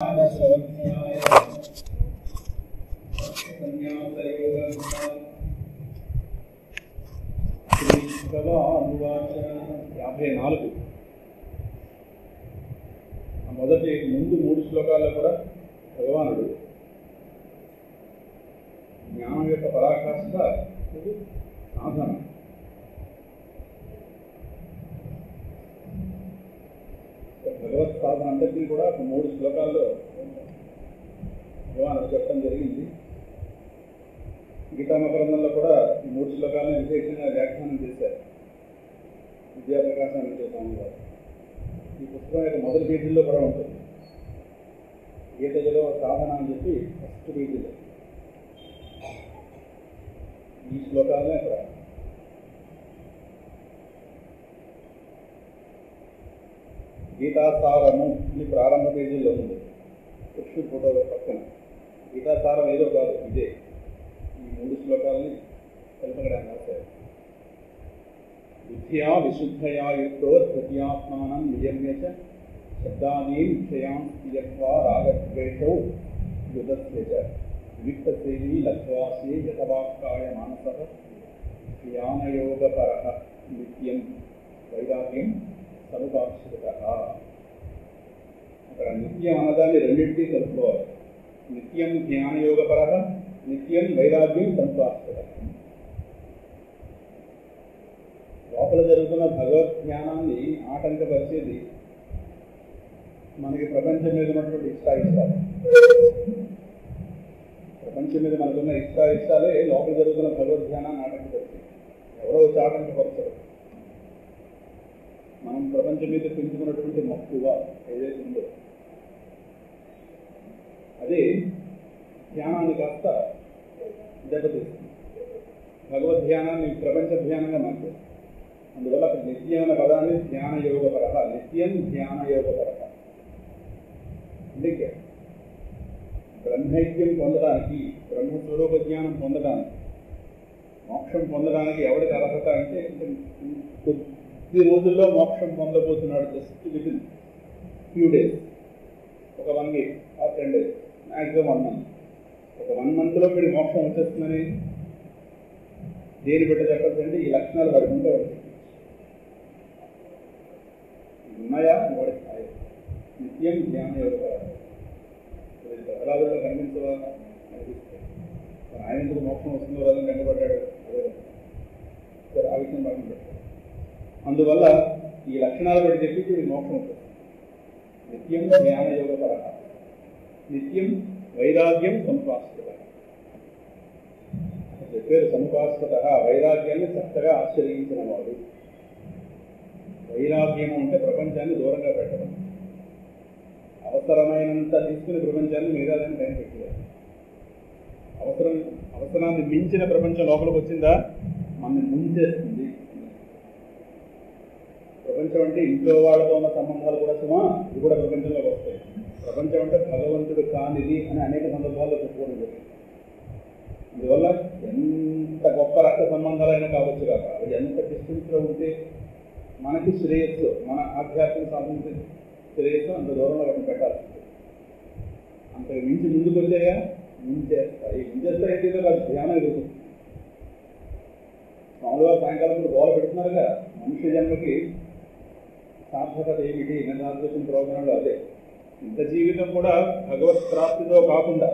54 మొదటి ముందు 3 శ్లోకాల్లో కూడా భగవానుడు జ్ఞానం యొక్క పరాకాష్ఠ సాధన, భగవత్ సాధన అందరికీ కూడా 3 శ్లోకాల్లో భగవానుడు చెప్పడం జరిగింది. గీతామకరంలో కూడా ఈ 3 శ్లోకాలను విశేషంగా వ్యాఖ్యానం చేశారు విద్యాప్రకాశాన్ని చేస్తాము గారు. ఈ పుస్తకం యొక్క మొదటి పేజీల్లో కూడా ఉంటుంది. గీతలో సాధన అని చెప్పి ఫస్ట్ పేజీలో ఈ శ్లోకాలనే అక్కడ గీతాసారము అని ప్రారంభ పేజీల్లో ఉంది. కృష్ణుడి ఫోటోలో పక్కన గీతాసారం ఏదో కాదు, ఇదే ఈ 3 శ్లోకాలని కల్పకడానికి రాశారు. విద్యా విశుద్ధయా యుక్తో ధృత్యాత్మానం నియమ్య చ శబ్దానీం విషయాన్ త్యక్త్వా రాగద్వేషౌ యుధస్య చ వివిక్తసేవీ లక్ష్వాసే యతవాక్కాయ మానసః ధ్యానయోగపరః నిత్యం వైరాగ్యం సముపాశ్రితః. అక్కడ నిత్యం అన్నదాన్ని రెండింటినీ కలుపుకోవాలి. నిత్యం జ్ఞానయోగపరః, నిత్యం వైరాగ్యం సముపాశ్రితః. లోపల జరుగుతున్న భగవద్ జ్ఞానాన్ని ఆటంకపరిచేది మనకి ప్రపంచం మీద ఉన్నటువంటి ఇష్టాయిష్టాలు. ప్రపంచం మీద మనకున్న ఇష్టాయిష్టాలే లోపల జరుగుతున్న భగవద్ జ్ఞానాన్ని ఆటంకపరిచేది. ఎవరో వచ్చి ఆటంకపరచరు. మనం ప్రపంచం మీద పెంచుకున్నటువంటి మక్కువ ఏదైతే ఉందో అదే జ్ఞానాన్ని కాస్త దెబ్బతీస్తుంది. భగవద్ ధ్యానాన్ని ప్రపంచ ధ్యానంగా మార్చేస్తుంది. అందువల్ల అక్కడ నిత్యం అన్న పదాన్ని ధ్యానయోగపరః, నిత్యం ధ్యానయోగపరః. అందుకే బ్రహ్మైక్యం పొందడానికి, బ్రహ్మస్వరూప జ్ఞానం పొందడానికి, మోక్షం పొందడానికి ఎవరికి అర్హత అంటే కొద్ది రోజుల్లో మోక్షం పొందబోతున్నాడు. జస్ట్ వితిన్ ఫ్యూ డేస్, ఒక 1 వీక్ ఆ 10 days, మ్యాక్సిమం 1 month. ఒక 1 monthలో మీరు మోక్షం వచ్చేస్తుందని దేని బిడ్డ చెప్పాలంటే ఈ లక్షణాలు వారికి ఉంటే వాడికి ఉన్నాయా వాడికి స్థాయి. నిత్యం జ్ఞాన యోగ ప్రహ్లాదుల్లో కనిపించవా అనిపిస్తాయి. ఆయన ఎందుకు మోక్షం వస్తుందో వాళ్ళని కనబడ్డాడు, అదే సరే ఆ విషయం బాగా పెట్టారు. అందువల్ల ఈ లక్షణాలు బట్టి చెప్పి వీడి మోక్షం వస్తుంది. నిత్యం జ్ఞాన యోగ పరః, నిత్యం వైరాగ్యం సముపాశ్రితః. చెప్పారు సముపాశ్రితః, వైరాగ్యాన్ని చక్కగా ఆశ్రయించిన వాడు. వైరాగ్యము అంటే ప్రపంచాన్ని దూరంగా పెట్టడం. అవసరమైనంత తీసుకుని ప్రపంచాన్ని మిగతాదని టైం పెట్టారు. అవసరాన్ని మించిన ప్రపంచం లోపలికి వచ్చిందా మనల్ని ముంచేస్తుంది. ప్రపంచం అంటే ఇంట్లో వాళ్ళతో ఉన్న సంబంధాలు కూడా సుమా, ఇది కూడా ప్రపంచంలోకి వస్తాయి. ప్రపంచం అంటే భగవంతుడు కానిది అని అనేక సందర్భాల్లో చెప్పుకోవడం జరిగింది. అందువల్ల ఎంత గొప్ప రక్త సంబంధాలైనా కావచ్చు కాక అవి ఎంత డిస్టెన్స్లో ఉంటే మనకి శ్రేయస్సు, మన ఆధ్యాత్మిక సాధించే శ్రేయస్సు అంత దూరంలో వాటిని పెట్టాల్సి ఉంటుంది. అంతకు మించి ముందుకు వచ్చాయా ముంచేస్తాయి. ముంచేస్తాయి కాదు, ధ్యానం ఎదుగుతుంది. మామూలుగా సాయంకాలం గోల పెడుతున్నారుగా, మనుష్య జన్మకి సార్థకత ఏమిటి నిర్ధారించిన ప్రోగ్రాంలో అదే. ఇంత జీవితం కూడా భగవత్ ప్రాప్తితో కాకుండా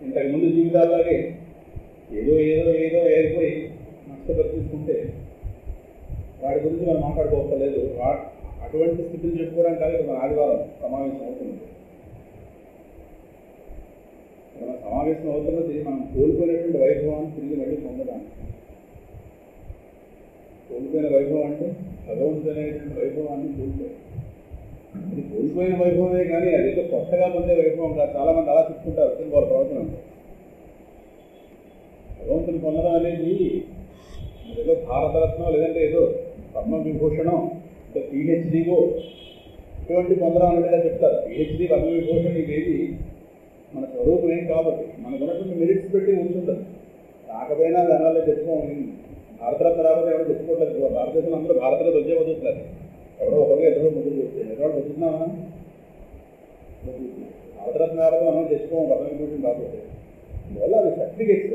ఇంతకు ముందు జీవితాల్లాగే ఏదో ఏదో ఏదో ఏరిపోయి నష్టపరిచుకుంటే వాడి గురించి మనం మాట్లాడుకోవట్లేదు. అటువంటి స్థితిని చెప్పుకోవడానికి కాదు మన ఆదివారం సమావేశం అవుతుంది. మన సమావేశం అవుతున్నది మనం కోల్పోయినటువంటి వైభవాన్ని తిరిగి మళ్ళీ పొందడానికి. కోల్పోయిన వైభవం అంటే భగవంతుడు అనేటువంటి వైభవాన్ని కోల్పోయి, అది కోల్పోయిన వైభవమే కానీ అదేదో కొత్తగా పొందే వైభవం కాదు. చాలా మంది అలా చెప్పుకుంటారు వాళ్ళ ప్రవర్తన. భగవంతుని పొందడం అనేది ఏదో భారతరత్నం లేదంటే ఏదో పద్మవిభూషణం, ఇంకా PhDగో ఇటువంటి పొందడం అనేది చెప్తారు. PhD పద్మవిభూషణ్ ఇవేది మన స్వరూపం ఏం కాబట్టి మనకు ఉన్నటువంటి మెరిట్స్ పెట్టి ఉంచుండదు. రాకపోయినా దానివల్ల చెప్పుకోవాలి. భారతరత్న రాకపోతే ఎవరు చెప్పుకోవట్లేదు. భారతదేశంలో అందరూ భారతరత్న వచ్చే వదులుతున్నారు. ఎవడో ఒకరు ఎక్కడో ముద్దులు వచ్చాయి. ఎవరో వదులుతున్నామా భారతరత్నాలు మనం తెచ్చుకోము పద్మవిభూషణ్ కాకపోతే. అందువల్ల అవి సర్టిఫికేట్స్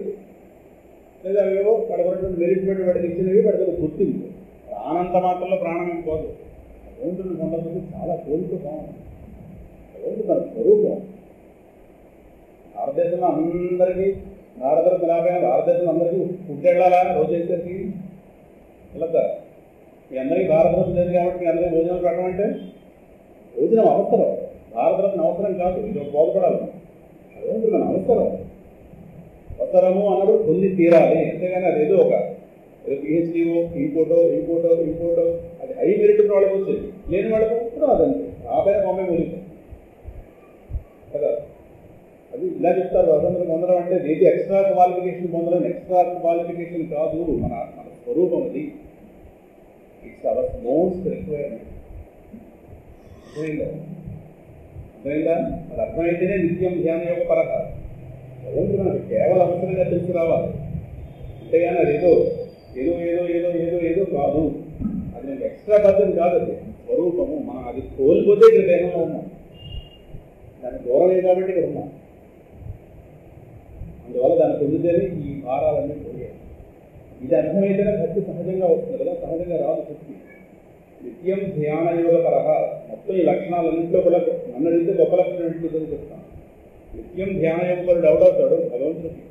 లేదా అవేవో పడబడినటువంటి మెరిట్ పెట్టి వాడికి ఇచ్చినవి వాడికి గుర్తింపు. ప్రాణంత మాత్రంలో ప్రాణం ఏం పోదు. భగవంతుని పొందడానికి చాలా కోరిక బాగుంది. భగవంతుడు మన స్వరూపం. భారతదేశంలో అందరికీ భారతరత్న రాబోయిన భారతదేశంలో అందరికీ ఫుడ్ వెళ్ళాలా రోజు వేసేసి వెళ్ళద్దా? మీ అందరికీ భారతరత్న లేదు కాబట్టి మీ అందరికీ భోజనాలు పెట్టమంటే భోజనం అవసరం. భారతరత్న అవసరం కాదు, ఇది బోధపడాలి. భగవంతుడు మన అవసరం. అవసరము అన్నప్పుడు పొంది తీరాలి. అంతేగాని అదేదో ఒక పిహెచ్డీఓ ఇంకోటో అది హై మెరిట్ వాళ్ళకి వచ్చేది, లేని వాళ్ళకి అదంతే రాబోయే బొమ్మే ముగింది కదా. అది ఇలా చెప్తారు. స్వతంత్రం పొందడం అంటే ఏది ఎక్స్ట్రా క్వాలిఫికేషన్ పొందడం, ఎక్స్ట్రా క్వాలిఫికేషన్ కాదు, మన మన స్వరూపం అది. It's our most requirement. అర్థమైందా? అది అర్థమైతేనే నిత్యం ధ్యానం యొక్క పరహ. భగవంతుడు మనకు కేవలం అవసరంగా తెలిసి రావాలి. అంతేగాని అది ఏదో ఏదో ఏదో ఏదో ఏదో ఏదో కాదు. అది నేను ఎక్స్ట్రా బర్డన్ కాదు, అది స్వరూపము. మనం అది కోల్పోతే ఇక్కడ దేహంలో ఉన్నాం, దాన్ని దూరమే కాబట్టి ఇక్కడ ఉన్నాం. అందువల్ల దాన్ని పొందితేనే ఈ భారాలన్నీ పోయాయి. ఇది అర్థమైతేనే భక్తి సహజంగా వస్తుంది కదా, సహజంగా రాదు భక్తి. నిత్యం ధ్యాన యోగ తరహ మొత్తం ఈ లక్షణాలన్నింటిలో కూడా నన్ను అడిగితే గొప్ప లక్షణం ఏంటి చెప్తాను. నిత్యం ధ్యాన యోగంలో డౌట్ అవుతాడు భగవంతుడికి.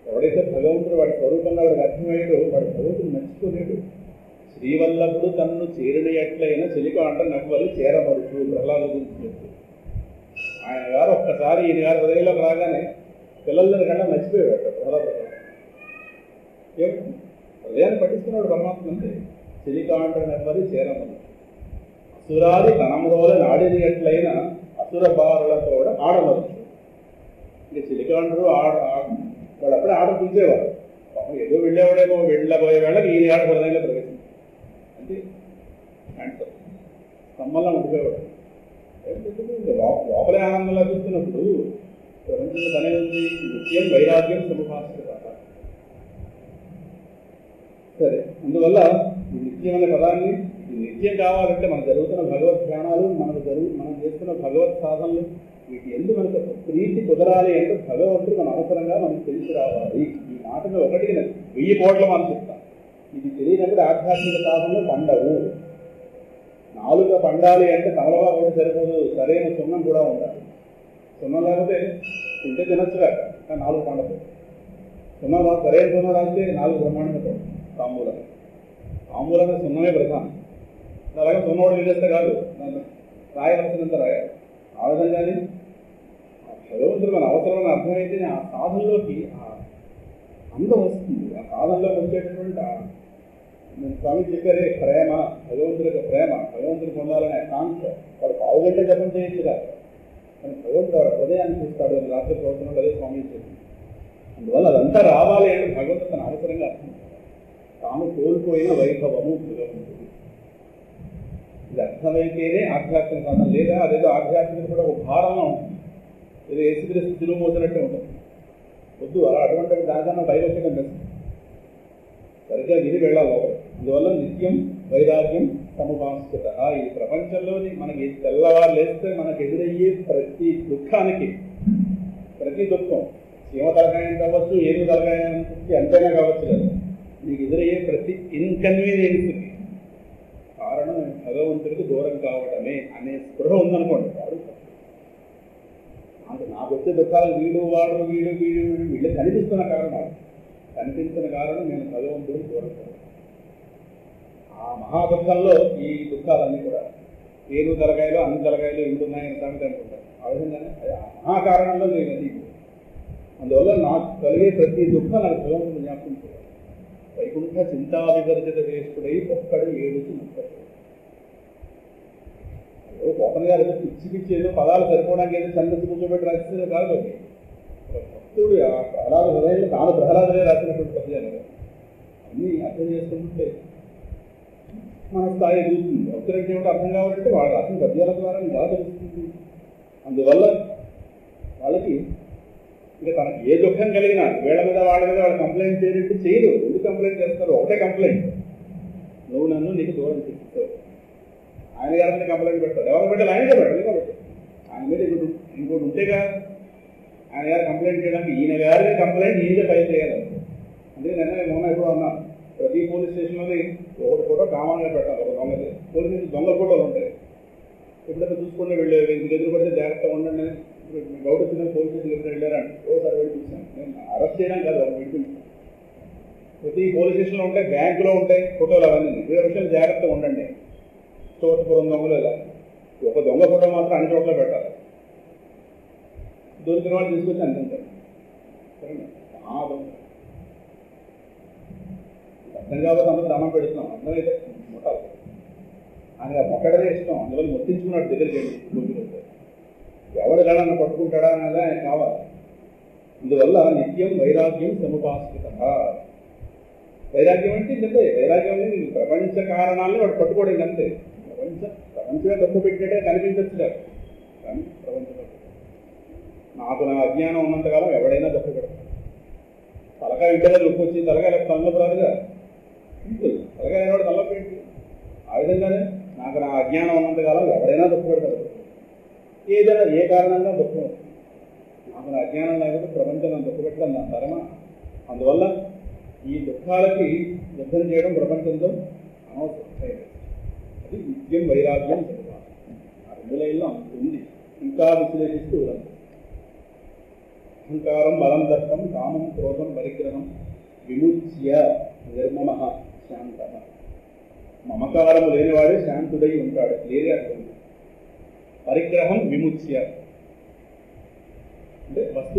ఎవడైతే భగవంతుడు వాడి స్వరూపంగా వాడికి అర్థమయ్యాడు, వాడి భగవంతుడు మర్చిపోలేడు. శ్రీవల్లభుడు తనను చేరిన ఎట్లయినా చెలిక అంట నవ్వలు చేరమరుచు ప్రహ్లాద గురించి చెప్తూ. ఆయన గారు ఒక్కసారి ఈయన గారు హృదయంలోకి రాగానే పిల్లలని కన్నా మర్చిపోయాడు ప్రహ్లాద. హృదయాన్ని పట్టించుకున్నాడు పరమాత్మ. అంటే చెలిక అంట నవ్వలు చేరమరు అసురాది తనమురోల నాడిని ఎట్లయినా అసుర బారులతో కూడా ఆడమరుచు. ఇంకా చిలికాండ్రు వాడు అప్పుడే ఆట పిలిచేవాడు. ఏదో వెళ్ళేవాడేమో వెళ్ళబోయే వేళకి ఈ ఆట హృదయంలో ప్రవేశించింది అంటే స్తంభంలో ఉండిపోయేవాడు. లోపలే ఆనందం లభిస్తున్నప్పుడు ప్రపంచంలో పనే ఉంది. నిత్యం వైరాగ్యం సముపాస్తుంది. సరే, అందువల్ల ఈ నిత్యం అనే పదాన్ని, ఈ నిత్యం కావాలంటే మనకు జరుగుతున్న భగవత్ ధ్యానాలు, మనం చేస్తున్న భగవత్ సాధనలు, వీటి ఎందుకు మనకు ప్రీతి కుదరాలి అంటే భగవంతుడు మన అవసరంగా మనకు తెలిసి రావాలి. ఈ మాటగా 1000 కోట్ల మనం చెప్తాం. ఇది తెలియనప్పుడు ఆధ్యాత్మిక సాధనలు పండవు. నాలుక పండాలి అంటే తమలగా కూడా సరిపోదు, సరైన సున్నం కూడా ఉండాలి. సున్నం లేకపోతే తింటే తినచ్చుగా, కానీ 4 పండదు. సున్నం సరైన సున్నం రాస్తే 4 బ్రహ్మాండంగా తాంబూలంగా సున్నమే ప్రధానం. అలాగే సున్నోడు నిలేస్తే కాదు, రాయవలసినంత రాయాలి. ఆ విధంగానే భగవంతుడు మన అవసరమైన అర్థమైతే ఆ సాధనలోకి అందం వస్తుంది. ఆ సాధనలోకి వచ్చేటటువంటి నేను స్వామి చెప్పారే ప్రేమ, భగవంతుడి యొక్క ప్రేమ, భగవంతుడు పొందాలనే కాంక్ష. వాడు 1/2 గంట జపం చేయొచ్చుగా, కానీ భగవంతుడు వాడు హృదయాన్ని చూస్తాడు అని రాత్రి ప్రవచనంలో అదే స్వామి చెప్పింది. అందువల్ల అదంతా రావాలి అంటే భగవంతుడు తన అవసరంగా అర్థం తాము కోల్పోయిన వైభవము భగవంతుడు. ఇది అర్థమైతేనే ఆధ్యాత్మిక సాధన. లేదా అదేదో ఆధ్యాత్మిక కూడా ఒక భారంగా ఉంటుంది, ఏదో యేసుక్రీస్తు తిరుగు మోసినట్టే ఉంటుంది. వద్దు, అలా అటువంటి దానికన్నా భయవచ్చడం బెస్ట్. సరిగ్గా విని వెళ్ళాలి లోపల. అందువల్ల నిత్యం వైరాగ్యం సముపాస్కృత. ఈ ప్రపంచంలోని మనకి తెల్లవారు లేస్తే మనకు ఎదురయ్యే ప్రతి దుఃఖానికి, ప్రతి దుఃఖం సీమ తలకాయం కావచ్చు, ఏమి తలకాయానికి ఎంతైనా కావచ్చు కదా, నీకు ఎదురయ్యే ప్రతి ఇన్కన్వీనియన్స్కి కారణం భగవంతుడికి దూరం కావడమే అనే స్పృహ ఉందనుకోండి. వాడు అంటే నాకు వచ్చే దుఃఖాలు వీడు వీళ్ళు కనిపిస్తున్న కారణాలు, కనిపించిన కారణం నేను భగవంతుడికి దూరం కావడం. ఆ మహాదుఃఖంలో ఈ దుఃఖాలన్నీ కూడా ఏడు తలకాయలు అన్ని తలకాయలు ఇంటున్నాయని సంగతి అనుకుంటాను. ఆ విధంగానే ఆ మహాకారణంలో నేను అది. అందువల్ల నాకు కలిగే ప్రతి దుఃఖం నాకు భగవంతుడు జ్ఞాపకం చేయాలి. వైకుంఠ చింతా వివర్జిత శ్రేష్ఠుడై ఒక్కడు 7 ముక్కడు. కోపన్ గారు పిచ్చి ఏదో పదాలు సరిపోవడానికి ఏదో చంద్రసి కూర్చోబెట్టి రాసిందే కాదు. భక్తుడు ప్రహ్లాద హృదయంలో తాను ప్రహ్లాదనే రాసినటువంటి పద్యాలు అన్నీ అర్థం చేసుకుంటే మన స్థాయి చూస్తుంది. భక్తులకి ఏమిటో అర్థం కావాలంటే వాడు రాసిన పద్యాల ద్వారా ఎలా తెలుస్తుంది. అందువల్ల వాళ్ళకి ఇక తనకి ఏ దుఃఖం కలిగినా వీళ్ళ మీద వాళ్ళ మీద వాళ్ళు కంప్లైంట్ చేయడానికి చేయరు. ఎందుకు కంప్లైంట్ చేస్తారు? ఒకటే కంప్లైంట్, నువ్వు నీకు దూరం చేస్తావు. ఆయన గారిని కంప్లైంట్ పెడతారు. ఎవరు పెట్టాలి? ఆయనకే పెట్టాలి కాబట్టి ఇంకోటి ఉంటేగా ఆయన గారు కంప్లైంట్ చేయడానికి ఈయన గారి కంప్లైంట్ ఈయన ఫైల్ చేయాలి. అందుకే నేను మొన్న ఎప్పుడు అన్నాను, ప్రతి పోలీస్ స్టేషన్లోని ఒకటి ఫోటో కామన్గా పెట్టాలి. ఒక దొంగది పోలీస్ స్టేషన్ దొంగ ఫోటోలు ఉంటాయి. ఎప్పుడైనా చూసుకుంటే వెళ్ళేది ఇంటికి ఎదురుపడితే జాగ్రత్తగా ఉండండి. గౌడ వచ్చిన పోలీస్ స్టేషన్ ఎప్పుడు వెళ్ళారని ఓసారి వెళ్ళి చూసాను. నేను అరెస్ట్ చేయడం కాదు, వాళ్ళు విడిపించాను. ప్రతి పోలీస్ స్టేషన్లో ఉంటాయి, బ్యాంకులో ఉంటాయి ఫోటోలు అవన్నీ. ఇవే విషయాలు జాగ్రత్తగా ఉండండి. చోటుపురం దొంగలు ఇలా ఒక దొంగ ఫోటో మాత్రం అన్ని చోట్ల పెట్టాలి. దొరికిన వాళ్ళు తీసుకొచ్చి అందించారు. సరేనా? దొంగ అర్థం కాబట్టి అందరూ దండం పెడుతున్నాం. అర్థమైతే మొట్టాలి. ఆయన మొట్టడమే ఇష్టం, అందులో మొత్తించుకున్నాడు దగ్గరికి వెళ్ళి. ఎవడు ఎలా నన్ను పట్టుకుంటాడా అనేది ఆయన కావాలి. అందువల్ల నిత్యం వైరాగ్యం సముపాశ్రిత. వైరాగ్యం అంటే ఇంతే. వైరాగ్యం అనేది ప్రపంచ కారణాలని వాడు పట్టుకోవడం అంతే. ప్రపంచమే తప్పు పెట్టినట్టే కనిపించట్లేదు, కానీ ప్రపంచం నాకు నా అజ్ఞానం ఉన్నంతకాలం ఎవడైనా తప్పు పెడతాడు. తలకాయ ఇంటిగా నొప్పి వచ్చి తలకాయ తలనొప్పి రాదుగా, సింపుల్. తలకాయ వాడు తలనొప్పి ఏంటి? ఆ విధంగానే నాకు నా అజ్ఞానం ఉన్నంతకాలం ఎవడైనా తప్పు పెడతాడు. ఏదైనా ఏ కారణంగా తప్పు. నాకు నా అజ్ఞానం లేకపోతే ప్రపంచం నన్ను తప్పు పెట్టడం నా తరమా. అందువల్ల ఈ దుఃఖాలకి యుద్ధం చేయడం ప్రపంచంతో అనవసరం. అది నిత్యం వైరాగ్యం చదువు. ఆ 2 లైన్లో ఉంది. ఇంకా విశ్లేషిస్తూ అహంకారం బలం దర్పం కామం క్రోధం పరిగ్రహం విముచ్య నిర్మమ శాంత. మమకారము లేనివాడే శాంతుడై ఉంటాడు. లేదే అర్థం. పరిగ్రహం విముచ్య అంటే వస్తు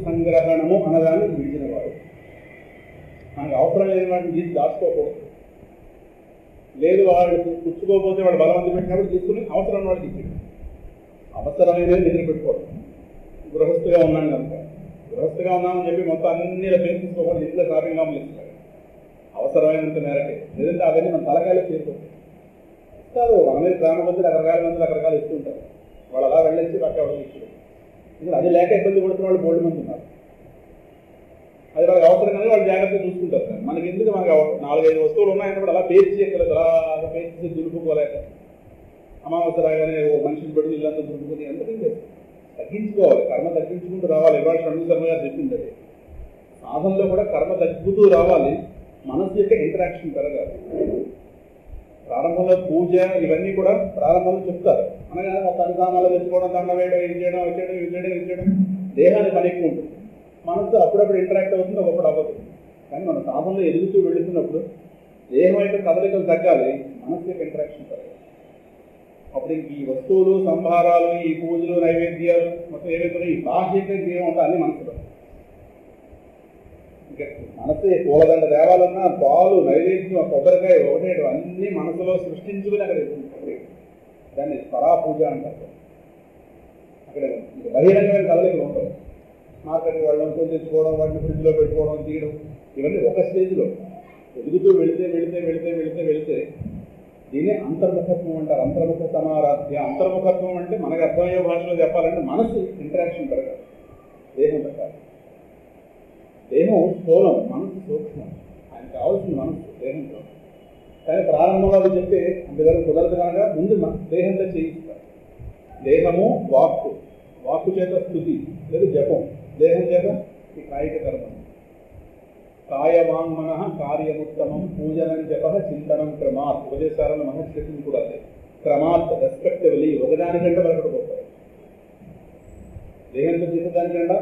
సంగ్రహణము అనదాన్ని విడిచినవాడు. మనకు అవసరం లేని వాడిని తీసి దాచుకోకూడదు. లేదు వాడు పుచ్చుకోకపోతే వాడు బలవంతి పెట్టినప్పుడు తీసుకుని అవసరం వాడు తీసుకు. అవసరమైనది నిద్ర పెట్టుకోవడం. గృహస్థుగా ఉన్నాను కనుక గృహస్థుగా ఉన్నామని చెప్పి మొత్తం అన్ని పేరు తీసుకోవాలి. ఇంట్లో షాపింగ్ కావాలి ఇస్తారు అవసరమైనంత మేరకే. లేదంటే అవన్నీ మన తలకాయలు చేరుకోవచ్చు. ఇస్తారు మన మీద ప్రాణబంధులు రకరకాల మంది రకరకాలు ఇస్తుంటారు. వాళ్ళు అలా వెళ్ళొచ్చి పక్క వాళ్ళు ఇచ్చారు. ఇప్పుడు అది లేక ఇబ్బంది పడుతున్న వాళ్ళు బోల్డ్ మంది ఉన్నారు. అది వాళ్ళకి అవసరం కానీ వాళ్ళు జాగ్రత్తగా చూసుకుంటారు. సార్ మనకి ఎందుకు మనకు 4-5 వస్తువులు ఉన్నాయని కూడా అలా పేర్చి ఎక్కలేదు. అలా పేర్చి దులుపుకోలేక అమావాస్య రాగానే ఓ మనిషిని పెట్టి ఇల్లంతా దులుపుకొని ఎంత తగ్గించుకోవాలి. కర్మ తగ్గించుకుంటూ రావాలి. ఇవాళ షణ్ముఖ గారు చెప్పింది అది. సాధనలో కూడా కర్మ తగ్గుతూ రావాలి. మనసు యొక్క ఇంటరాక్షన్ పెరగాలి. ప్రారంభంలో పూజ ఇవన్నీ కూడా ప్రారంభంలో చెప్తారు. అనగా ఒక అనుదానాలు తెచ్చుకోవడం, దండ వేయడం, ఇది చేయడం, ఇది చేయడం దేహానికి పని ఎక్కువ ఉంటుంది. మనసు అప్పుడప్పుడు ఇంటరాక్ట్ అవుతుంది, ఒకప్పుడు అవ్వదు. కానీ మన సాధనలో ఎదుగుతూ వెళుతున్నప్పుడు దేహం యొక్క కదలికలు తగ్గాలి, మనసు యొక్క ఇంటరాక్షన్ పెరగాలి. అప్పుడు ఈ వస్తువులు సంభారాలు, ఈ పూజలు నైవేద్యాలు మొత్తం ఏవైతే ఈ బాహ్యంగా దేహం ఉంటాయి అన్ని మనసులో. మనసు పూలదండ దేవాలన్నా పాలు నైవేద్యం కొబ్బరికాయ ఒకటేడు అన్ని మనసులో సృష్టించుకుని అక్కడ ఉంటుంది. దాన్ని పరాపూజ అంటారు. అక్కడ బహిరంగమైన కదలికలు ఉంటాయి. మార్కెట్కి వెళ్ళడం, కొని తెచ్చుకోవడం, వాటిని ఫ్రిడ్జ్లో పెట్టుకోవడం, తీయడం ఇవన్నీ ఒక స్టేజ్లో ఎదుగుతూ వెళితే దీన్ని అంతర్ముఖత్వం అంటారు. అంతర్ముఖ సమారాధ్య. అంతర్ముఖత్వం అంటే మనకు అర్థమయ్యే భాషలో చెప్పాలంటే మనసు ఇంటరాక్షన్ పెరగాలి, దేహం పెట్టాలి. దేహం స్థూలం, మనసు సూక్ష్మం. ఆయనకు కావాల్సిన మనసు దేహంతో. కానీ ప్రారంభంలో అది చెప్తే అందువల్ల కుదరదు కనుక ముందు దేహంతో చేయిస్తారు. దేహము వాక్కు చేత స్థుతి లేదు జపం, దేహం చేత ఈ కాయిక కర్మ. కాయవాంగ్మన కార్యముత్తమం పూజనం జప చింతనం క్రమాత్. ఉపదేశాలను మహర్షి కూడా అదే క్రమాత్ రెస్పెక్టివ్లీ. ఒకదానికంటే మరొకటి దేహంతో చేసేదానికంటే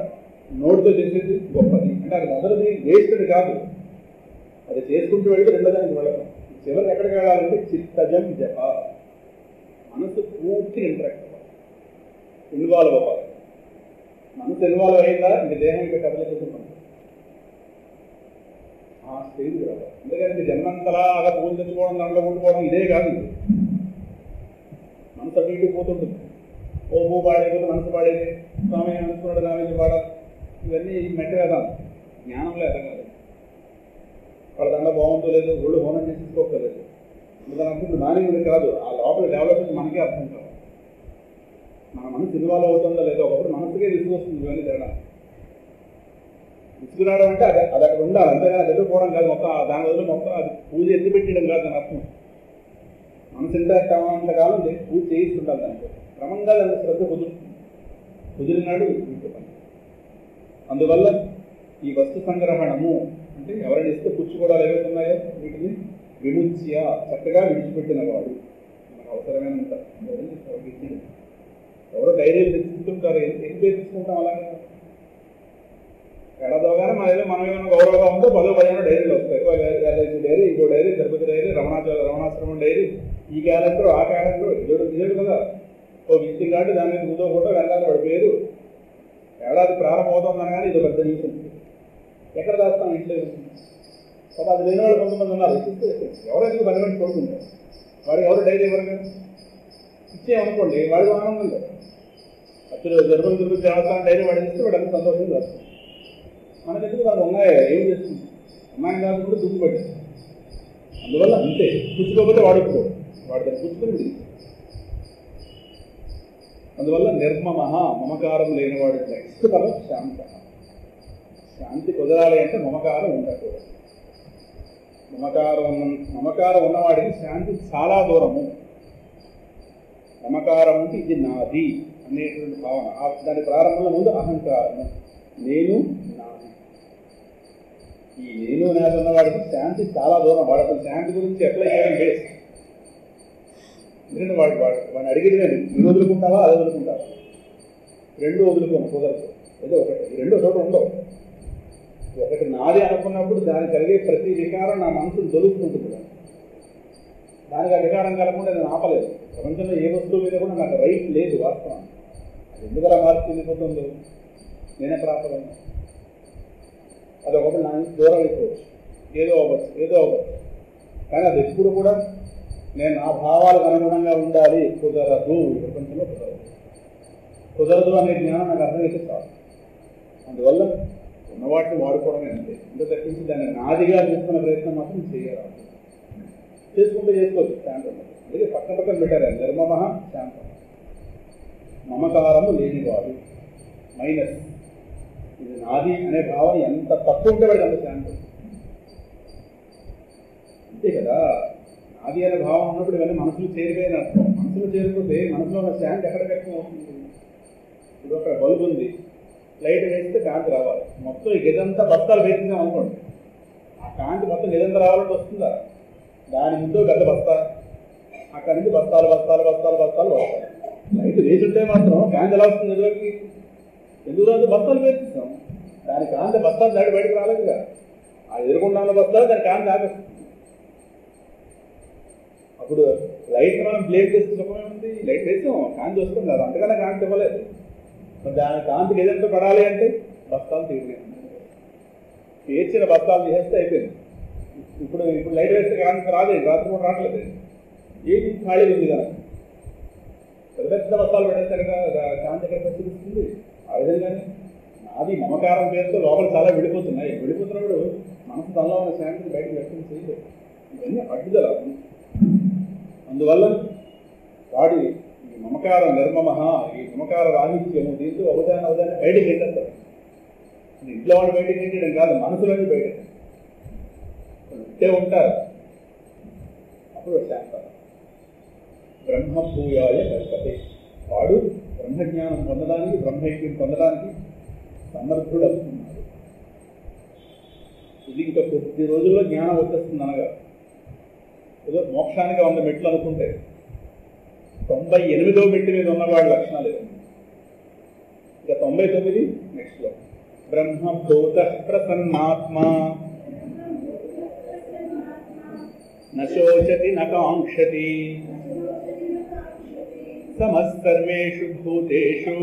నోటితో చేసేది గొప్పది. అంటే అది మొదటిది వేస్టెడ్ కాదు, అది చేసుకుంటూ వెళ్తే రెండోదానికి వెళ్ళడం. చివరికి ఎక్కడికి వెళ్ళాలంటే చిత్తజం జప. మనసు పూర్తి ఇంటరాక్ట్ అవ్వాలి, ఇన్వాల్వ్ అవ్వాలి. మనసు ఇన్వాల్వ్ అయిందా ఇంక దేహం ఇంకా కదలిపోతుంది. ఆ స్టేజ్ రావాలి. ఎందుకంటే జన్మంతలా అలా పూజలు తెచ్చుకోవడం, దాంట్లో ఉండిపోవడం ఇదే కాదు. మనసు అటు ఇటు పోతుంటుంది. ఓ భూ పాడైపోతే మనసు పాడేది, స్వామి అనుకున్నాడు రామేజీ పాడ, ఇవన్నీ మెట్టగా కాదు, జ్ఞానంలో ఎదగాలి. వాళ్ళ దాంట్లో బాగుందో లేదు, ఒళ్ళు హోనం చేసేసుకోలేదు. దాని అర్థం నాని కాదు, ఆ లోపల డెవలప్మెంట్ మనకే అర్థం కాదు. మన మనసు ఇన్వాల్వ్ అవుతుందో లేదో ఒకప్పుడు మనసుకే విసుగొస్తుంది. ఇవన్నీ తేడా విసుగురావడం అంటే అది అక్కడ ఉండాలి, అంతేగాని అది ఎదుర్కోవడం కాదు. మొత్తం దాని వల్ల మొత్తం అది పూజ ఎత్తిపెట్టడం కాదు దాని అర్థం. మనసు ఇంటరాక్ట్ అవ్వనంతకాలం పూజ చేయిస్తుండాలి. దానికి క్రమంగా దానికి శ్రద్ధ కుదురుతుంది. కుదిరినాడు ఇంటి పని. అందువల్ల ఈ వస్తు సంగ్రహణము అంటే ఎవరైనా ఇస్తే పుచ్చుకోవడాలు ఏవైతున్నాయో వీటిని విముచ్య చక్కగా విడిచిపెట్టిన వాడు. మనకు అవసరమైన ఉంటారు. ఎవరో డైరీలు తెచ్చుకుంటుంటారు, ఏం తెచ్చుకుంటాం అలాగే ఎడదోగానే మనం ఏమైనా గౌరవంగా ఉందో 10-15 డైరీలు వస్తాయి. ఎల్ఐసి డైరీ, ఇంకో diary, Tirupati diary, Ramanasramam diary, ఈ క్యాలెండర్, ఆ క్యాలెండర్, ఇదేడు కదా. ఓ విజిటింగ్ కార్డు, దాని మీద ముందో ఫోటో, వెనకాల వాడి పేరు. ఏడాది ప్రారంభం అవుతుందని కానీ ఇది పెద్ద న్యూస్. ఎక్కడ దాస్తాం ఇంట్లో? ఒక అది లేని వాళ్ళు కొంతమంది ఉన్నారు. ఎవరైతే 10 మంది కొడుకుంటారు, వాడికి ఎవరు డైరీ ఎవరు ఇచ్చేయమనుకోండి, వాడికి ఆనందం లేదు. అసలు జర్మన్ తిరుపతి దేవస్థానం డైరీ వాడికి ఇస్తే వాడు అంత సంతోషం చేస్తారు. మన దగ్గర వాళ్ళు ఉన్నాయా, ఏం చేస్తుంది? అమ్మాయిని కాదు కూడా దుమ్ము పెట్టారు. అందువల్ల అంతే, పుచ్చుకోకపోతే వాడుకోడు, వాడు దాన్ని పుచ్చుకొని. అందువల్ల నిర్మమ, మమకారం లేనివాడు. నెక్స్ట్ పదం శాంత. శాంతి కుదరాలి అంటే మమకారం ఉండకూడదు. మమకారం ఉన్నవాడికి శాంతి చాలా దూరము. మమకారం అంటే ఇది నాది అనేటువంటి భావన. దాని ప్రారంభంలో ముందు అహంకారము, నేను నాది. ఈ నేను నాది ఉన్నవాడికి శాంతి చాలా దూరం. వాడు అసలు శాంతి గురించి అప్లై చేయడం బేస్ట్. ఎందుకంటే వాడిని అడిగేది నేను, ఇది వదులుకుంటావా అది వదులుకుంటావా? రెండు వదులుకోను, కుదరదు. ఏదో ఒకటి, రెండో చోట ఉండవు. ఒకటి నాది అనుకున్నప్పుడు దానికి కలిగే ప్రతి వికారం నా మనసును దొరుకుతుంటుంది. దానికి ఆ వికారం కలగకుండా నేను ఆపలేదు. ప్రపంచంలో ఏ వస్తువు మీద కూడా నాకు రైట్ లేదు. వాస్తవం అది ఎందుకలా మార్చి వెళ్ళిపోతుందో నేనే ప్రాపలను. అది ఒకటి నా నుంచి దూరం అయిపోవచ్చు, ఏదో అవ్వచ్చు. కానీ అది ఎప్పుడు కూడా నేను నా భావాలకు అనుగుణంగా ఉండాలి కుదరదు. ప్రపంచంలో కుదరదు అనే జ్ఞానం నాకు అర్థమైతే చాలు. అందువల్ల ఉన్నవాటిని వాడుకోవడమే అంతే. ఇంత తప్పించి దాన్ని నాదిగా చేసుకునే ప్రయత్నం మాత్రం చేయాలి. చేసుకుంటే చేసుకోవచ్చు శాంతం. అందుకే పక్కన పెట్టారు నిర్మమ శాంతం. మమకారము లేనివాడు మైనస్. ఇది నాది అనే భావన ఎంత తక్కువ ఉంటే వాడికి అంత శాంతం. అంతే కదా. నాది అనే భావన ఉన్నప్పుడు ఇవన్నీ మనసులు చేరిపోయిన అర్థం. మనసులు చేరిపోతే మనసులో ఉన్న శాంతి ఎక్కడ వ్యక్తం అవుతుంది? ఇప్పుడు ఒక బల్బు ఉంది, లైట్ వేస్తే కాంతి రావాలి. మొత్తం ఈ గదంతా బస్తాలు వేసినాం అనుకోండి, ఆ కాంతి మొత్తం గదంతా రావాలంటే వస్తుందా? దాని ముందు పెద్ద బస్తా, అక్కడి నుంచి బస్తాలు లైట్ వేసుంటే మాత్రం కాంతి ఎలా వస్తుంది ఎదురుకి? ఎందుకు రాదు? బస్తాలు వేసిస్తాం. దాని కాంతి బస్తాలు దాడి బయటకు రాలేదుగా. ఆ ఎదురుకుండా ఉన్న బస్తాలు దాని కాంతి ఆపేస్తుంది. అప్పుడు లైట్ మనం బ్లేడ్ చేస్తే సుఖమేముంది? లైట్ వేసాం, కాంతి వస్తుంది కదా, అంతకన్నా కాంతి ఇవ్వలేదు. దాని కాంతికి ఏదంతా పడాలి అంటే బస్తాలు తీయలేదు. పేర్చిన బస్తాలు చేస్తే అయిపోయింది. ఇప్పుడు లైట్ వేస్తే కాంతి రాలేదు, రాత్రి కూడా రావట్లేదు. ఏది ఖాళీ ఉంది కదా, పెద్ద బస్తాలు పెట్టేస్తారు కదా, కాంతి ఎక్కడ చూపిస్తుంది. ఆ విధంగానే నాది మమకారం పేరుతో లోపల చాలా వెళ్ళిపోతున్నాయి. వెళ్ళిపోతున్నప్పుడు మనసు తనలో ఉన్న శాంతిని బయటకు వ్యక్తం చేయలేదు. ఇవన్నీ అడ్డుదల. అందువల్ల వాడి ఈ మమకారం నిర్మమ, ఈ మమకార రాహిత్యము, దీంతో అవధానం బయటకు వెళ్ళేస్తారు. ఇంట్లో వాళ్ళు బయటకు వెళ్ళడం కాదు, మనసులోనే బయట ఉంటే ఉంటారు. అప్పుడు శాంతం. బ్రహ్మభూయాయ కల్పతే. వాడు బ్రహ్మజ్ఞానం పొందడానికి, బ్రహ్మైక్యం పొందడానికి సమర్థుడు అవుతున్నాడు. ఇది ఇంకా కొద్ది రోజుల్లో జ్ఞానం వచ్చేస్తుంది అనగా. ఏదో మోక్షానికి 100 మెట్లు అనుకుంటే 98వ మెట్టు మీద ఉన్నవాడి లక్షణాలు ఇక 99 నెక్స్ట్ లో. బ్రహ్మభూత ప్రసన్నాత్మ నశోచతి నకాంక్షతి సమస్సర్వేషు భూతేషు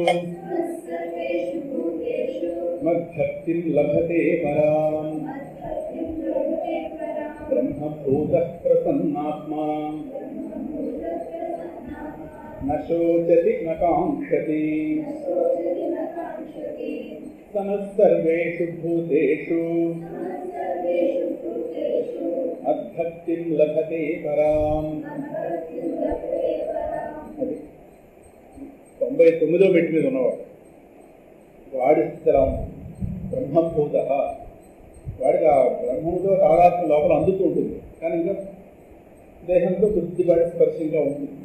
మద్భక్తిం లభతే పరాం. బ్రహ్మభూత ప్రసన్నాత్మా నశోచతి నకాంక్షతి సమస్సర్వేషు భూతేషు మద్భక్తిం లభతే పరాం. అది 99వ మెట్టు మీద ఉన్నవాడు. వాడి స్థిరం బ్రహ్మభూత. వాడికి ఆ బ్రహ్మంతో తాదాత్మ్యం లోపల అందుతూ ఉంటుంది, కానీ ఇంకా దేహంతో కొద్దిపాటి స్పర్శంగా ఉంటుంది.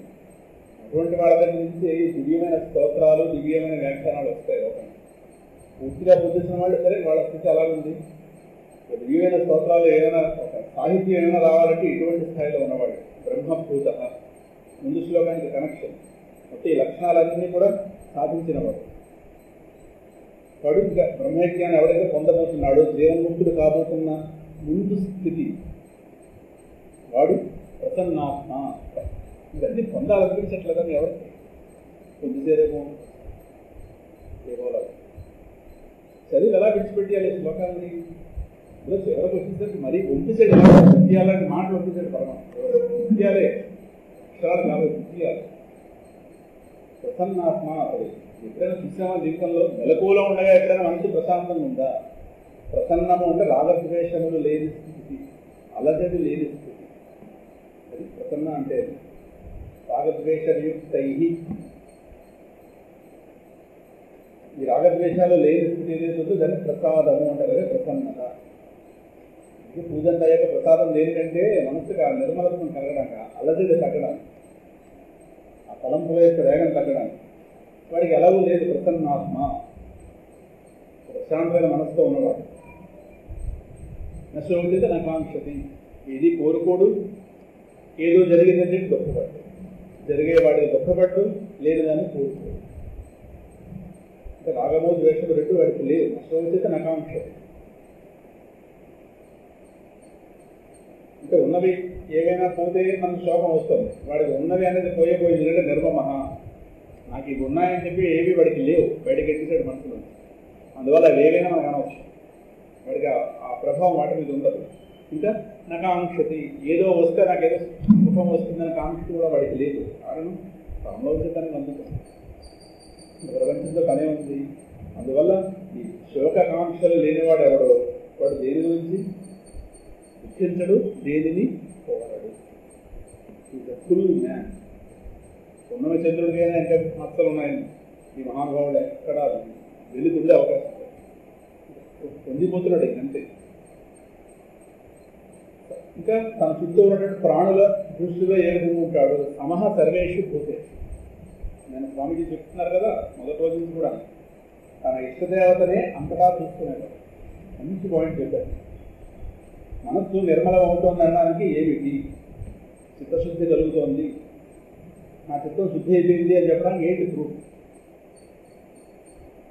అటువంటి వాళ్ళ దగ్గర నుంచి దివ్యమైన స్తోత్రాలు, దివ్యమైన వ్యాఖ్యానాలు వస్తాయి. ఒక పూర్తిగా పొందించిన వాళ్ళు సరే, వాళ్ళ స్థితి అలా ఉంది. దివ్యమైన స్తోత్రాలు ఏమైనా సాహిత్యం ఏమైనా రావాలంటే ఇటువంటి స్థాయిలో ఉన్నవాళ్ళు బ్రహ్మభూత ముందు శ్లోకానికి కనెక్షన్ అంటే ఈ లక్షణాలన్నీ కూడా సాధించిన వాడు. వాడు ఇంకా బ్రహ్మజ్ఞానం ఎవరైతే పొందబోతున్నాడో, జీవన్ముక్తుడు కాబోతున్న ముందు స్థితి వాడు ప్రసన్నాత్మ. ఇవన్నీ పొందాలనిపించట్లేదా ఎవరికి? కొద్దిసేరేమో ఏమోలా చదివి ఎలా విడిచిపెట్టాలి శ్లోకాన్ని? ఇలా చివరికి వచ్చేసరికి మరీ ఒప్పిసాడు, ఎలా విద్యాలని మాటలు ఒప్పిసాడు పరమాత్మ. విద్యాలే అక్షరాలు కాబట్టి విద్యాలి. ప్రసన్నాత్మ అది ఎప్పుడైనా చూసామా జీవితంలో? మెలకువలో ఉండగా ఎప్పుడైనా మనసు ప్రశాంతంగా ఉందా? ప్రసన్నము అంటే రాగద్వేషములు లేని స్థితి, అలజడి లేని స్థితి. అది ప్రసన్న అంటే రాగద్వేషయుక్తై. ఈ రాగద్వేషాలు లేని స్థితి ఏదైతే దాన్ని ప్రసాదము అంటారు. అదే ప్రసన్నత. ఇది పూజంత అయ్యాక ప్రసాదం దేనికంటే మనసుగా నిర్మలత్వం కలగడానికి, అలజడి తగ్గడానికి, ఆ తలంపుల యొక్క వేగం తగ్గడానికి. వాడికి ఎలాగూ లేదు ప్రసన్నాత్మ, ప్రశాంతమైన మనసుతో ఉన్నవాడు. నష్టమైతే నకాంక్షతి, ఏది కోరుకోడు, ఏదో జరిగిందంటే దుఃఖపడ్డు, జరిగేవాడికి దుఃఖపడ్డు, లేని దాన్ని కోరుకోడు. అంటే రాగమో ద్వేషము రెండు వాడికి లేవు. నష్టమైతే నకాంక్షతి. అంటే ఉన్నవి ఏవైనా పోతే మనకు శోకం వస్తుంది. వాడికి ఉన్నవి అనేది పోయేపోయింది అంటే నిర్మమ. నాకు ఇవి ఉన్నాయని చెప్పి ఏవి వాడికి లేవు, బయటకి ఎట్టిసాడు మనసులో. అందువల్ల అవి ఏవైనా మనకు అనవచ్చు. వాడికి ఆ ప్రభావం వాటి మీద ఉండదు. ఇంకా నకాంక్షతి, ఏదో వస్తే నాకేదో సుఖం వస్తుందని కాంక్ష కూడా వాడికి లేదు. కారణం సంభవించడానికి అందుతుంది. ప్రపంచంలో పనే ఉంది. అందువల్ల ఈ శోకాంక్షలు లేనివాడు ఎవడో వాడు దేని గురించి దుఃఖించడు, దేనిని పోరాడు. Full man. ఉన్నవ చంద్రుడికి అయినా ఇంకా మచ్చలు ఉన్నాయని ఈ మహానుభావుడు ఎక్కడ వెలుగుండే అవకాశం పొందిపోతున్నాడు అంతే. ఇంకా తన చుట్టూ ఉన్నటువంటి ప్రాణుల దృష్టిలో ఏ విధంగా ఉంటాడు? సమహ సర్వేషు భూతే. నేను స్వామిజీ చెప్తున్నారు కదా మొదటి రోజు నుంచి కూడా, తన ఇష్టదేవతనే అంతటా చూసుకునేవాడు. మంచి పాయింట్ చెప్పారు. మనస్సు నిర్మలం అవుతోంది అనడానికి ఏమిటి? చిత్తశుద్ధి కలుగుతోంది, నా చిత్తం శుద్ధి అయిపోయింది అని చెప్పడానికి ఏంటి ప్రూఫ్?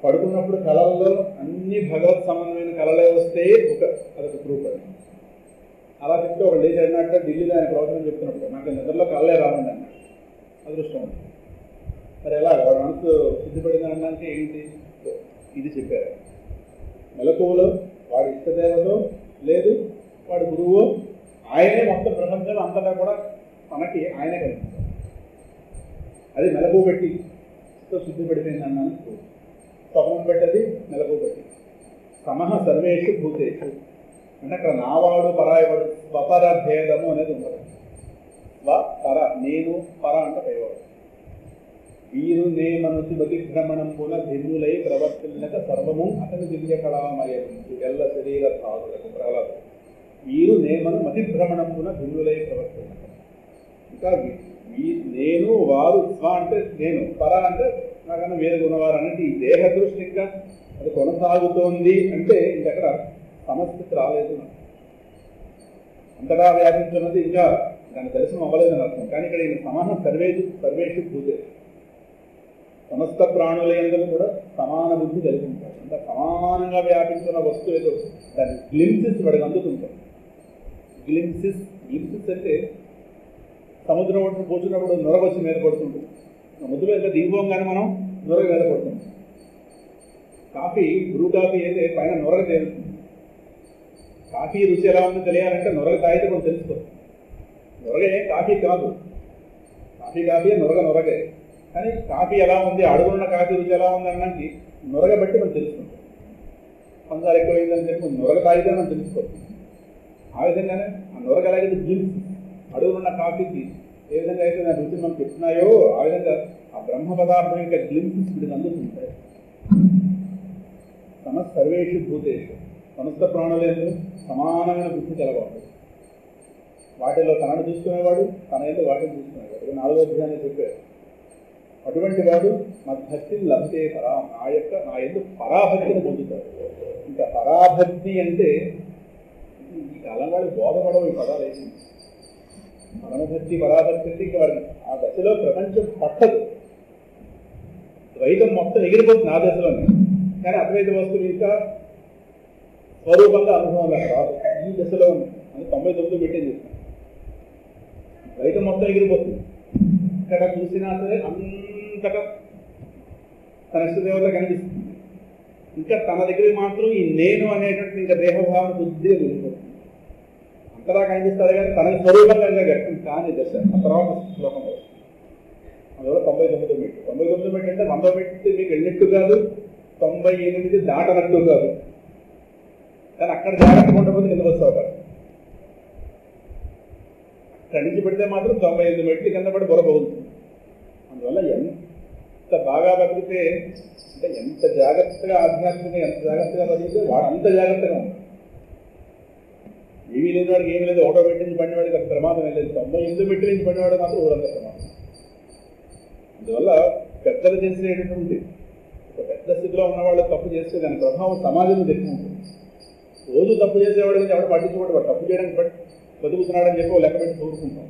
పడుకున్నప్పుడు కళల్లో అన్ని భగవత్ సంబంధమైన కళలే వస్తే అదొక ప్రూఫ్. అది అలా చెప్తే ఒక లేచి అన్నట్టు ఢిల్లీలో ఆయన ప్రవచనం చెప్తున్నప్పుడు నాకు నిద్రలో కళ్ళే రావండి అన్న అదృష్టం ఉంది. మరి ఎలా వాడు మనసు శుద్ధిపడింది అనడానికి ఏంటి? ఇది చెప్పారు. మెలకువలో వాడి ఇష్టదేవతో లేదు, వాడి గురువు ఆయనే మొత్తం ప్రపంచంలో అంతటా కూడా మనకి ఆయనే కనిపిస్తారు. అది మెలకువ పెట్టి శుద్ధి పడిపోయింది అన్నాను. స్వప్నం పెట్టది మెలకువ పెట్టి. సమహ సర్వేషు భూతేషు అంటే అక్కడ నావాడు పరాయవాడు స్వపర భేదము అనేది ఉండదు. స్వపర, నేను పర అంటే పైవాడు. వీరు నేమనుచి బతిభ్రమణం కూడా భిన్నులై ప్రవర్తిల్లక సర్వము అతని దివ్య కళామయం ఎల్ల శరీర సాధులకు ప్రహ్లాదు. వీరు నేమను మతిభ్రమణం కూడా భిన్నులై ప్రవర్తిల్లక. ఇంకా నేను వారు, స్వ అంటే నేను, పర అంటే నాకన్నా వేరు ఉన్నవారు అనేది ఈ దేహ దృష్టిగా అది కొనసాగుతోంది అంటే ఇంకక్కడ సమస్థితి రాలేదు. అంతగా వ్యాపించున్నది ఇంకా దాని దర్శనం అవ్వలేదని అర్థం. కానీ ఇక్కడ ఈయన సమాన సర్వేషు పూజే. సమస్త ప్రాణుల యందు కూడా సమాన బుద్ధి కలిగి ఉంటాడు. అంటే సమానంగా వ్యాపించిన వస్తువు ఏదో దాని గ్లింప్సెస్ వాడికి అందుతుంటాయి. గ్లింప్సెస్ అంటే సముద్రం ఒడ్డున పోసినప్పుడు నొరగ వచ్చి మీద పడుతుంటుంది. ముద్దులో ఇంకా దిగిపోగానే మనం నొరగ మీద పడుతుంది. కాఫీ, బ్రూ కాఫీ అయితే పైన నొరగ తేలుతుంది. కాఫీ రుచి ఎలా ఉందో తెలియాలంటే నొరగ తాగితే మనం తెలుసుకోవచ్చు. నొరగే కాఫీ కాదు, కాఫీ నొరగే. కానీ కాఫీ ఎలా ఉంది, అడుగున్న కాఫీ రుచి ఎలా ఉంది అన్నది నొరగ బట్టి మనం తెలుసుకుంటాం. పంచదార ఎక్కువైందని చెప్పి నొరగ తాగితే మనం తెలుసుకోవచ్చు. ఆ విధంగానే ఆ నొరగ అలాగే గిల్స్ అడుగునున్న కాఫీకి ఏ విధంగా అయితే దాని రుచి మనం చెప్తున్నాయో ఆ విధంగా ఆ బ్రహ్మ పదార్థం యొక్క గ్లింప్సెస్ వీటికి అందుతుంటాయి. సర్వేషు భూతేషు సమస్త ప్రాణులందు సమానమైన బుద్ధి కలవాడు. వాటిలో తనను చూసుకునేవాడు, తన ఏదో వాటిని చూసుకునేవాడు. 4వ అధ్యాయాన్ని చెప్పారు. అటువంటి వాడు మద్భక్తిని లభతే పరా, నా ఎందుకు పరాభక్తిని పొందుతాడు. ఇంకా పరాభక్తి అంటే ఈ కాలం వాడికి బోధపడవు ఈ పదాలు వేసింది. పరమభక్తి పరాభక్తి అంటే ఇంకా వాడికి ఆ దశలో ప్రపంచం పట్టదు. ద్వైతం మొత్తం ఎగిరిపోతుంది ఆ దశలోనే. కానీ అద్వైత వస్తువులు ఇంకా స్వరూపంగా అనుభవం రాదు ఈ దశలో. అని 99 పెట్టింది చెప్తాను. ద్వైతం మొత్తం ఎగిరిపోతుంది. ఇక్కడ చూసినా సరే అంతటా తన ఇష్టదేవత కనిపిస్తుంది. ఇంకా తన దగ్గర మాత్రం ఈ నేను అనేటువంటి ఇంకా దేహభావన బుద్ధి వెళ్ళిపోతుంది. అంతలా కనిపిస్తారు కానీ తన స్వరూపంగా వ్యక్తం కాని దశ ఆ తర్వాత శ్లోకంలో. అందువల్ల 99 మెట్టు. 99 మెట్టు అంటే 100 మెట్టు మీకు వెళ్ళినట్టు కాదు, 98 దాటనట్టు కాదు. కానీ అక్కడ జాగ్రత్తగా ఉండకపోతే కింద వస్తూ అవుతారు. అక్కడి నుంచి పెడితే మాత్రం 98 మెట్లు కింద పడి బొరబోతుంది. అందువల్ల ఎంత బాగా బతికితే అంటే ఎంత జాగ్రత్తగా ఆధ్యాత్మికంగా ఎంత జాగ్రత్తగా బతికితే వాడు అంత జాగ్రత్తగా ఉంటాడు. ఏమీ లేదు వాడికి, ఏమీ లేదు. ఒకటో మెట్టు నుంచి పడినవాడికి అంత ప్రమాదం లేదు. 98 మెట్టు నుంచి పడినవాడు మాత్రం ఊరంత ప్రమాదం. అందువల్ల పెద్దలు చేసేటటువంటి ఒక పెద్ద స్థితిలో ఉన్నవాళ్ళు తప్పు చేస్తే దాని ప్రభావం సమాజం ఎక్కువ ఉంటుంది. రోజు తప్పు చేసేవాడు ఎవరు పట్టించుకోవడం, వాడు తప్పు చేయడానికి బతుకుతున్నాడని చెప్పి లెక్క పెట్టి చూసుకుంటాం.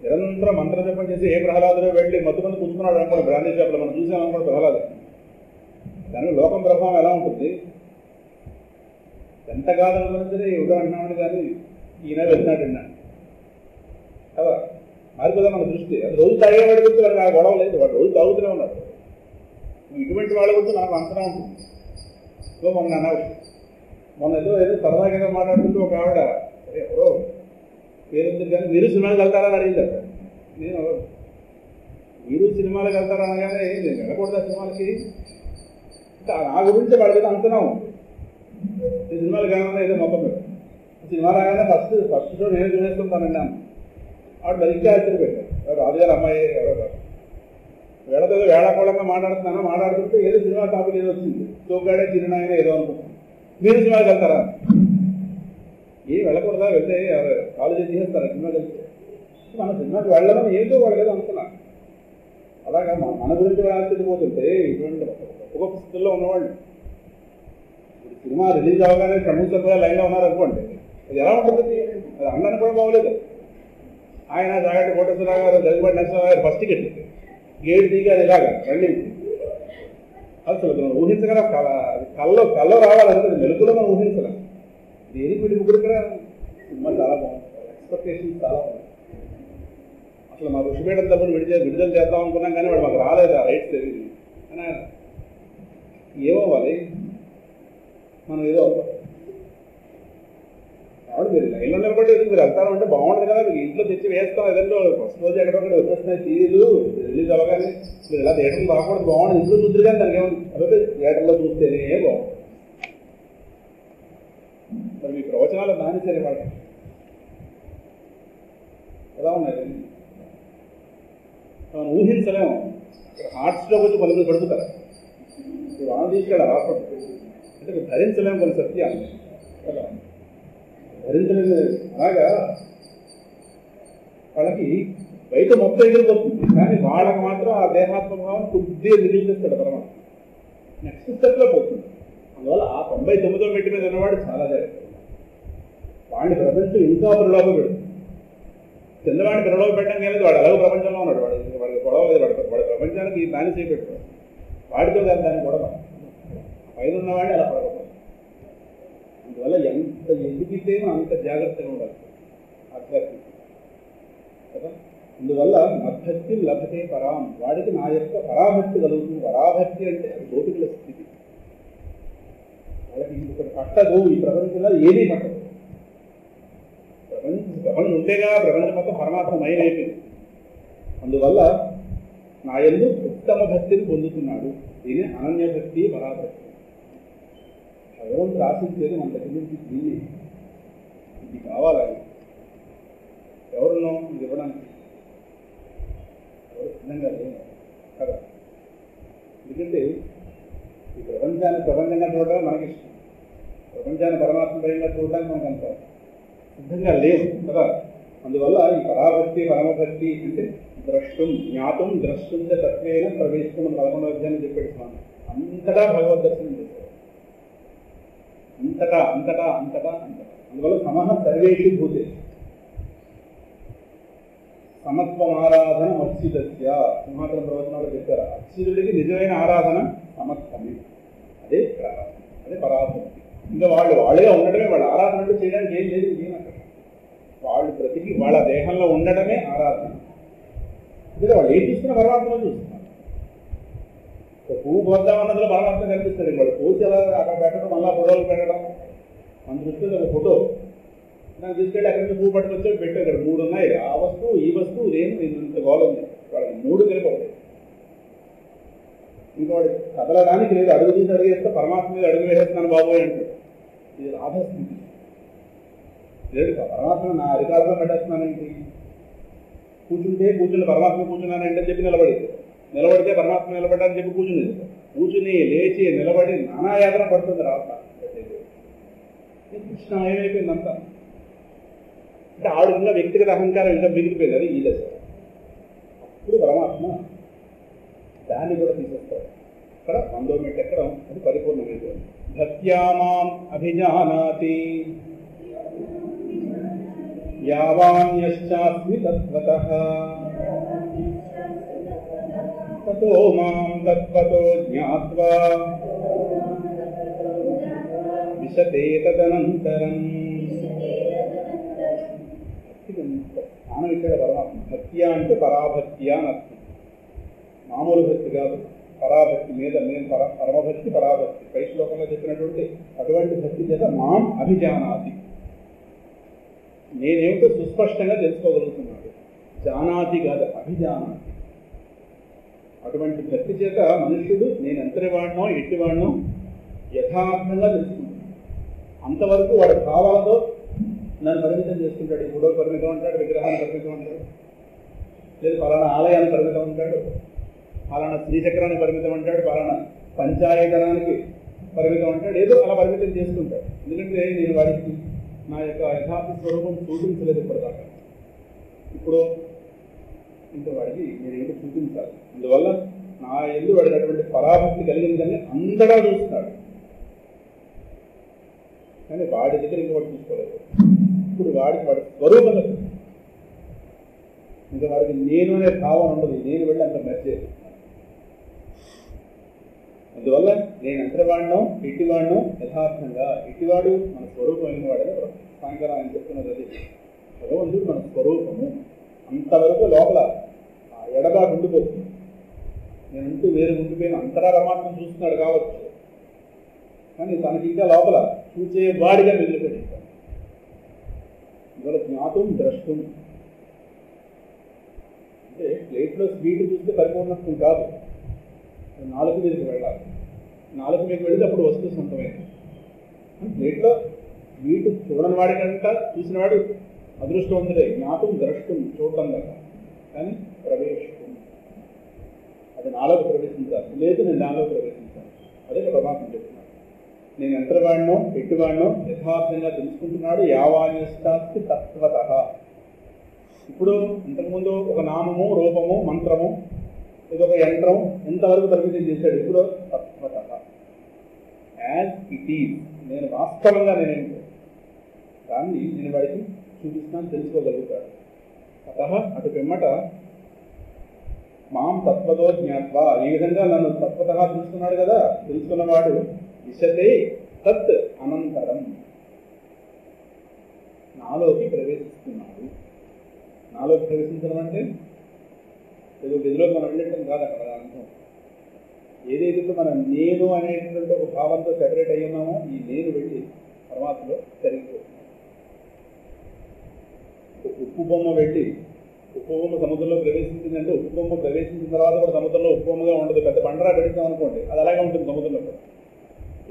నిరంతరం మంత్ర జపం చేసి ఏ ప్రహ్లాదులో వెళ్ళి మత్తుమంది కూర్చున్నాడు అనుకోండి, బ్రాండీ షాప్లో మనం చూసామనుకోండి ప్రహ్లాదు. దాని లోకం ప్రభావం ఎలా ఉంటుంది? ఎంత కాదని సరే ఉదాహరణ కానీ ఈయన వెళ్తున్నాడు అన్నాడు కదా, మారిపోదా మన దృష్టి. అది రోజు తాగేవాడి గురించి వాడికి ఆ గొడవ లేదు, వాడు రోజు తాగుతూనే ఉన్నాడు. ఇటువంటి వాళ్ళ గురించి నాకు అంతరం ఉంటుంది. సో మొన్న ఏదో సరదాగా మాట్లాడుతుంటే ఒక ఆవిడ ఎవరో పేరు కానీ మీరు సినిమాలకు వెళ్తారని అడిగిందట. నేను మీరు సినిమాలకు వెళ్తారా అనగానే నేను వెళ్ళకూడదా సినిమాలకి, నా గురించి వాళ్ళకి అంతనా ఉంది. ఈ సినిమాలు కాకుండా ఏదో మొత్తం సినిమా రాగానే ఫస్ట్ షో నేను చూసేస్తుంటానండి అన్న. ఆవిడ బలిగా ఆశ్చర్యపెట్టారు. రాజుగారు అమ్మాయి ఎవరో కాదు, వేళతో వేళాకోళంగా మాట్లాడుతుంటే ఏదో సినిమా టాపిక్ ఏదో వచ్చింది, సోగాడే చిరునాయన ఏదో అనుకుంటాను. మీరు సినిమాకి వెళ్తారా? ఏం వెళ్ళకూడదా? వెళ్తే కాలేజీ తీసేస్తారా సినిమాకి వెళ్తే? మన సినిమాకి వెళ్ళడం ఏదో వాళ్ళు ఏదో అనుకున్నారు. అలాగా మన గురించి ఆశ్చర్యపోతుంటే ఇటువంటి గొప్ప స్థితుల్లో ఉన్నవాళ్ళు సినిమా రిలీజ్ అవగానే సమూహ లైన్లో ఉన్నారనుకోండి, అది ఎలా ఉంటుంది? అది అన్నాను కూడా బాగోలేదు. ఆయన జాగట్టి కోటేశ్వరరావు గారు, జగన్మోహన్ నరసింహరావు గారు ఫస్ట్ టికెట్ గేట్ దిగారు ఇలాగా రండి. అసలు ఊహించగల కల్లో రావాలంటే మెలుగులో మనం ఊహించలేం. దేనికి వీడి ముగ్గురు కూడా సినిమా చాలా బాగుంది, ఎక్స్పెక్టేషన్స్ చాలా ఉన్నాయి. అసలు మా ఋషిపేట తప్పని విడుదల చేద్దాం అనుకున్నాం కానీ వాడు మాకు రాలేదు, ఆ రైట్స్ తెలియదు. కానీ ఏమవ్వాలి, మనం ఏదో అవ్వాలి. కాబట్టి మీరు లైన్లో నిలబడి మీరు వెళ్తారు అంటే బాగుంటుంది కదా, మీకు ఇంట్లో తెచ్చి వేస్తాం. ఏదంటే ఫస్ట్ రోజు ఎక్కడొక్కడ వచ్చేస్తున్నాయి సీరియలు రిలీజ్ అవ్వగానే మీరు ఇలా థియేటర్లో రాకూడదు, బాగుంటుంది. ఇంట్లో చూద్దరు కానీ దానికి ఏమన్నా అదే థియేటర్లో చూస్తేనే బాగుంటుంది. మరి మీ ప్రవచనాలు నానిసరి వాడు ఎలా ఉన్నాయి మనం ఊహించలేము. ఇక్కడ హార్ట్స్లోకి వచ్చి పలుగురు పడుకుతారు, వాళ్ళు తీసుకెళ్ళి రాకూడదు అంటే ధరించలేము కొన్ని సత్యాలు కదా, ధరించలేదు. అలాగా వాళ్ళకి బయట మొత్తం ఎగిరిపోతుంది, కానీ వాళ్ళకి మాత్రం ఆ దేహాత్మభావం కొద్దిగా నిలిచేస్తాడు పరమాత్మ. నెక్స్ట్ స్టెప్లో పోతుంది. అందువల్ల ఆ 99వ మెట్టు మీద ఉన్నవాడు చాలా జాగ్రత్త. వాడిని ప్రపంచం ఇంకా ప్రలోభ పెడుతుంది. చంద్రవాడిని ప్రలోభ పెట్టడం లేదు, వాడు అలాగే ప్రపంచంలో ఉన్నాడు. వాడికి గొడవ లేదు, వాడి ప్రపంచానికి దాన్ని చేపెట్టాడు. వాడితో కాదు దాన్ని గొడవ, పైన ఉన్నవాడిని అలా పడకూడదు. అందువల్ల ఎంత ఎదిగితే అంత జాగ్రత్తగా ఉండాలి ఆధ్యాత్మిక కదా. అందువల్ల మద్భక్తి లభతే పరాం, వాడికి నా యొక్క పరాభక్తి కలుగుతుంది. పరాభక్తి అంటే అది గోపికల స్థితి. వాళ్ళకి ఇంకొకటి పట్టదు, ఈ ప్రపంచంలో ఏదీ పట్టదు. ప్రపంచం ఉంటేగా ప్రపంచం మొత్తం పరమాత్మ మయమైపోయింది. అందువల్ల నా యందు ఉత్తమ భక్తిని పొందుతున్నాడు. దీని అనన్య భక్తి పరాభక్తి. భగవంతుడు ఆశించేది మన దగ్గర నుంచి దీన్ని, ఇది కావాలని ఎవరున్నాం ఇది ఇవ్వడానికి ఎవరు సిద్ధంగా లేదు కదా. ఎందుకంటే ఈ ప్రపంచంగా చూడడం మనకి ఇష్టం, ప్రపంచాన్ని పరమాత్మ పరంగా చూడడానికి మనకు అంత సిద్ధంగా లేవు కదా. అందువల్ల ఈ పరాభక్తి పరమభక్తి అంటే ద్రష్టం జ్ఞాతం ద్రష్టం తత్వేన ప్రవేశం 11వ అధ్యాయం చెప్పాడు స్వామి. అంతటా భగవద్ దర్శనం చేశారు. అంతటా అంతటా అంతటా అంతటా. అందువల్ల సమహ సర్వేషు భూతే సమత్వం ఆరాధన అచ్యుతస్య సింహాచలం ప్రవచనాలు చెప్పారు. అచ్యుతుడికి నిజమైన ఆరాధన సమత్వమే. అదే ప్రారంభం, అదే పరాభక్తి. ఇంకా వాళ్ళే ఉండడమే, వాళ్ళ ఆరాధన చేయడానికి ఏం లేదు. ఏమక్కడ వాళ్ళు బ్రతికి వాళ్ళ దేహంలో ఉండడమే ఆరాధన. అంటే వాళ్ళు ఏం చూస్తున్నా పరమాత్మలో చూస్తున్నారు. పువ్వు పోద్దామన్నదిలో పరమాత్మ కనిపిస్తుంది. వాళ్ళు పోసి అలా అక్కడ పెట్టడం, మళ్ళా ఫోటోలు పెట్టడం. మన దృష్టిలో ఒక ఫోటో నాకు తీసుకెళ్ళి అక్కడి నుంచి పువ్వు పట్టుకొచ్చి పెట్టు. అక్కడ 3 ఉన్నాయి. ఆ వస్తువు ఈ వస్తువు నేను ఇంత గోళ ఉంది. వాళ్ళకి 3 కలిపి ఒకటి. ఇంకా వాడు కదలడానికి లేదు. అడుగు తీసి అడిగేస్తే పరమాత్మ మీద అడుగు వేసేస్తున్నాను బాబోయ్ అంటాడు. ఇది రాధస్థితి లేదు. పరమాత్మ నా అధికారంలో పెట్టేస్తున్నానండి. కూర్చుంటే పరమాత్మ కూర్చున్నానంటే చెప్పి నిలబడితే పరమాత్మ నిలబడ్డాలని చెప్పి కూర్చుని లేచి నిలబడి నానాయాతన పడుతుంది రాత్ర. కృష్ణ ఏమైపోయిందంతా అంటే ఆవిడ ఇంకా వ్యక్తిగత అహంకారం ఇంకా మిగిలిపోయింది. అది ఈ దశ. అప్పుడు పరమాత్మ దాన్ని కూడా తీసేస్తాడు. అక్కడ 100వ మెట్టు ఎక్కడం అది పరిపూర్ణమైంది. భక్త్యామాం అభిజానాతి యావాన్యశ్చాస్మి తత్వతః తతో మాం తత్వతో జ్ఞాత్వా విశతే తదనంతరం. స్థానం ఇక్కడ పరమాత్మ. భక్త్యా అంటే పరాభక్త్యా అని అర్థం. మామూలు భక్తి కాదు, పరాభక్తి మీద. నేను పరమభక్తి పరాభక్తి పై శ్లోకంలో చెప్పినటువంటి అటువంటి భక్తి చేత మాం అభిజానాతి, నేనేమిటో సుస్పష్టంగా తెలుసుకోగలుగుతున్నాడు. జానాతి కాదు, అభిజానాతి. అటువంటి భక్తి చేత మనుష్యుడు నేను ఎంతటి వాడినో ఎట్టివాడినో యథార్థంగా తెలుసుకుంటాడు. అంతవరకు వాడి భావాలతో నన్ను పరిమితం చేసుకుంటాడు. ఇప్పుడు పరిమితం ఉంటాడు, విగ్రహాన్ని పరిమితం ఉంటాడు, లేదు పలానా ఆలయాన్ని పరిమితం ఉంటాడు, పలానా శ్రీచక్రాన్ని పరిమితం అంటాడు, పలానా పంచాయతనానికి పరిమితం అంటాడు. ఏదో అలా పరిమితం చేసుకుంటాడు. ఎందుకంటే నేను వాడికి నా యొక్క యథార్థ స్వరూపం చూపించలేదు ఇప్పటిదాకా. ఇప్పుడు ఇంకా వాడికి నేను ఏంటో చూపించాలి. అందువల్ల నా ఎందు వాడికి అటువంటి పరాభక్తి కలిగిందని అందడా చూస్తున్నాడు. కానీ వాడి దగ్గర ఇంకా వాడు చూసుకోలేదు. ఇప్పుడు వాడి స్వరూపంలో ఇంకా వాడికి నేను అనే భావం ఉండదు. నేను వెళ్ళి అంత మెచ్చేది. అందువల్ల నేను ఎంతవాడినో ఎట్టివాడినో యథార్థంగా, ఎట్టివాడు మన స్వరూపమైన వాడని సాయంకాలం ఆయన చెప్తున్నది. అది భగవంతుడు మన స్వరూపము. అంతవరకు లోపల ఆ ఎడబాటు ఉండిపోతుంది. నేనంటూ వేరు ఉండిపోయిన అంతరా పరమాత్మ చూస్తున్నాడు కావచ్చు, కానీ తనకి ఇంకా లోపల చూసే వాడిగా మిగిలిపోయింది. ఇవాళ జ్ఞాతం ద్రష్టం అంటే ప్లేట్లో స్వీట్ చూస్తే పరిపూర్ణత్వం కాదు. 4 మీదకి వెళ్ళాలి. 4 మీదకి వెళితే అప్పుడు వస్తువు సొంతమైంది. ప్లేట్లో స్వీట్ చూడని వాడి కనుక చూసినవాడు అదృష్టవంతుడే. జ్ఞాతం ద్రష్టం చూడటం కదా, కానీ ప్రవేశం అది నాలోకి ప్రవేశించాలి. లేదు నేను నాలోకి ప్రవేశించాను. అదే పరమాత్మ చెప్తున్నాడు. నేను ఎంతవాడినో ఎట్టువాడినో యథార్థంగా తెలుసుకుంటున్నాడు. యావాన్యస్తాస్తి తత్వతః. ఇప్పుడు ఇంతకుముందు ఒక నామము, రూపము, మంత్రము, ఇది ఒక యంత్రం ఎంతవరకు పరిమితం చేశాడు. ఇప్పుడు తత్వతః యాజ్ ఇట్ ఈజ్. నేను వాస్తవంగా నేనేంటో దాన్ని నేను వాడికి చూపిస్తాను, తెలుసుకోగలుగుతాడు. అతః అటు పిమ్మట మాం తత్వతో జ్ఞాత్వా, ఈ విధంగా నన్ను తత్వతః తెలుసుకున్నాడు కదా, తెలుసుకున్నవాడు విశతే తత్ అనంతరం నాలోకి ప్రవేశిస్తున్నాడు. నాలోకి ప్రవేశించడం అంటే ఏదో గదిలోకి మనం వెళ్ళటం కాదు. అక్కడ అర్థం ఏదైతే మనం నేను అనేటువంటి ఒక భావంతో సెపరేట్ అయ్యి ఉన్నామో, ఈ నేను వెళ్ళి పరమాత్మలో జరిగిపోతుంది. ఉప్పు బొమ్మ పెట్టి ఉప్పు బొమ్మ సముద్రంలో ప్రవేశించిందంటే, ఉప్పు బొమ్మ ప్రవేశించిన తర్వాత కూడా సముద్రంలో ఉప్పు బొమ్మగా ఉండదు. పెద్ద బండరా పెడతాం అనుకోండి, అది అలాగే ఉంటుంది సముద్రంలో.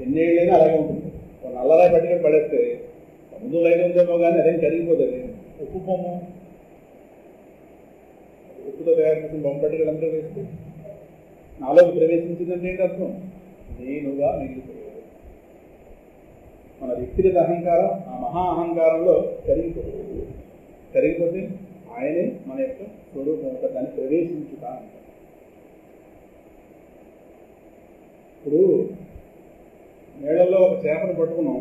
ఎన్నేళ్ళైనా అలాగే ఉంటుంది. నల్లరాయి పట్టుకొని పడేస్తే సముద్రంలో అయితే ఉందేమో కానీ అదేం కరిగిపోతుంది. ఉప్పు బొమ్మ ఉప్పుతో తయారు చేసిన బొమ్మ పట్టుకొని అందరూ వేస్తే నాలోకి ప్రవేశించిందంటే ఏంటి అర్థం? నేనుగా మిగిలిపోయాడు. మన వ్యక్తిగత అహంకారం ఆ మహా అహంకారంలో కరిగిపోయాడు. కరిగిపోతే ఆయనే మన యొక్క స్వరూపం దాన్ని ప్రవేశించుట అంటారు. ఇప్పుడు నీళ్ళల్లో ఒక చేపను పట్టుకున్నాం,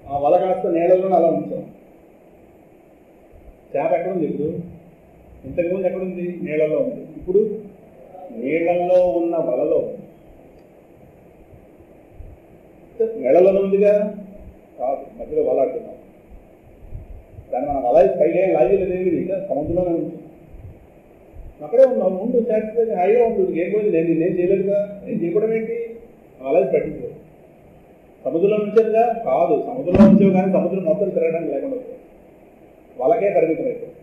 ఆ వల కాస్త నీళ్ళల్లో అలా ఉంచాం. చేప ఎక్కడుంది? ఇప్పుడు ఇంతకుముందు ఎక్కడుంది? నీళ్ళల్లో ఉంది. ఇప్పుడు నీళ్ళల్లో ఉన్న వలలో నీళ్ళలో ఉందిగా కాదు, మధ్యలో వల ఆడుతున్నాం. దాన్ని మనం వల పైగా లాగేది ఇంకా సముద్రంలోనే ఉంది. అక్కడే ఉన్నాం, ముందు సాటిస్ఫాక్షన్ హైగా ఉంటుంది. ఏం పోయింది, నేను చేయలేదుగా, నేను చేయడం ఏంటి? వల పట్టించలేదు. సముద్రంలో ఉంచేదిగా కాదు, సముద్రంలో ఉంచేవి కానీ సముద్రం మొత్తం తిరగడానికి లేకుండా వలకే పరిమితం అయిపోయింది.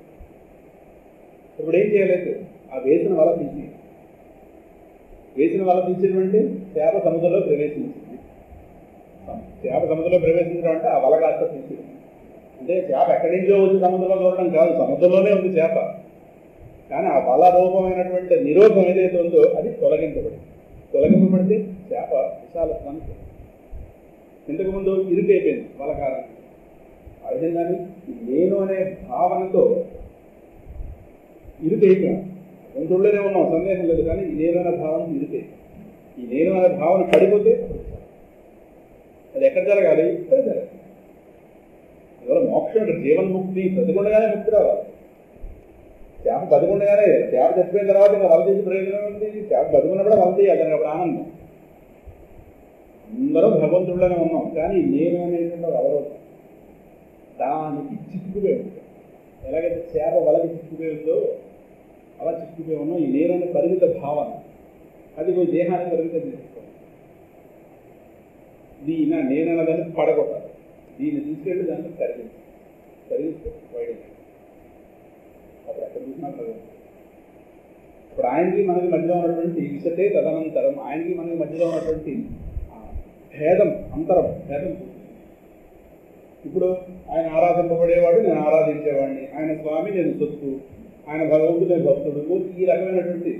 ఇప్పుడు ఏం చేయలేదు, ఆ వేసిన వల తీసి తీసినటువంటి చేప సముద్రంలో ప్రవేశించింది. చేప సముద్రంలో ప్రవేశించడం అంటే ఆ వల కాస్త తీసి, అంటే చేప ఎక్కడి నుంచో వచ్చి సముద్రంలో చూడడం కాదు, సముద్రంలోనే ఉంది చేప. కానీ ఆ వల రూపమైనటువంటి నిరోధం ఏదైతే ఉందో అది తొలగింపబడితే చేప విశాలత్వానికి ఇంతకుముందు ఇరుకైపోయింది వల కారణం. ఆ విధంగానే నేను అనే భావనతో ఇరుకైపోయాం. రెండులోనే ఉన్నాం, సందేహం లేదు. కానీ ఈ నేను అనే భావన ఇరుకై, ఈ నేను అనే భావన పడిపోతే అది ఎక్కడ జరగాలి? ఇక్కడ జరగాలి. అందువల్ల మోక్షం ఇక్కడ జీవన్ముక్తి బతికుండగానే ముక్తి రావాలి. చేప బతికుండగానే, చేప చచ్చిపోయిన తర్వాత ఇంకా వల చేసి ప్రయోజనం ఉంది. చేప బతికున్నప్పుడు వల చేయాలి, దానికి అప్పుడు ఆనందం. అందరూ భగవంతుడిలోనే ఉన్నాం, కానీ నేను అనేటువంటి అవరోధం దానికి చిక్కుపోయి ఉంటుంది. ఎలాగైతే చేప వలకి చిక్కుపోయి ఉందో అలా చిక్కుపోయి ఉన్నాం. ఈ నేననే పరిమిత భావన అది కొంచెం దేహాన్ని పరిమితం చేస్తుంది. దీని నేనన్నదాన్ని పడగొట్టాలి, దీన్ని తీసుకెళ్ళి దాన్ని కరిగిస్తే వైడ్ అప్పుడు ఎక్కడ చూసినా ప్రయోజనం. ఇప్పుడు ఆయనకి మనకి మధ్యలో ఉన్నటువంటి విషతే తదనంతరం ఆయనకి మనకి మధ్యలో ఉన్నటువంటి భేదం భేదం. ఇప్పుడు ఆయన ఆరాధింపబడేవాడు, నేను ఆరాధించేవాడిని. ఆయన స్వామి, నేను సొత్తు. ఆయన భగవంతుడు, నేను భక్తుడు. ఈ రకమైనటువంటి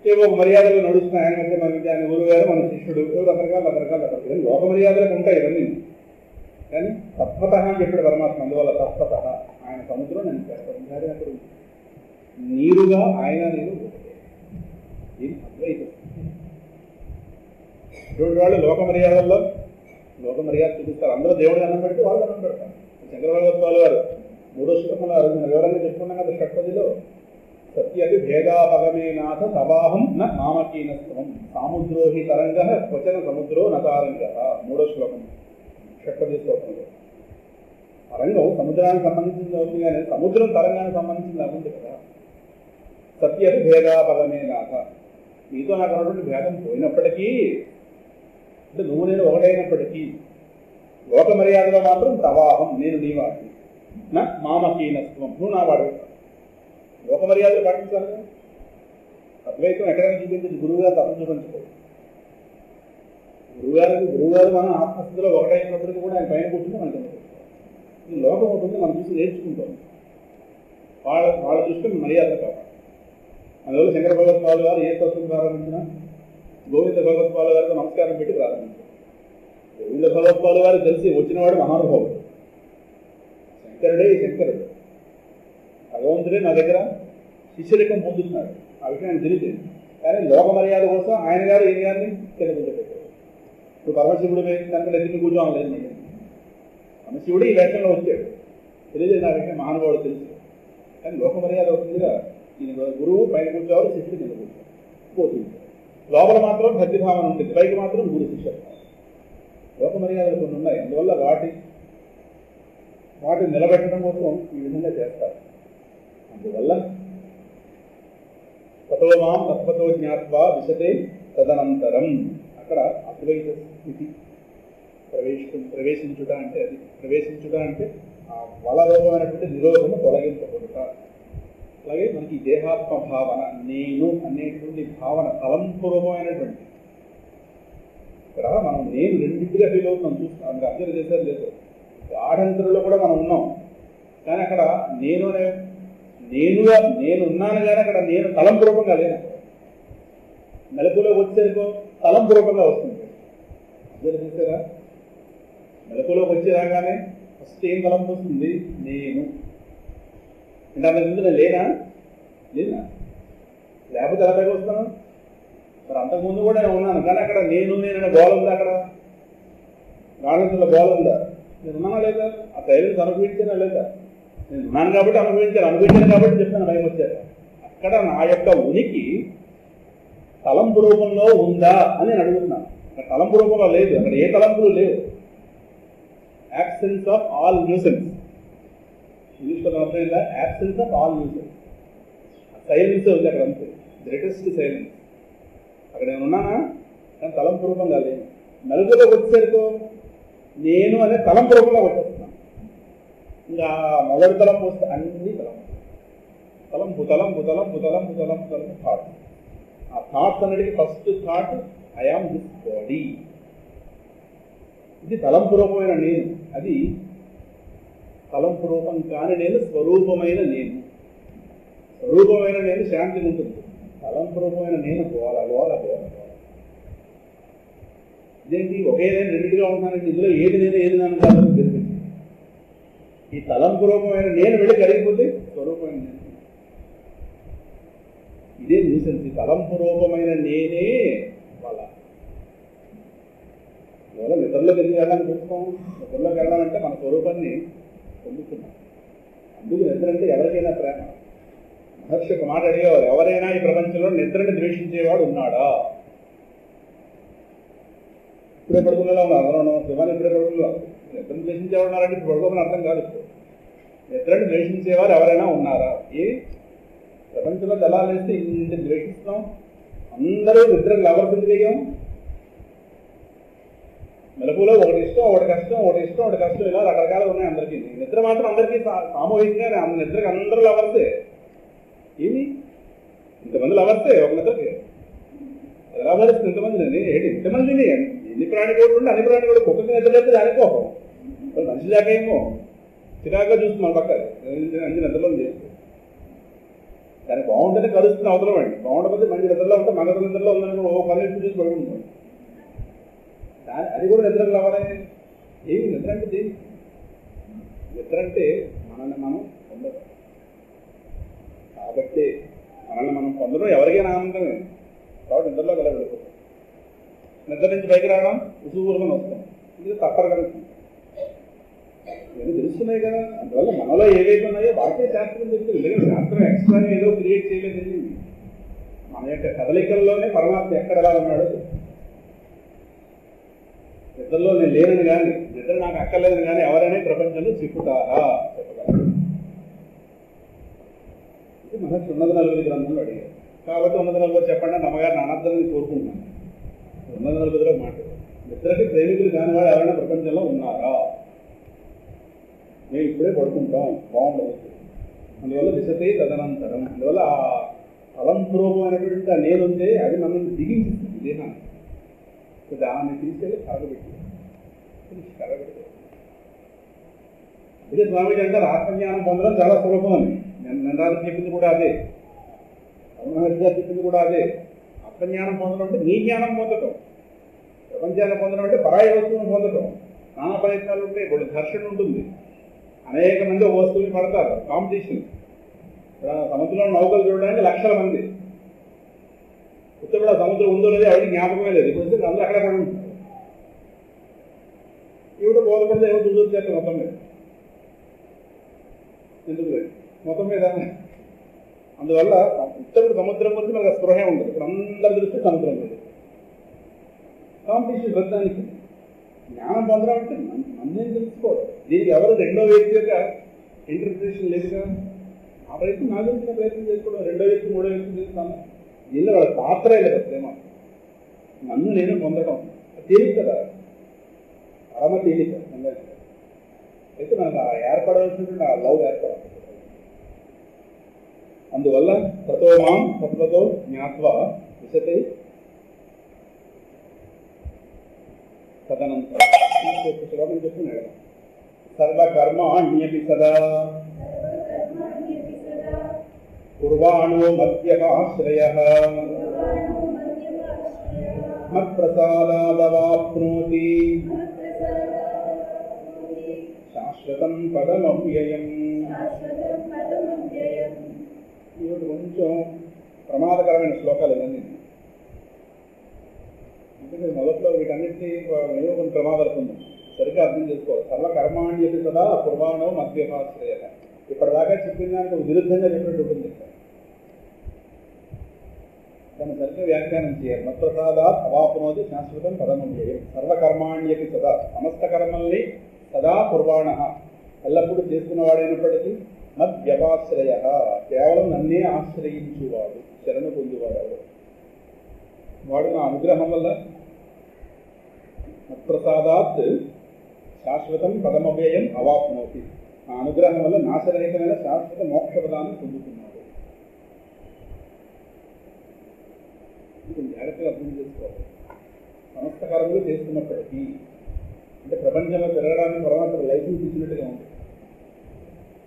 ఏవో మర్యాదలు నడుస్తున్నాయి. ఆయన మధ్య మనకి ఆయన గురువు గారు, మన శిష్యుడు, రకరకాల లోక మర్యాదలకు ఉంటాయి ఇవన్నీ. కానీ తత్వత అని చెప్పాడు పరమాత్మ. అందువల్ల తత్వత ఆయన సముద్రం, నేను చేస్తాను. అక్కడ నీరుగా ఆయన నేను ఒకటే. ఇది అద్వైతం. ఇటువంటి వాళ్ళు లోక మర్యాద చూపిస్తారు. అందరూ దేవుడు అన్నం పెడితే వాళ్ళు అన్నం పెడతారు. శంకరభగవత్పాలు వారు 3వ శ్లోకంలో వివరంగా చెప్పుకున్నాం కదా షట్పదిలో, సత్యపి భేదాపగమేనాథ తవాహం నామకీనస్వం సాముద్రోహి తరంగ క్వచన సముద్రో నతారంగ. 3వ శ్లోకం షట్పది శ్లోకంలో. తరంగం సముద్రానికి సంబంధించింది అవుతుంది, కానీ సముద్రం తరంగానికి సంబంధించింది అవుతుంది కదా. సత్యపి భేదాపగమేనాథ, మీతో నాకు అన్నటువంటి భేదం పోయినప్పటికీ, అంటే నువ్వు నేను ఒకటైనప్పటికీ లోక మర్యాదలో మాత్రం తవాహం, నేను నీ వాడిని. నా మామకీనత్వం, నువ్వు నా వాడు. లోక మర్యాదలు పాటించాలి. అద్వైతం ఎక్కడైనా చూపించదు, గురువుగారు తప్ప చూపించుకోదు. గురువుగారు మనం ఆత్మస్థితిలో ఒకటైనప్పటికీ కూడా ఆయన పైన కూర్చుంటే మనకి ఈ లోకం ఉంటుంది, మనం చూసి నేర్చుకుంటాం. వాళ్ళ దృష్టి మర్యాద కావాలి. అందువల్ల శంకర భగవత్పాలు గారు ఏ తత్వం ప్రారంభించినా గోవింద భగవత్పాలు గారితో నమస్కారం పెట్టి ప్రారంభించారు. గోవింద భగవత్పాలు గారు తెలిసి వచ్చినవాడు మహానుభావుడు. శంకరుడు భగవంతుడే నా దగ్గర శిష్యరికం పొందుతున్నాడు. ఆ విషయం ఆయన తెలియదు. కానీ లోక మర్యాద కోసం ఆయన గారు ఈయన గారిని తెలియజెప్పారు. ఇప్పుడు పరమశివుడు కనుక ఎదురు కూర్చోలేదు. పరమశివుడు ఈ వేషంలో వచ్చాడు, తెలియదు నా విషయం మహానుభావుడు తెలుసు. కానీ లోక మర్యాద అవుతుందిగా, ఈయన గురువు పైన కూర్చోవాలి, శిష్యుడు కింద కూర్చోవాలి. పోతుంది లోపల మాత్రం భక్తిభావన ఉంటుంది, పైకి మాత్రం గురు శిష్య. లోక మర్యాదలు కొన్ని ఉన్నాయి. అందువల్ల వాటిని నిలబెట్టడం కోసం ఈ విధంగా చేస్తారు. అందువల్ల తతో మాం తత్వతో జ్ఞాత్వా విశతే తదనంతరం, అక్కడ అద్వైత స్థితి ప్రవేశించుట అంటే అది. ప్రవేశించుట అంటే ఆ వలరూపమైనటువంటి నిరోధము తొలగించబడుట. అలాగే మనకి దేహాత్మ భావన, నేను అనేటువంటి భావన తలంపూర్వమైనటువంటి. ఇక్కడ మనం నేను రెండింటిగా ఫీల్ అవుతున్నాం. చూస్తున్నాం, అందుకు అర్థం చేశారు లేదు. గాఢంతరులో కూడా మనం ఉన్నాం, కానీ అక్కడ నేనున్నాను కానీ అక్కడ నేను తలంపూర్వకంగా లేను. మెలకులోకి వచ్చేసరికో తలంపూర్వకంగా వస్తుంది. అర్థం చేశారా? మెలకులోకి వచ్చి రాగానే ఫస్ట్ ఏం తలంపు వస్తుంది? నేను. అంటే అంతకు ముందు నేను లేనా? లేకపోతే ఎలా పైకి వస్తాను? మరి అంతకుముందు కూడా నేను ఉన్నాను, కానీ అక్కడ నేననే గోళ ఉందా? అక్కడ గాఢంలో గోళ ఉందా? నేను ఉన్నానా లేదా? ఆ సైలెన్స్ అనుభవించానా లేదా? నేను ఉన్నాను కాబట్టి అనుభవించాను కాబట్టి చెప్తాను భయం వచ్చారు. అక్కడ నా యొక్క ఉనికి తలంపు రూపంలో ఉందా అని నేను అడుగుతున్నాను. అక్కడ తలంపు రూపంలో లేదు, అక్కడ ఏ తలంపులు లేవు. Absence of all nuisance. ఇంగ్లీష్లో అర్థమైందా? Absence of all nuisance. Silence ఉంది అక్కడ, అంతే. Greatest silence. అక్కడ నేను ఉన్నానా? కానీ తలంపు రూపంగా లేదు. నలుగురిలోకి వచ్చేసరికో నేను అనే తలంపు రూపంలో వచ్చేస్తున్నాను. ఇంకా మొదటి తలంపు వస్తే అన్ని తలంపు థాట్స్. ఆ థాట్స్ అన్నిటికీ first thought I am this body. ఇది తలంపు రూపమైన నేను. అది తలంపు రూపం కాని నేను, స్వరూపమైన నేను. స్వరూపమైన నేను శాంతిగా ఉంటుంది. తలంపు రూపమైన నేను గోల. ఇదేంటి ఒకే నేను రెండింటిగా ఉంటున్నానంటే ఇందులో ఏది నేను ఏది నన్ను కాదు తెలిసింది. ఈ తలంపు రూపమైన నేను వెళ్ళి కలిగిపోతే స్వరూపమైన నేను. ఇదే న్యూసెన్స్. ఈ తలంపు రూపమైన నేనే వాళ్ళ ఇవాళ నిద్రలోకి ఎందుకు వెళ్ళాలని చూస్తాం? నిద్రలోకి వెళ్ళాలంటే మన స్వరూపాన్ని పొందుతున్నాం. అందుకు నిద్ర అంటే ఎవరికైనా ప్రేమ. మహర్షి ఒక మాట అడిగేవారు, ఎవరైనా ఈ ప్రపంచంలో నిద్రని ద్వేషించేవాడు ఉన్నాడా? ఇప్పుడే పడుకునేలా ఉన్నారు ఎవరన్నా, శివాన్ని ఇప్పుడే పడుకున్నారు. నిద్రను ద్వేషించేవాడు ఉన్నారంటే ఇప్పుడు పడుకోమని అర్థం కాదు. నిద్రని ద్వేషించేవారు ఎవరైనా ఉన్నారా? ప్రపంచంలో ఎలా వేస్తే ఇంత ద్వేషిస్తాం. అందరూ నిద్రకు లవర్స్ దిగాం. మెలకులో ఒకటి ఇష్టం, ఒకటి కష్టం, ఒకటి కష్టం, ఇలా రకరకాలు ఉన్నాయి అందరికీ. నిద్ర మాత్రం అందరికీ సామూహికంగా నిద్రకి అందరూ లవర్సే. ఏమి ఇంతమంది లవర్సే ఒక నిద్రకి? ఎలా భరిస్తుంది ఇంతమందిని? ఇంతమందిని ఎన్ని ప్రాణి కూడా ఉంటే అన్ని ప్రాణి కూడా కుక్కకి నిద్రలేస్తే దానికోసం మనిషి దాకా ఏమో చిరాగ్గా చూస్తున్నాం పక్క అన్ని నిద్రలో చేస్తే. దానికి బాగుంటేనే కలుస్తుంది అవసరం అండి. బాగుండకపోతే మంచి నిద్రలో ఉంటే మన నిద్రలో ఉందని ఓ 10 చూసి పడుకుంటున్నాం. అది కూడా నిద్రకు రావాలి. ఏమి నిద్ర అంటే దేని? నిద్ర అంటే మనల్ని మనం పొందడం. కాబట్టి మనల్ని మనం పొందడం ఎవరికైనా ఆనందమే. కాబట్టి నిద్రలో ఎలా వెళ్ళిపోతాం. నిద్ర నుంచి బయట రావడం ఉసుగురుమని వస్తాం. ఇది తప్పరు కదా, ఇవన్నీ తెలుస్తున్నాయి కదా. అందువల్ల మనలో ఏవైతే ఉన్నాయో వాటికే శాస్త్రం చెప్తుంది. ఎందుకంటే శాస్త్రం ఎక్స్ట్రా ఏదో క్రియేట్ చేయలేదు. మన యొక్క కదలికల్లోనే పరమాత్మ ఎక్కడ ఎలా ఉన్నాడు. నిద్రలో నేను లేనని కానీ, నిద్ర నాకు అక్కర్లేదని కానీ ఎవరైనా ప్రపంచంలో చెప్పుతారా? చెప్పగలరు. ఇది మహర్షి ఉన్నత నలుగురి గ్రంథంలో అడిగారు. కాబట్టి ఉన్నత నలుగురు చెప్పండి అమ్మగారిని అనర్థాన్ని కోరుకుంటున్నాను. ఉన్నత నలుగురిలో మాట, నిద్రకి ప్రేమికులు కాని వాడు ఎవరైనా ప్రపంచంలో ఉన్నారా? మేము ఇప్పుడే పడుకుంటాం, బాగుండదు. అందువల్ల విశతే తదనంతరం. అందువల్ల ఆ అలంపూర్వమైనటువంటి ఆ నేనుంటే అది మనల్ని దిగించిస్తుంది దేహాన్ని. దాన్ని తీసుకెళ్ళి కరగబెట్టి అదే స్వామిజీ అంటారు ఆత్మజ్ఞానం పొందడం చాలా సులభం అని. నన్ను చెప్పింది కూడా అదే, మహర్షి గారు చెప్పింది కూడా అదే. ఆత్మజ్ఞానం పొందడం అంటే నీ జ్ఞానం పొందటం. ప్రపంచాన్ని పొందడం అంటే పరాయి వస్తువును పొందటం. నానా ప్రయత్నాలు ఉంటాయి, ఇప్పుడు ఘర్షణ ఉంటుంది. అనేక మంది ఒక వస్తువుని పడతారు, కాంపిటీషన్. సముద్రంలో నౌకలు చూడడానికి లక్షల మంది. ఉత్తర సముద్రం ఉందో లేదు ఎవరికి జ్ఞాపకమే లేదు. ఇప్పుడు అందరూ అక్కడ పడి ఉంటారు. ఇవిడ బోధపడితే ఏమో చూసొచ్చేస్తారు మొత్తం మీద. ఎందుకు లేదు మొత్తం మీద. అందువల్ల ఉత్తరుడు సముద్రం గురించి మనకు స్పృహే ఉండదు. ఇప్పుడు అందరి దృష్టి సముద్రం మీద. కాంపిటీషన్ పెద్దదానికి జ్ఞానం పొందడం అంటే అన్నేం తెలుసుకోవాలి. దీనికి ఎవరు రెండో వ్యక్తి యొక్క ఇంటర్ప్రిటేషన్ లేదుగా. ఆ ప్రయత్నం నా గురించి ప్రయత్నం చేసుకోవడం. రెండో వ్యక్తి మూడో వ్యక్తి చేస్తాను. దీనిలో వాళ్ళ పాత్రే లేదు ప్రేమ. నన్ను నేను పొందడం తేలిక కదా, పరమ తేలిక. అయితే మనకు ఆ ఏర్పడవలసినటువంటి ఆ లవ్ ఏర్పడాలి. అందువల్ల తతో మాం తత్వతో జ్ఞాత్వా విశతే తదనంతరం శ్లోకం చెప్తున్నాడు. సర్వకర్మాణ్యపి సదా కుర్వాణో మధ్యమాశ్రయః మత్ప్రసాదాదవాప్నోతి శాశ్వతం పదమవ్యయం. ఇవి కొంచెం ప్రమాదకరమైన శ్లోకాలు ఇవన్నీ. అందుకే మొదట్లో వీటన్నిటినీ ఏదో కొన్ని ప్రమాదాలు పొందాం, సరిగ్గా అర్థం చేసుకోవాలి. సర్వకర్మాణ్యపి సదా కుర్వాణో మధ్యమాశ్రయ. ఇప్పటిదాకా చెప్పిన దానికి విరుద్ధంగా చెప్పినట్టు ఉంటుంది. దాన్ని సరిగ్గా వ్యాఖ్యానం చేయాలి. మత్ప్రసాదాత్ అవాప్నోతి శాశ్వతం పదమవ్యయం. సర్వకర్మాణ్యపి సదా, సమస్త కర్మల్ని సదా కుర్వాణ, ఎల్లప్పుడూ చేసుకున్నవాడైనప్పటికీ మద్వ్యపాశ్రయ, కేవలం నన్నే ఆశ్రయించువాడు, శరణు పొందేవాడు. వాడు నా అనుగ్రహం వల్ల మత్ప్రసాదాత్ శాశ్వతం పదమవ్యయం అవాప్నోతి, నా అనుగ్రహం వల్ల నాశరహితమైన శాశ్వత మోక్షపదాన్ని పొందుతున్నాడు. కొంచెం జాగ్రత్తగా అర్థం చేసుకోవాలి. సమస్త కర్మలు చేస్తున్నప్పటికీ, అంటే ప్రపంచంలో తిరగడానికి పరమాత్మ లైసెన్స్ ఇచ్చినట్టుగా ఉంది.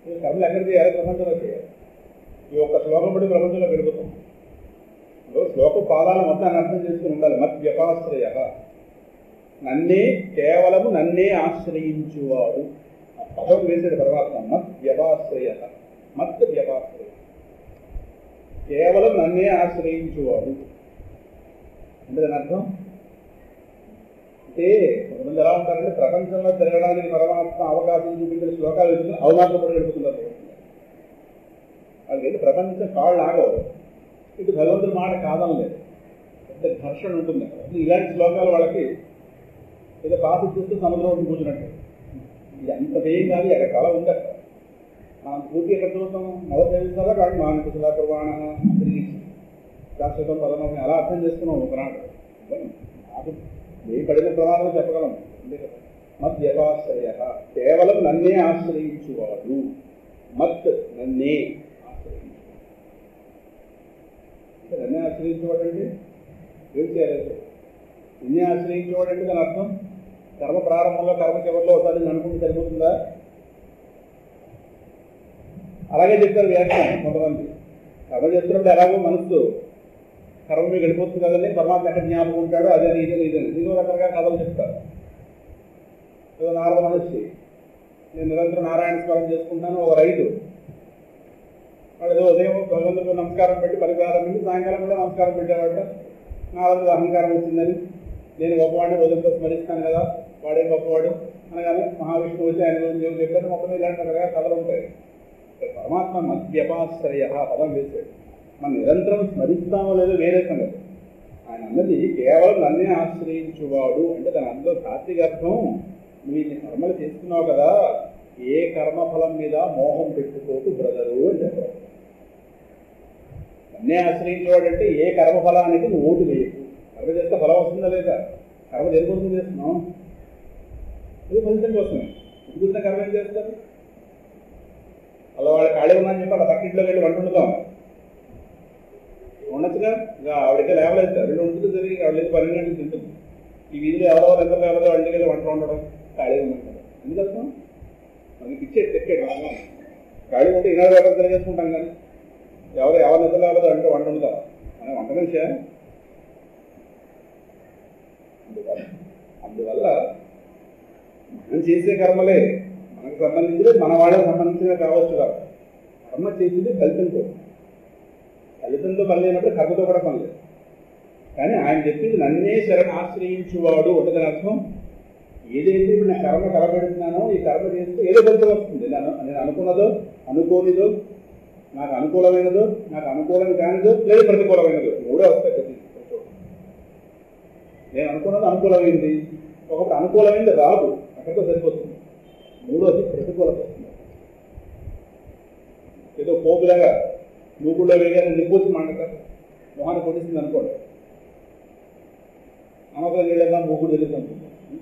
ఈ కర్మలు ఎక్కడ చేయాలి? ప్రపంచంలో చేయాలి. ఈ ఒక్క శ్లోకం బట్టి ప్రపంచంలో గడుపుతాం. శ్లోక పాదాల మొత్తాన్ని అర్థం చేసుకుని ఉండాలి. మద్వ్యపాశ్రయ, నన్నే, కేవలము నన్నే ఆశ్రయించువాడు. ఆ పదం వేసాడు పరమాత్మ. మద్వ్యపాశ్రయ, మత్ వ్యపాశ్రయ, కేవలం నన్నే ఆశ్రయించువాడు అంటే దాని అర్థం అంటే కొంతమంది ఎలా ఉంటారంటే ప్రపంచంలో తిరగడానికి పరమాత్మ అవకాశం చూపించిన శ్లోకాలు వెళ్తుంది, అవమానపడి వెళ్తున్నారు. వాళ్ళకి ప్రపంచం కాళ్ళు ఆగవు. ఇటు భగవంతుడి మాట కాదని లేదు, పెద్ద ఘర్షణ ఉంటుంది. ఇలాంటి శ్లోకాలు వాళ్ళకి ఏదో పాసి చూస్తూ సముద్రం కూర్చున్నట్టు. ఇది అంత వేయం కాదు, అక్కడ కళ ఉంది. అక్కడ మనం పూర్తి ఎక్కడ చూస్తాం? మొదటి తెలుస్తారా కాదు మానకుశల ప్రమాణ తిరిగి శాశ్వతం పదం అలా అర్థం చేసుకున్నాం. ఒకనాడు నాకు ఏ పడిన ప్రమాదం చెప్పగలం. అంతే కదా. మత్ వ్యపాశ్రయ, కేవలం నన్నే ఆశ్రయించువాడు. మత్, నన్నే ఆశ్రయించు. నన్నే ఆశ్రయించేవాడు అంటే ఏం చేయాలి? నిన్నే ఆశ్రయించేవాడు అంటే దాని అర్థం కర్మ ప్రారంభంలో కర్మ చివరిలో ఒకసారి అనుకుంటే సరిపోతుందా? అలాగే చెప్తారు వ్యాఖ్యానం కొంతమంది. కర్మ చేస్తున్నప్పుడు ఎలాగో మనసు కర్మ మీకు వెళ్ళిపోతుంది కదండి, పరమాత్మ ఎక్కడ జ్ఞాపకం ఉంటాడో అదే ఇదే దీనిలో రకరకాల కథలు చెప్తారు. ఏదో నారద మహర్షి, నేను నిరంతరం నారాయణ స్మరణ చేసుకుంటాను. ఒక రైతు వాడు ఏదో ఉదయం భగవంతుడికి నమస్కారం పెట్టి పరిపాలన సాయంకాలం కూడా నమస్కారం పెట్టేవాట. నారదుడు అహంకారం వచ్చిందని, నేను గొప్పవాడిని రోజంతో స్మరిస్తాను కదా, వాడే గొప్పవాడు అనగానే మహావిష్ణువు వచ్చి ఆయన గురించి చెప్పారు. మొత్తం ఇలాంటి రకరకాల కథలు ఉంటాయి. పరమాత్మ మద్వ్యపాశ్రయ పదం వేసాడు. మనం నిరంతరం స్మరిస్తామో లేదో వేరే సంగతి. ఆయన అన్నది కేవలం నన్నే ఆశ్రయించువాడు అంటే దాని అందులో తాత్విక అర్థం, నువ్వు ఇన్ని కర్మలు చేస్తున్నావు కదా, ఏ కర్మఫలం మీద మోహం పెట్టుకోకు బ్రదరు అని చెప్పారు. నన్నే ఆశ్రయించేవాడు అంటే ఏ కర్మఫలానికి నువ్వు ఓటు వేయకు. కర్మ చేస్తే ఫలం వస్తుందా లేదా? కర్మ దేనికోసం చేస్తున్నావు? ఇది ఫలితం కోసమే. ఎందుకు కర్మ ఏం చేస్తారు? అలా వాళ్ళు ఖాళీ ఉన్నాయని చెప్పి అలా పక్కింట్లోకి వెళ్ళి వంట వండుతాం ఉండొచ్చుగా. ఇక ఆవిడకే లేవలేదు, రెండు ఉంటుంది జరిగి ఆవిడ 12 గంటలు తింటుంది. ఈ వీధిలో ఎవరెవరు ఎంత లేవదో వాళ్ళకి వెళ్ళి వంట వండడం ఖాళీ ఉందంటారు. ఎందుకంటే మనకి ఇచ్చే తెక్కేడు ఖాళీ ఉంటే ఈనాడు ఎవరు తెలియజేసుకుంటాం. కానీ ఎవరు నిద్ర లేవదో అంటే వంట వండుతారు అని వంట మనిషి. అందువల్ల మనం చేసే కర్మలే మనకు సంబంధించినవి, మన వాళ్ళకి సంబంధించినవి కావచ్చు కాదు. కర్మ చేసింది ఫలితంతో, ఫలితంతో పని లేనప్పుడు కర్మతో కూడా పని లేదు. కానీ ఆయన చెప్పింది నన్నే శరణ ఆశ్రయించువాడు అంటే దాని అర్థం ఏదైతే ఇప్పుడు నేను కర్మ కలబెడుతున్నానో ఈ కర్మ చేస్తే ఏదో ఫలితం వస్తుంది. నేను అనుకున్నదో అనుకోనిదో, నాకు అనుకూలమైనదో నాకు అనుకూలం కానిదో, లేదు ప్రతికూలమైనదో, మూడో వస్తాయి ప్రతి. నేను అనుకున్నది అనుకూలమైంది, ఒకప్పుడు అనుకూలమైంది రాదు, అక్కడితో సరిపోతుంది. మూడోది ప్రతికూలత వస్తుంది. ఏదో పోపులాగా మూగుల్లో వేగానే నిప్పొచ్చి మండక మొహాన్ని కొట్టిస్తుంది అనుకోండి, అనవసరం నీళ్ళగా మూగుడు తెలుస్తుంది.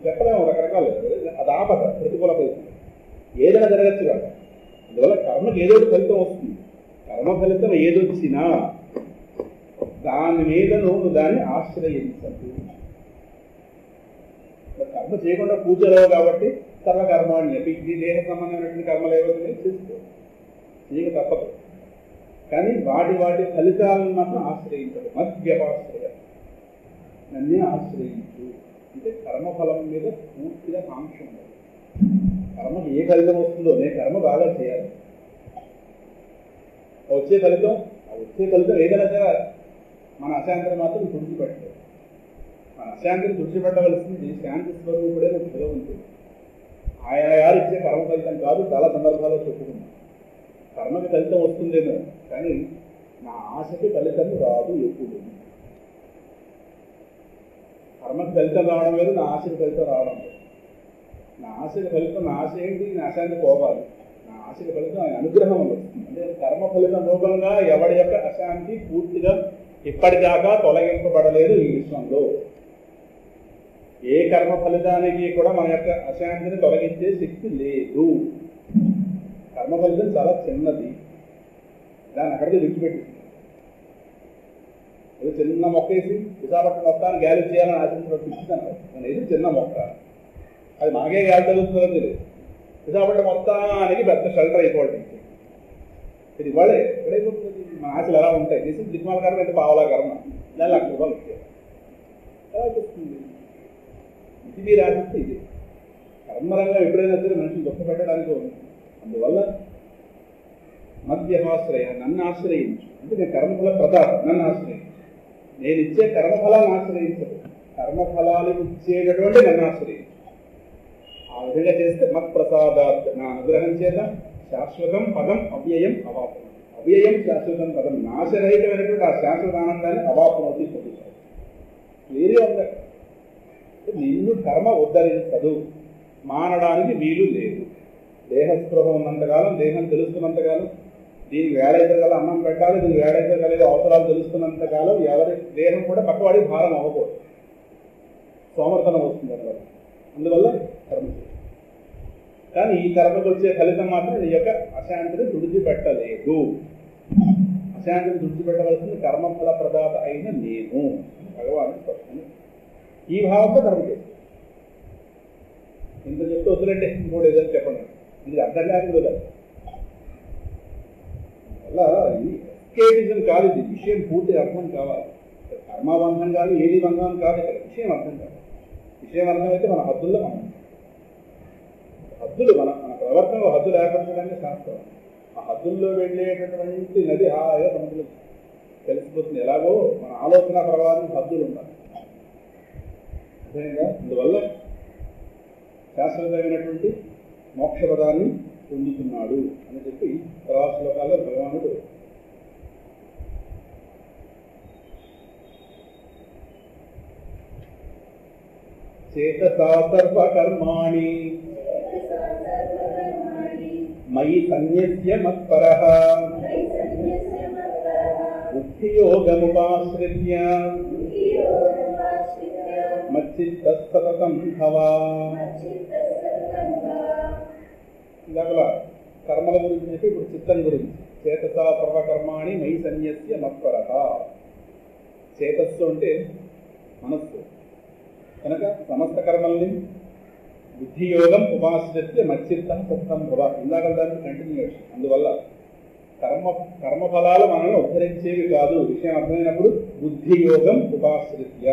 చెప్పలేము రకరకాలు. అది ఆపద, ప్రతికూల ఫలితం ఏదైనా జరగచ్చు కాదు. అందువల్ల కర్మకి ఏదో ఫలితం వస్తుంది. కర్మ ఫలితం ఏదొచ్చినా దాని మీద నువ్వు దాన్ని ఆశ్రయించదు. కర్మ చేయకుండా పూజలేవు కాబట్టి సర్వకర్మాన్ని ఈ దేహ సంబంధమైనటువంటి కర్మలు ఏవైతే చేసుకో, నీకు తప్పదు. కానీ వాటి ఫలితాలను మాత్రం ఆశ్రయించదు. మద్వ్యపాశ్రయ, నన్నే ఆశ్రయించు అంటే కర్మఫలం మీద పూర్తిగా కాంక్ష ఉండదు. కర్మకి ఏ ఫలితం వస్తుందో నేను కర్మ బాగా చేయాలి, వచ్చే ఫలితం ఏదైనా సరే మన అశాంతిని మాత్రం తుడిచిపెట్టలేదు. మన అశాంతిని తుడిచిపెట్టవలసింది శాంతి స్వరూపుడే భగవంతుడు. ఆయా ఇచ్చే కర్మ ఫలితం కాదు. చాలా సందర్భాల్లో చెప్పుకున్నాం కర్మకి ఫలితం వస్తుందేమో, కానీ నా ఆశకి ఫలితం రాదు ఎప్పుడు. కర్మకి ఫలితం రావడం లేదు, నా ఆశకి ఫలితం రావడం లేదు. నా ఆశకి ఫలితం, నా ఆశ ఏంటి, నా అశాంతి పోవాలి. నా ఆశకి ఫలితం ఆయన అనుగ్రహం వల్ల వస్తుంది. అంటే కర్మ ఫలితం రూపంగా ఎవడి యొక్క అశాంతి పూర్తిగా ఇప్పటిదాకా తొలగింపబడలేదు ఈ విశ్వంలో. ఏ కర్మ ఫలితానికి కూడా మన యొక్క అశాంతిని తొలగించే శక్తి లేదు. కర్మ ఫలితం చాలా చిన్నది, దాన్ని అక్కడికి విడిచిపెట్టింది. అది చిన్న మొక్క వేసి విశాఖపట్నం మొత్తాన్ని గ్యాలి చేయాలని ఆశించినట్టు ఇది చిన్న మొక్క, అది మనకే గ్యాలి తగ్గుతుందో తెలియదు. విశాఖపట్నం మొత్తానికి పెద్ద షెల్టర్ అయిపోవడం ఇది ఇవాళే ఎక్కడైపోతుంది. మన ఆశలు ఎలా ఉంటాయి, చేసి దిగ్మాల కర్మ అయితే పావలా కర్మ, దాని లక్ష రూపాయలు వచ్చాయి. ఎలా వస్తుంది ఇది మీరు ఆశిస్తే ఇది కర్మరంగా ఎప్పుడైనా సరే మనిషిని దుఃఖ పెట్టడానికి ఉంది. అందువల్ల మధ్యమాశ్రయ, నన్ను ఆశ్రయించు అంటే నేను కర్మఫల ప్రతాపం, నన్ను ఆశ్రయించు. నేను ఇచ్చే కర్మఫలాన్ని ఆశ్రయించదు, కర్మఫలాలు ఇచ్చేటటువంటి నన్ను ఆశ్రయించు. ఆ విధంగా చేస్తే మత్ప్రసాదాత్, నా అనుగ్రహం చేత శాశ్వతం పదం అవ్యయం అవాపం. అవ్యయం శాశ్వతం పదం, నాశరహితమైనటువంటి ఆ శాశ్వత ఆనందాన్ని అవాపమవుతూ పొందుతారు. వేరే ఉంది, నిన్ను కర్మ ఉద్ధరించదు, మానడానికి వీలు లేదు. దేహస్పృహ ఉన్నంతకాలం, దేహం తెలుస్తున్నంతకాలం, దీనికి వేడైతగల అన్నం పెట్టాలి, దీనికి వేడైతగలేదు అవసరాలు తెలుస్తున్నంతకాలం ఎవరి దేహం కూడా పక్కవాడికి భారం అవ్వకూడదు, సోమర్థనం వస్తుంది అందువల్ల. అందువల్ల కర్మ చేయాలి. కానీ ఈ కర్మకు వచ్చే ఫలితం మాత్రం నీ యొక్క అశాంతిని తుడిచిపెట్టలేదు. అశాంతిని తుడిచిపెట్టవలసింది కర్మఫల ప్రదాత అయిన నేను భగవాను స్పష్టంగా ఈ భావంతో కర్మ చేస్తాను. ఇంత చెప్తే వద్దులంటే ఇంకోటి ఏదైనా చెప్పండి, ఇది అర్థం కాదు కదా. అలా ఎస్కేటిజం కాదు, ఇది విషయం పూర్తిగా అర్థం కావాలి. కర్మబంధం కాదు, ఏది బంధం కాదు, ఇక్కడ విషయం అర్థం కాదు. విషయం అర్థమైతే మన హద్దుల్లో మనం హద్దులు మన ప్రవర్తనలో హద్దులు ఏర్పరచడానికి శాస్త్రం. ఆ హద్దుల్లో వెళ్ళేటటువంటి నది హాయిగా సముద్రం తెలిసిపోతుంది. ఎలాగో మన ఆలోచన ప్రవాహం హద్దులు ఉండాలి. అదేవిధంగా అందువల్ల శాశ్వతమైనటువంటి మోక్షపదాన్ని పొందుతున్నాడు అని చెప్పి తర్వాత శ్లోకాల్లో భగవానుడు చేతసా సర్వకర్మాణి మయి సన్యస్య మత్పరః బుద్ధియోగముపాశ్రిత్య మచ్చిత్తః సతతం భవ. ఇందాక కర్మల గురించి చెప్పి ఇప్పుడు చిత్తం గురించి. చేతసా సర్వకర్మాణి మయి సన్యస్య మత్పరః. చేతస్సు అంటే మనస్సు కనుక సమస్త కర్మల్ని బుద్ధియోగం ఉపాశ్రిత్య మచ్చిత్తం సత్తం భవ. ఇందాక దానికి కంటిన్యూషన్. అందువల్ల కర్మఫలాలు మనల్ని ఉద్ధరించేవి కాదు. విషయం అర్థమైనప్పుడు బుద్ధియోగం ఉపాశ్రిత్య.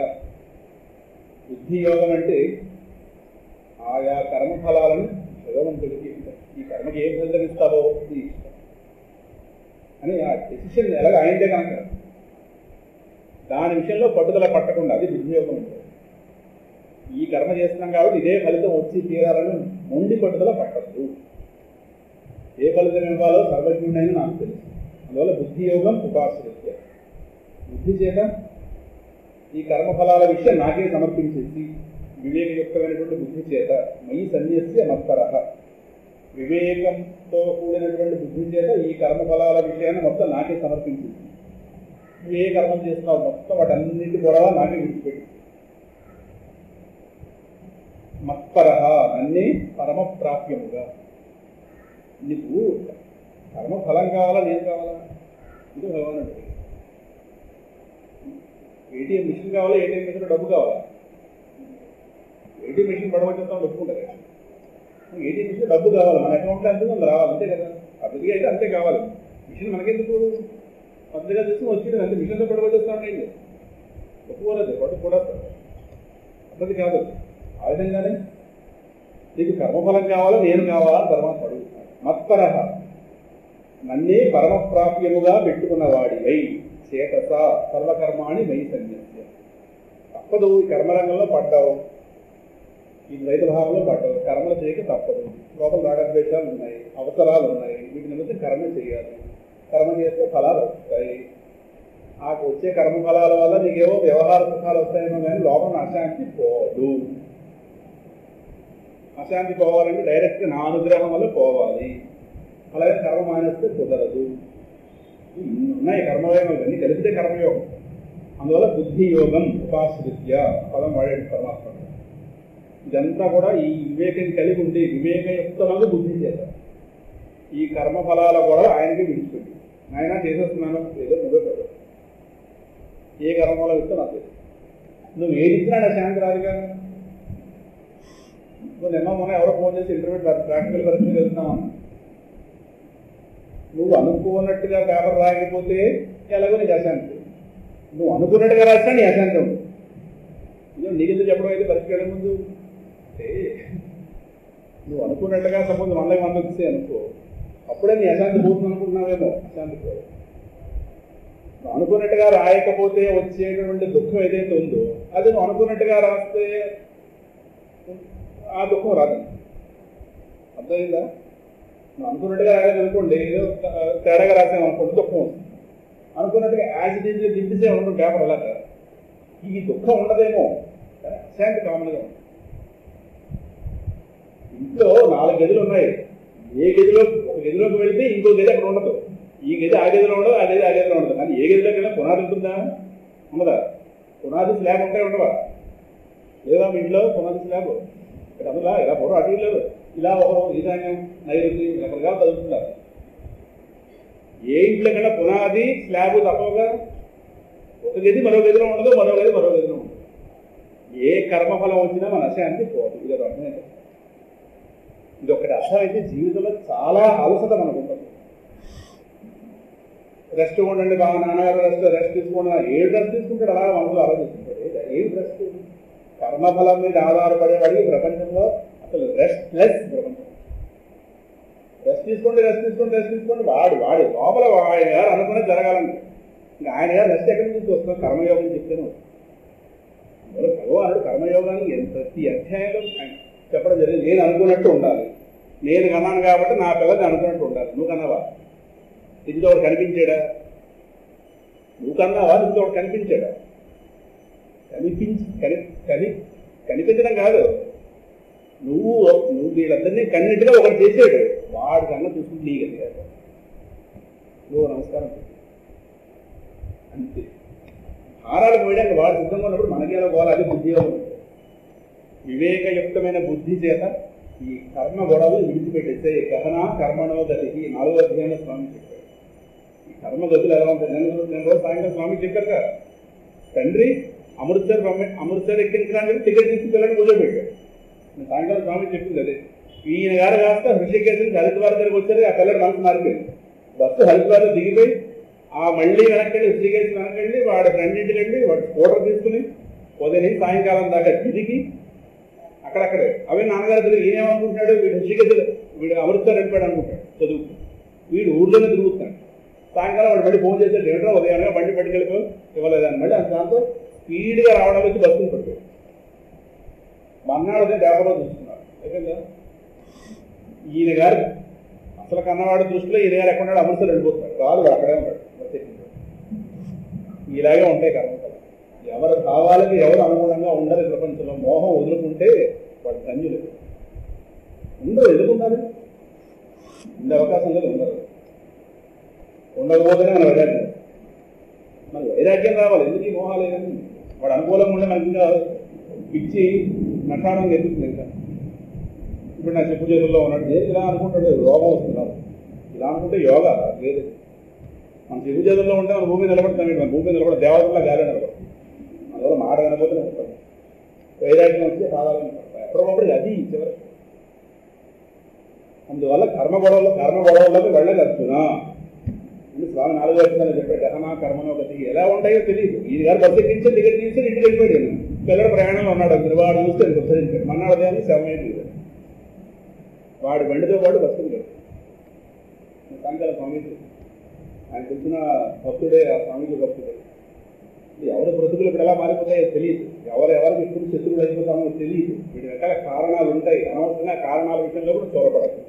బుద్ధియోగం అంటే ఆయా కర్మఫలాలను భగవంతుడికి ఈ కర్మకి ఏం ఫలితం ఇస్తావో ఇది ఇష్టం అని ఆ డెసిషన్ ఎలాగ ఆయనదే కనుక దాని విషయంలో పట్టుదల పట్టకుండా అది బుద్ధియోగం ఉంటుంది. ఈ కర్మ చేస్తున్నాం కాబట్టి ఇదే ఫలితం వచ్చి తీరాలని మొండి పట్టుదల పట్టద్దు. ఏ ఫలితం ఇవ్వాలో సర్వజ్ఞుడైన నాకు తెలుసు. అందువల్ల బుద్ధియోగం ఉపాశ్రిత్య. బుద్ధి చేత ఈ కర్మఫలాల విషయం నాకే సమర్పించేసి వివేకయుక్తమైనటువంటి బుద్ధి చేత మయి సన్యస్య మత్పరః. వివేకంతో కూడినటువంటి బుద్ధి చేత ఈ కర్మఫలాల విషయాన్ని మొత్తం నాకే సమర్పించేసి ఏ కర్మం చేస్తున్నావు మొత్తం వాటన్నిటి కూడా నాకే విడిచిపెట్టి మత్పరః అన్నీ పరమ ప్రాప్యముగా. నీకు కర్మఫలం కావాలా నేను కావాలా ఇది భగవానుడు. ఏటీఎం మిషన్ కావాలా, ఏటీఎం మిషన్ డబ్బు కావాలా? ఏటీఎం మిషన్ పడవచ్చేస్తాం ఒప్పుకుంటారు. ఏటీఎం మిషన్ డబ్బు కావాలి, మన అకౌంట్లో అంతే మనం రావాలి అంతే కదా. పద్ధతిగా అయితే అంతే కావాలి. మిషన్ మనకెందుకు పద్ధతిగా తీసుకుని వచ్చి అంతే మిషన్తో పడవచ్చేస్తామంటే ఏంటి ఒప్పుకోలేదు, పట్టు కూడా పద్ధతి కాదు. ఆ విధంగానే నీకు కర్మఫలం కావాలా నేను కావాలా అని పరమాత్మ అడుగుతున్నాడు. మత్పరహ నన్నే పరమప్రాప్యముగా పెట్టుకున్న వాడివై చేతస సర్వకర్మాణి మయి సన్యస్య. తప్పదు, ఈ కర్మరంగంలో పడ్డావు, ఈ ద్వైత భావంలో పడ్డావు, కర్మలు చేయక తప్పదు. లోపల రాగద్వేషాలు ఉన్నాయి, అవసరాలు ఉన్నాయి, వీటి నిమిత్తం కర్మ చేయాలి. కర్మ చేస్తే ఫలాలు వస్తాయి. ఆ వచ్చే కర్మఫలాల వల్ల నీకేవో వ్యవహార సుఖాలు వస్తాయేమో కానీ లోపల అశాంతి పోదు. అశాంతి పోవాలంటే డైరెక్ట్గా నా అనుగ్రహం వల్ల పోవాలి. అలాగే కర్మ మానేస్తే కుదరదు. ఉన్నాయి కర్మయోగం, ఇవన్నీ కలిపితే కర్మయోగం. అందువల్ల బుద్ధి యోగం ఉపాశ్రిత్య పదం వాడే పరమాత్మ. ఇదంతా కూడా ఈ వివేకం కలిగి ఉండి వివేకయుక్తమైన బుద్ధి చేశారు. ఈ కర్మఫలాల కూడా ఆయనకి విడిచిపెట్టి ఆయన చేసేస్తున్నాను ఏదో నువ్వే, ఏ కర్మఫలం ఇస్తే నాకు తెలుసు. నువ్వు ఏది ఇచ్చినా నా శాంతి రాదుగా. నువ్వు నిన్న మొన్న ఎవరో ఫోన్ చేసి ఇంటర్వ్యూ ప్రాక్టికల్ పరీక్షలు వెళ్తున్నామన్నా, నువ్వు అనుకున్నట్టుగా పేపర్ రాకపోతే ఎలాగో నీకు అశాంతి. నువ్వు అనుకున్నట్టుగా రాసినా నీ అశాంతి ఉంది. నీకెందుకు చెప్పడం అయితే పరీక్ష వెళ్ళే ముందు నువ్వు అనుకున్నట్టుగా సపోజ్ 100 వస్తే అనుకో, అప్పుడే నీ అశాంతి పోతుంది అనుకుంటున్నావేమో. అశాంతి పోదు. అనుకున్నట్టుగా రాయకపోతే వచ్చేటువంటి దుఃఖం ఏదైతే ఉందో అది నువ్వు అనుకున్నట్టుగా రాస్తే ఆ దుఃఖం రాదు. అర్థమైందా? నువ్వు అనుకున్నట్టుగా రాలేదు అనుకోండి, ఏదో తేడాగా రాసాము అనుకోండి, దుఃఖం వస్తుంది. అనుకున్నట్టుగా యాజిటేజ్గా దింపితే ఉండదు పేపర్ అలాగా, ఈ దుఃఖం ఉండదేమో. అశాంతి కామన్గా ఉంది. ఇంట్లో 4 గదులు ఉన్నాయి. ఏ గదిలో ఒక గదిలోకి వెళితే ఇంకో గది అక్కడ ఉండదు. ఈ గది ఆ గదిలో ఉండదు, ఆ గది ఆ గదిలో ఉండదు. కానీ ఏ గదిలోకి వెళ్ళినా పునాది ఉంటుందా? ఉండదా? పునాది స్లాబ్ ఉంటాయి ఉండవా? లేదా మీ ఇంట్లో పునాది స్లాబ్ ఇక్కడ అందులో ఇలా పూర్వం అటు లేదు, ఇలా ఒకరు ఈశాన్యం నైరుతి రకరకాలు చదువుతున్నారు. ఏ ఇంట్లో కన్నా పునాది స్లాబ్ తప్పగా ఒక గది మరో గదిలో ఉండదు, మరో గది మరో గదిలో ఉండదు. ఏ కర్మఫలం వచ్చినా మన అశాంతి పోదు. ఇది అర్థమైంది. ఇది ఒకటి అర్థమైతే జీవితంలో చాలా అలసట మనకు ఉంటుంది. రెస్ట్ ఉండండి బాగా, నాన్నగారు రెస్ట్ తీసుకోండి, ఏడు రెస్ట్ తీసుకుంటాడు అలా మనసులో ఆలోచిస్తుంటాడు. ఏం రెస్ట్? కర్మఫలం మీద ఆధారపడేవాడికి ప్రపంచంలో అసలు రెస్ట్ లెస్ ప్రపంచం. రెస్ట్ తీసుకోండి వాడు లోపల ఆయన గారు అనుకునే జరగాలంటే ఇంకా ఆయన గారు రెస్ట్ ఎక్కడి నుంచి వస్తున్నారు? కర్మయోగం చెప్తేనే వస్తుంది. అందులో భగవానుడు కర్మయోగాన్ని ప్రతి అధ్యాయంలో చెప్పడం జరిగింది. నేను అనుకున్నట్టు ఉండాలి, నేను కన్నాను కాబట్టి నా పిల్లల్ని అనుకున్నట్టు ఉండాలి. నువ్వు కన్నావా? ఇంట్లో ఒకటి కనిపించాడా? నువ్వు కన్నావా? ఇంట్లో ఒకటి కనిపించాడా? కనిపించడం కాదు, నువ్వు వీళ్ళందరినీ కన్నట్టుగా ఒకటి చేసాడు. వాడు కన్నా చూసుకుంటే నీకు కాదు. నువ్వు నమస్కారం అంతే. హారాలు పోయడానికి వాడు సిద్ధంగా ఉన్నప్పుడు మనకి ఎలా పోవాలి? అది బుద్ధియోగం. వివేకయుక్తమైన బుద్ధి చేత ఈ కర్మ గొడవలు విడిచిపెట్టేస్తే గహనా కర్మణో గతి 4వ అధ్యాయంలో స్వామి చెప్పారు. ఈ కర్మ గతులు ఎలా ఉంటాయి? నేను రోజు సాయంత్రం స్వామికి చెప్పారు కదా, తండ్రి అమృత్సర్ ఎక్కించడానికి టికెట్ తీసి పిల్లల్ని కూర్చోబెట్టాడు. నేను సాయంకాలం స్వామికి చెప్పింది అదే. ఈయన గారు కాస్త హృషికేశ్ నుంచి హరిద్వార్ దగ్గరికి వచ్చారు. ఆ పిల్లలు మనసు మారిపోయింది. బస్సు హరిద్వార్లో దిగిపోయి మళ్ళీ వెనక్కి హృషికేశ్ వెనక్కి వాడి ఫ్రెండ్ ఇంటికి వెళ్ళి వాడు స్కూటర్ తీసుకుని ఉదయం సాయంకాలం దాకా తిరిగి అక్కడక్కడే అవే నాన్నగారు తిరిగి ఈయనేమనుకుంటున్నాడు, వీడు హృషికేశ్ వీడు అమృత్సర్ వెళ్ళిపోయాడు అనుకుంటాడు చదువు. వీడు ఊళ్ళోనే తిరుగుతున్నాడు. సాయంకాలం వాడు మళ్ళీ ఫోన్ చేస్తే ఏమిటో ఉదయాన్నే బండి పట్టుకెళ్ళిపో ఇవ్వలేదని మళ్ళీ దాంతో స్పీడ్గా రావడం వచ్చి బస్సులు పట్టాడు. మన్నాడు అదే పేపర్లో చూస్తున్నారు. ఎందుకంటే ఈయన గారు అసలు కన్నవాడు దృష్టిలో ఈయన గారు ఎక్కడున్నాడు? అమృత్సర్ వెళ్ళిపోతున్నాడు. కాదు వాడు అక్కడే ఉంటాడు. ఇలాగే ఉంటాయి కర్మఫలం. ఎవరి భావాలకి ఎవరు అనుగుణంగా ఉండరు ప్రపంచంలో. మోహం వదులుకుంటే వాడు ధన్యులు. ఉండరు. ఎదుర్కొంటారు. ఉండే అవకాశం లేదు. ఉండరు. ఉండకపోతేనే మన వైరాగ్యం. మనకు వైరాగ్యం రావాలి. ఎందుకు ఈ మోహాలు ఏదని? వాడు అనుకూలంగా ఉండే మనకి ఇంకా పిచ్చి నటానం ఎదుగుతుంది. ఇంకా ఇప్పుడు నా చెప్పు చేతుల్లో ఉన్నాడు, నేను ఇలా అనుకుంటాడు, రోగం వస్తున్నాడు. ఇలా అనుకుంటే యోగా లేదు. మన చెప్పు చేతుల్లో ఉంటే మన భూమి నిలబడతాం. మన భూమి నిలబడ దేవతల్లో గాలి నిలబడతాం. అందువల్ల మాట వినకపోతే నిలబడతాం. వైరాగ్యం వస్తే సాధారణ ఎప్పుడప్పుడు అది చివరి. అందువల్ల కర్మ గొడవల్లోకి వెళ్ళగలుగుతున్నా ఇది స్వామి 4వ అధ్యాయంలో చెప్పాడు. గహనా కర్మనో గతి ఎలా ఉంటాయో తెలియదు. ఈయన గారు బస్సు ఎక్కించి టికెట్ తీసి ఇంటికి వెళ్ళిపోయాడు. పిల్లడు ప్రయాణంలో ఉన్నాడు. వాడు చూస్తే ఉద్ధరించాడు. మన్నాడు దాన్ని 7 years. వాడి బండితో పాటు బతుకుతాడు. సాయంకాల స్వామికి ఆయన తెలిసిన భక్తుడే, ఆ స్వామికి భక్తుడే. ఎవరి బ్రతుకులు ఇప్పుడు ఎలా మారిపోతాయో తెలియదు, ఎవరెవరికి ఎప్పుడు శత్రువులు అయిపోతామో తెలియదు. వీటి రకాల కారణాలు ఉంటాయి. అనవసరంగా కారణాల విషయంలో కూడా చొరపడదు.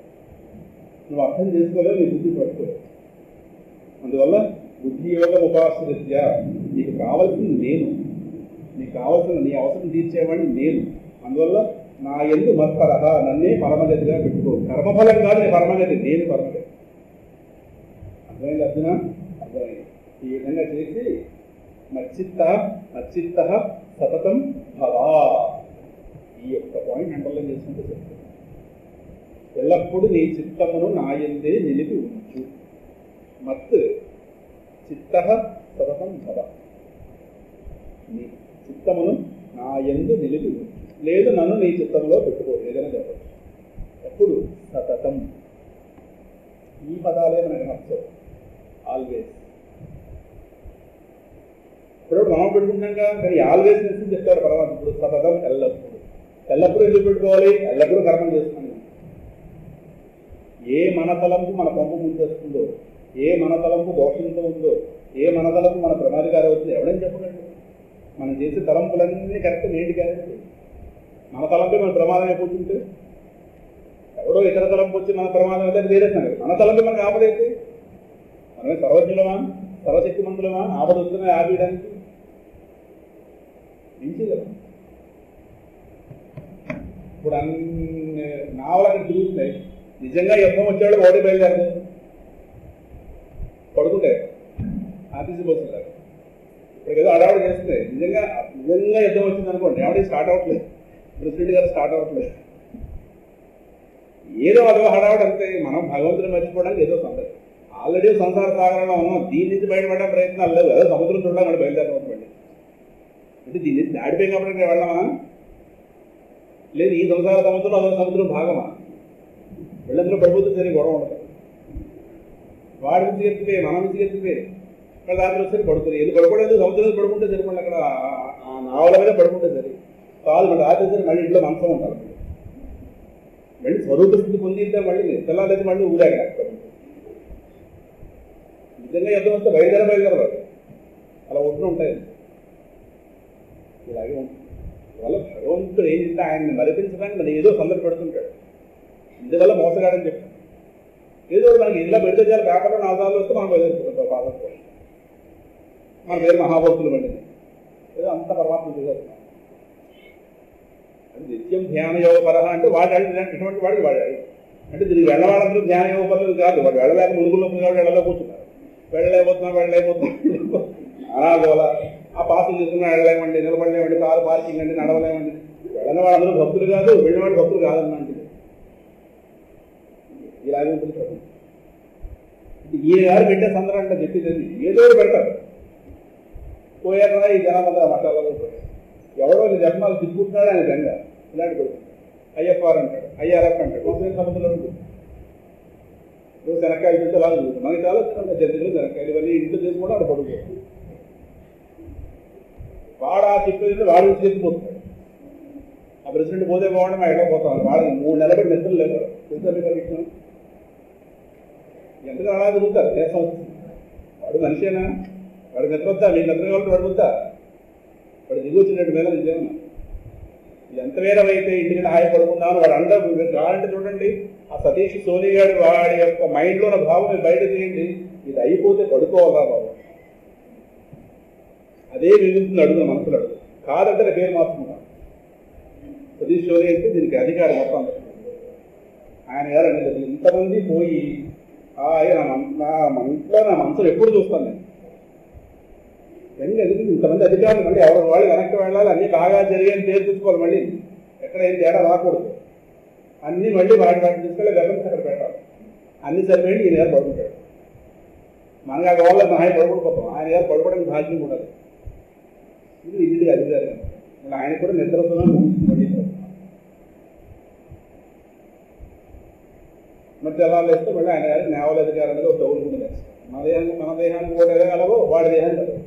నువ్వు అర్థం చేసుకోలేవు, నీ బుద్ధి పట్టుకోలేవు. అందువల్ల బుద్ధి యోగం ఉపాసృత్య, నీకు కావాల్సింది నేను, నీకు కావాల్సిన నీ అవసరం తీర్చేవాడిని నేను. అందువల్ల నా యందు మత్పరః, నన్నే పరమగతిగా పెట్టుకో. కర్మఫలం కాదు నీ పరమగతి, నేను పరమగతి. అర్థమైంది అర్జున? అర్థమైంది. ఈ విధంగా చేసి మచ్చిత్త సతతం భవా, ఈ యొక్క పాయింట్ అండర్లైన్ చేసుకుంటే చెప్తాను. ఎల్లప్పుడూ నీ చిత్తమును నా యందే నిలిపి ఉంచు. మత్ చిత్త సతతం భవ, నీ చిత్తమును నా యందు నిలిపి ఉంచు. లేదు నన్ను నీ చిత్తంలో పెట్టుకో, ఏదైనా చెప్పచ్చు. ఎప్పుడు సతతం, ఈ పదాలే మనకు నచ్చవు. ఆల్వేస్, ఇప్పుడు మనం పెట్టుకుంటాం కదా, కానీ ఆల్వేస్ నుంచి చెప్తారు పరమాత్మ. ఇప్పుడు సతతం ఎల్లప్పుడు, ఎల్లప్పుడూ ఎందుకు పెట్టుకోవాలి? ఎల్లప్పుడూ కర్మం చేస్తున్నాం. ఏ మన తలంపు మన పంపు ముంచేస్తుందో, ఏ మన తలంపు దోషంతో ఉందో, ఏ మన తలంపు మన ప్రమాదకారం అవుతుందో ఎవడని చెప్పగలడు? మనం చేసే తలంపులన్నీ కరెక్ట్ ఏంటి గ్యారెంటీ? మన తలంపే మన ప్రమాదం అయిపోతుంటే, ఎవడో ఇతర తలంపు వచ్చి మన ప్రమాదం అయితే అది వేరే సంగతి. మన తలంపే మనకు ఆపదైతే మనమే సర్వజ్ఞులమా, సర్వశక్తిమంతులమా? ఆపద వస్తున్నాయి ఆపేయడానికి మించి కదా. ఇప్పుడు అన్ని నావలు అక్కడ తిరుగుతున్నాయి. నిజంగా యుద్ధం వచ్చేవాళ్ళు ఓడి బయలుదేరదు, పడుకుంటాయి ఆఫీసు పోతుంటారు. ఇప్పుడు ఏదో అడావుడు చేస్తుంది. నిజంగా యుద్ధం వచ్చింది అనుకోండి, ఎవరి స్టార్ట్ అవ్వట్లేదు, ప్రెసిడెంట్ గారు స్టార్ట్ అవ్వట్లేదు. ఏదో అదో హడావుడు అంతే. మనం భగవంతుని మర్చిపోవడానికి ఏదో సందర్భం. ఆల్రెడీ సంసార సాగరంలో ఉన్నాం, దీని నుంచి బయటపడే ప్రయత్నాలు లేవు. ఏదో సముద్రం చూడడం బయలుదేరడం అంటే దీని నుంచి దాడిపోయి కాబట్టి వెళ్ళమా? లేదు ఈ సంసార సముద్రంలో అదో సముద్రం భాగమా? వీళ్ళందరూ పడిపోతే సరే గొడవ ఉండదు. వాడి నుంచి ఎత్తితే మనం నుంచి ఎత్తితే ఇక్కడ రాత్రి వస్తే పడుతుంది. ఎందుకు పడుకోలేదు? సముద్రం పడుకుంటే సరిపడి అక్కడ ఆ నావల మీద పడుకుంటే సరే కాదు. మన రాత్రి సరే మళ్ళీ ఇంట్లో మనసం ఉండాలి. మళ్ళీ స్వరూప స్థితి పొందితే మళ్ళీ తెల్లారైతే మళ్ళీ ఊరాక నిజంగా యుద్ధం వస్తే బయలుదేరవాలి. అలా ఒడ్డు ఉంటాయి. ఇలాగే ఉంటుంది. ఇవాళ భగవంతుడు ఏం చేస్తే ఆయన్ని మరిపించడానికి మనం ఏదో సందర్భం పెడుతుంటాడు. ఇందువల్ల మోసగాడని చెప్తాను. ఏదో మనకి ఇలా పెడితే చాలు, పేపర్లో 4 సార్లు వస్తే మనం బయలుదేరుతుంటాం. పాదం మన పేరు మహాభక్తులు పండింది. ఏదో అంత పరమాత్మ చేసేస్తున్నాం. అది నిత్యం ధ్యాన యోగపర అంటే వాడు ఇటువంటి వాడికి వాడాడు. అంటే దీనికి వెళ్ళవాళ్ళందరూ ధ్యాన యోగపరులు కాదు. వాడు వెళ్ళలేక మురుగులో వెళ్ళలో కూర్చున్నారు. వెళ్ళలేకపోతున్నా అనాగోల ఆ పాసులు తీసుకున్నా వెళ్ళలేమండి, నిలబడలేమండి, కారు పార్కింగ్ అండి, నడవలేమండి. వెళ్ళని వాళ్ళందరూ భక్తులు కాదు, వెళ్ళిన వాడు భక్తులు కాదన్నంటే ఇలాగే ఉంటుంది. ఈయన గారు పెట్టే సందర్భం అంటే చెప్పేది ఏదో పెడతారు. పోయారా ఈ జనాలందరూ మసాలాలు ఎవరో జన్మాలు తిప్పుకుంటున్నాడు ఆయన గంగ ఇలాంటి కొడుకు. ఐఎఫ్ఆర్ అంటాడు, ఐఆర్ఎఫ్ అంటాడు. కొంచెం సముద్రంలో ఉంటుంది. శనక్కాయలు పెడితే అలా ఉంటుంది. మనకి చాలా జంతువులు శనక్కాయలు ఇవన్నీ ఇంట్లో చేసుకుంటే అక్కడ పడుతుంది. వాడు ఆ చెప్పేది వాడు చెప్పిపోతున్నాడు. ఆ ప్రెసిడెంట్ పోతే బాగుంటే మా ఎక్కడ పోతాం. వాళ్ళకి 3 నెలల బట్టి నిద్రలు లేదు. తెలుసా ఎంతగా అలా తిరుగుతారు దేశం. వాడు మనిషేనా? వాడు నిద్ర వద్దా? మీకు నిద్ర కావాలంటే వాడు వద్దా? వాడు దిగి వచ్చినట్టు మీద నిజేమన్నా ఇది ఎంత వేరమైతే ఇంటికి హాయి పడుకుందామని వాడు అందరూ కావాలంటే చూడండి. ఆ సతీష్ సోని గారి వాడి యొక్క మైండ్లో ఉన్న భావం బయట తీయండి. ఇది అయిపోతే పడుకోవాలా బాబు, అదే మిగులుతుంది అడుగు మనసులో అడుగు. కాదంటే పేరు మార్చుకున్నాను. సతీష్ సోని అంటే దీనికి అధికారం మొత్తం ఆయన గారు అనేది. ఇంతమంది పోయి నా మనసులో ఎప్పుడు చూస్తాను నేను. ఎందుకు ఇంతమంది అధికారులు మళ్ళీ ఎవరి వాళ్ళు వెనక్కి వెళ్ళాలి, అన్ని బాగా జరిగాయని పేరు తెచ్చుకోవాలి. మళ్ళీ ఎక్కడ ఏం తేడా రాకూడదు. అన్నీ మళ్ళీ వాటిని తీసుకెళ్ళి వెపన్స్ అక్కడ పెట్టాలి. అన్ని సరిపోయింది ఈయన గారు పడుకుంటాడు. మనకు ఆ గవర్నర్ ఆయన పడుకుంటుపోతాం. ఆయన గారు పడుకోవడానికి భాగ్యం కూడా ఇది ఇంటికి అధికారి. ఆయన కూడా నిద్రతో ముగిస్తుంది. మరి తెల్లాలు వేస్తే మళ్ళీ ఆయన గారు నేవల అధికారం అనేది ఒక తగులుకుంటుంది. మన దేహానికి కూడా అలాగో వాడి దేహానికి అలాగో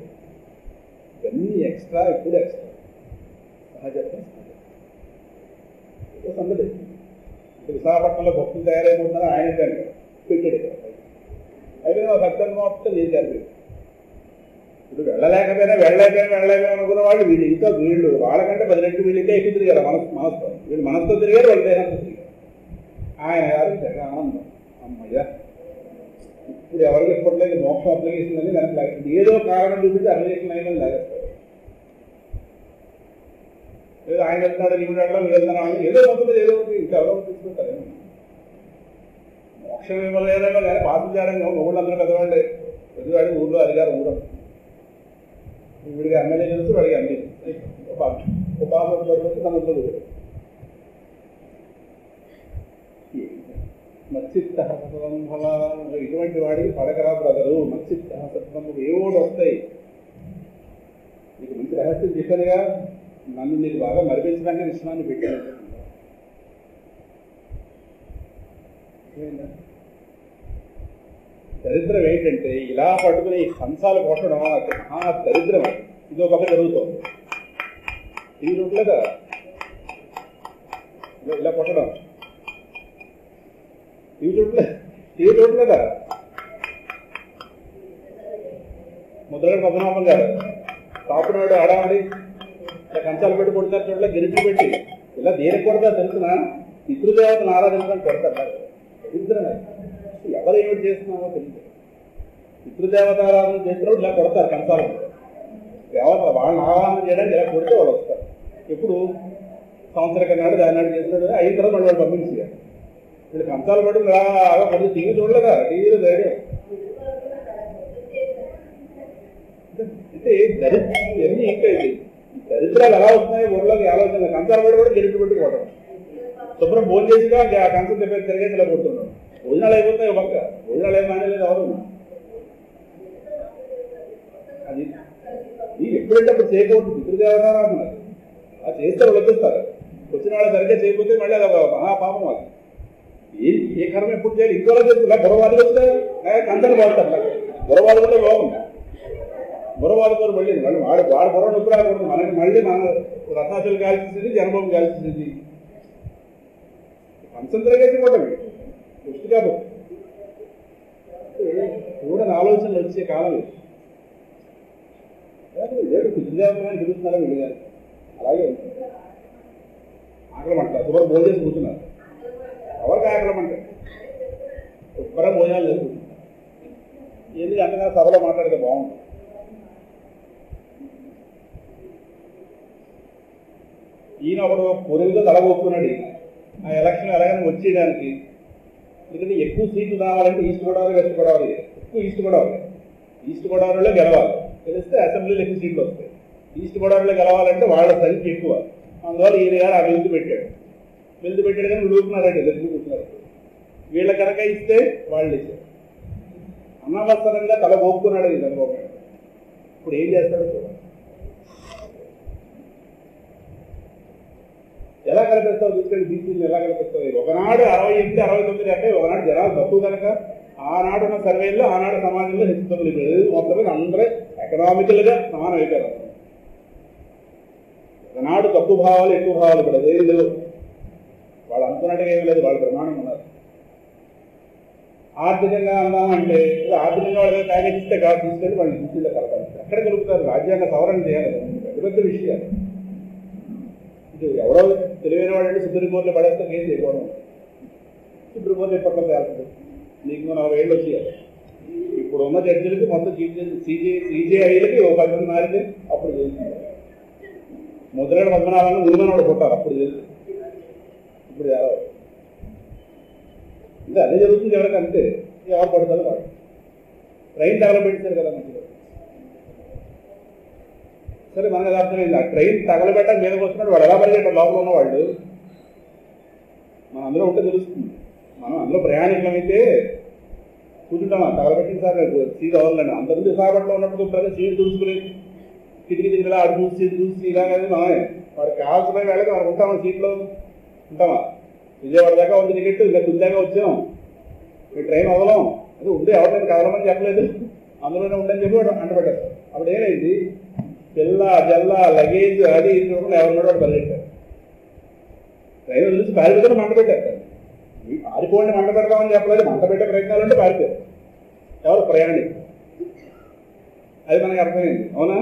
ఇవన్నీ ఎక్స్ట్రా, ఇప్పుడు ఎక్స్ట్రా సహజంగా సందడి. విశాఖపట్నంలో భక్తులు తయారైపోతున్నారో ఆయన పెట్టాడు. అయితే మా భక్తులు మొత్తం చేశారు. ఇప్పుడు వెళ్ళలేకపోయినా అనుకున్న వాళ్ళు వీళ్ళు ఇంకా వీళ్ళు వాళ్ళకంటే 10 రెట్లు వీళ్ళకే ఎక్కువ తిరిగారు. మనస్తో వీళ్ళు మనస్తో తిరిగారు, వాళ్ళ దేహంతో తిరిగారు. ఆయన గారు తెగ ఆనందం. అమ్మయ్య, ఇప్పుడు ఎవరికి ఇప్పట్లేదు మోక్షం అప్లికేషన్ అని దానికి లాగేస్తుంది. ఏదో కారణం చూపించి అప్లికేషన్ అయినా లాగేస్తారు. ఏదో ఆయన వెళ్తున్నాడు, నీ వెళ్తున్నాడు, మీరు వెళ్తున్నాం ఏదో మొత్తం ఏదో ఇంకా ఎవరో తీసుకుంటారు. మోక్షం ఇవ్వలేదేమో కానీ పాపం చేయడం ఊళ్ళందరూ పెద్దవాళ్ళే. పెద్దవాడి ఊళ్ళో అధికారం ఊరం. వీడికి ఎమ్మెల్యే తెలుసు, వాడికి ఎంపీ ఉపాధి సముద్రం. మత్సిత్త సత్వం ఇటువంటి వాడికి పడకరా బ్రదరు. మత్సిత్త సత్వం ఏవో వస్తాయి. నీకు మంచి రహస్యం చెప్పానుగా, నన్ను నీకు బాగా మరిపించడానికి విషయాన్ని పెట్టాను. దరిద్రం ఏంటంటే ఇలా పట్టుకుని ఈ కంచాలు కొట్టడం దరిద్రం. ఇది ఒక జరుగుతుంది. ఈ రూట్లేదా ఇలా కొట్టడం, ఈ రూట్లేదా ముద్రగడ పద్మనాభం గారు తాపునాడు ఆడాలి ఇలా కంచాలు పెట్టి కొడుతారు చూడలే, గిరిజలు పెట్టి ఇలా దేనికి కొడతారు తెలుసునా? పితృదేవతను ఆరాధించడానికి కొడతారు. దరిద్రమే. ఎవరు ఏమిటి చేస్తున్నారో తెలియదు. పితృదేవత ఆరాధన చేసినప్పుడు ఇలా కొడతారు కంచాలు. దేవత వాళ్ళని ఆరాధన చేయడానికి ఇలా కొడితే వాళ్ళు వస్తారు. ఎప్పుడు సంవత్సరం నాడు దాని నాడు చేసినాడు అయిన తర్వాత మళ్ళీ వాళ్ళు పంపించారు. వీళ్ళు కంచాలు పడి అలా కొద్దిగా టీవీ చూడలేదా? టీవీలో ధైర్యం అంటే ఇవన్నీ ఇంకా ఇది దరిద్రాలు ఎలా వస్తున్నాయి ఊళ్ళోకి ఆలోచన. కంచాలు పడి కూడా గెలిపి పెట్టి కొట్టడం. శుభ్రం భోజనం చేసిగా ఆ కంచం చెప్పేది తిరిగేది ఇలా కొడుతున్నాడు. భోజనాలు అయిపోతాయి పక్క, భోజనాలు ఏం మానేలేదు ఎవరు. అది ఎప్పుడంటే అప్పుడు చేయకూడదు. పితృదేవతారాధన అది చేస్తే వాళ్ళు వచ్చేస్తారు. వచ్చిన వాళ్ళు సరిగ్గా చేయకపోతే మళ్ళీ అది ఒక మహాపాపం. అది ఏ కర్మ ఎప్పుడు చేయాలి? ఇంకోలా చేస్తున్నా బుర్రవాదులు వస్తే కంచెలు వాడతారు. బుర్రవాదు కూడా లోపం. బుర్రవాదుతో మళ్ళీ వాడు బుర్ర నొప్పి రాకూడదు. మనకి మళ్ళీ మన రత్నాచలు కాల్చింది, జన్మభూమి కాల్చింది. కంచం తిరగేసి కొట్టవి దృష్టి కాదు. చూడని ఆలోచనలు వచ్చే కాలం లేదు. పితృదేవతని పిలుస్తున్నారా వీళ్ళు గారు? అలాగే ఆకలమంటారు. శుభ్రం భోజనం చేసి కూర్చున్నారు. ఎవరికి ఆకలమంటారు? శుభ్రం భోజనాలు చేసుకుంటున్నారు. ఎందుకు అంతగా సభలో మాట్లాడితే బాగుంటుంది. ఈయన ఒకడు పొరుగుతో తలగొక్కున్నాడు. ఆ ఎలక్షన్ ఎలాగైనా వచ్చేయడానికి. ఎందుకంటే ఎక్కువ సీట్లు రావాలంటే ఈస్ట్ గోదావరి, వెస్ట్ గోదావరి. ఎక్కువ ఈస్ట్ గోదావరి. ఈస్ట్ గోదావరిలో గెలవాలి. గెలిస్తే అసెంబ్లీలో ఎక్కువ సీట్లు వస్తాయి. ఈస్ట్ గోదావరిలో గెలవాలంటే వాళ్ళ సంఖ్య ఎక్కువ. అందువల్ల ఈయన గారు ఆ వెలుగు పెట్టాడు. వెలుగు పెట్టాడు కానీ లూపున్నారంటే వెలుగు కూర్చున్నారు. వీళ్ళ కనుక ఇస్తే వాళ్ళు ఇచ్చారు. అనవసరంగా తల గోక్కున్నాడు ఈ చంద్రబాబు నాయుడు. ఇప్పుడు ఏం చేస్తాడు చూడండి. ఎలా కనిపిస్తావు చూసుకొని బీసీలు ఎలా కనిపిస్తుంది? ఒకనాడు 68, 69 అంటే ఒకనాడు జనాలు తక్కువ కనుక ఆనాడు ఉన్న సర్వేల్లో ఆనాడు సమాజంలో హెచ్చుతుంది. మొత్తం అందరూ ఎకనామికల్గా సమానం అయిపోయారు. ఒకనాడు తక్కువ భావాలు ఎక్కువ భావాలు కూడా ఏం లేవు. వాళ్ళు అనుకున్నట్టుగా ఏం లేదు. వాళ్ళు ప్రమాణం ఉన్నారు. ఆర్థికంగా అందామంటే ఆర్థికంగా వాళ్ళ ప్యాకేజ్ ఇస్తే కాదు తీసుకెళ్ళి వాళ్ళు బీసీలో కలపాలి. ఎక్కడ కలుపుతారు? రాజ్యాంగ సవరణ చేయాలి. పెద్ద పెద్ద విషయాలు. ఎవరో తెలివైన వాడంటే సుప్రీంకోర్టులో పడేస్తే కేసు చేయకూడదు. సుప్రీంకోర్టు ఎప్పట్లో తేలుతుంది. నీకు 40 ఏళ్ళు వచ్చేయాలి. ఇప్పుడు ఉన్న జడ్జిలకి మొత్తం సిజేఐలకి ఒక 10 మంది మారితే అప్పుడు తెలుస్తుంది. ముద్రగడ పద్మనాభాన్ని ఉరిమనోడు కొట్టారు అప్పుడు తెలుస్తుంది. ఇప్పుడు ఎలా ఇంకా అదే జరుగుతుంది. ఎవరికి అంతే ఎవరు పడతారో వాడు. ట్రైన్ తగలబెట్టారు కదా మంచిగా. సరే మనకు అర్థమైంది. ఆ ట్రైన్ తగలబెట్టడానికి మీదకి వస్తున్నాడు. వాడు ఎలా పరిగెట్టారు? లోపల ఉన్నవాళ్ళు మనం అందులో ఉంటే తెలుస్తుంది. మనం అందులో ప్రయాణికులమైతే కూర్చుంటామా? తగలబెట్టిన సార్ సీట్ అవ్వాలండి. అంతకుముందు విశాఖపట్నంలో ఉన్నప్పుడు ప్రజలు సీట్ చూసుకుని కిటికీ దిగిలా అటు చూసి చూసి ఇలాగని మనమే వాడికి కావాల్సిన వెళ్ళక మనం ఉంటామా? సీట్లో ఉంటామా? విజయవాడ దాకా ఉంది టికెట్. ఇంకా తుల్లాగా వచ్చాం. ఈ ట్రైన్ వదలం. అది ఉంటే ఎవరికైనా కదలమని చెప్పలేదు. అందులోనే ఉండని చెప్పి వాడు అంటబెట్టారు. అప్పుడు ఏమైంది? పిల్ల జల్ల లగేజ్ అది ఇది చూడకుండా ఎవరున్నాడు వాడు పరిగెట్టారు. ట్రైన్ చూసి పారిపోతే మంట పెట్టారు. పారిపోండి మంట పెడతామని చెప్పలేదు. మంట పెట్టే ప్రయత్నాలు అంటే పారిపోయారు. ఎవరు? ప్రయాణి. అది మనకి అర్థమైంది. అవునా?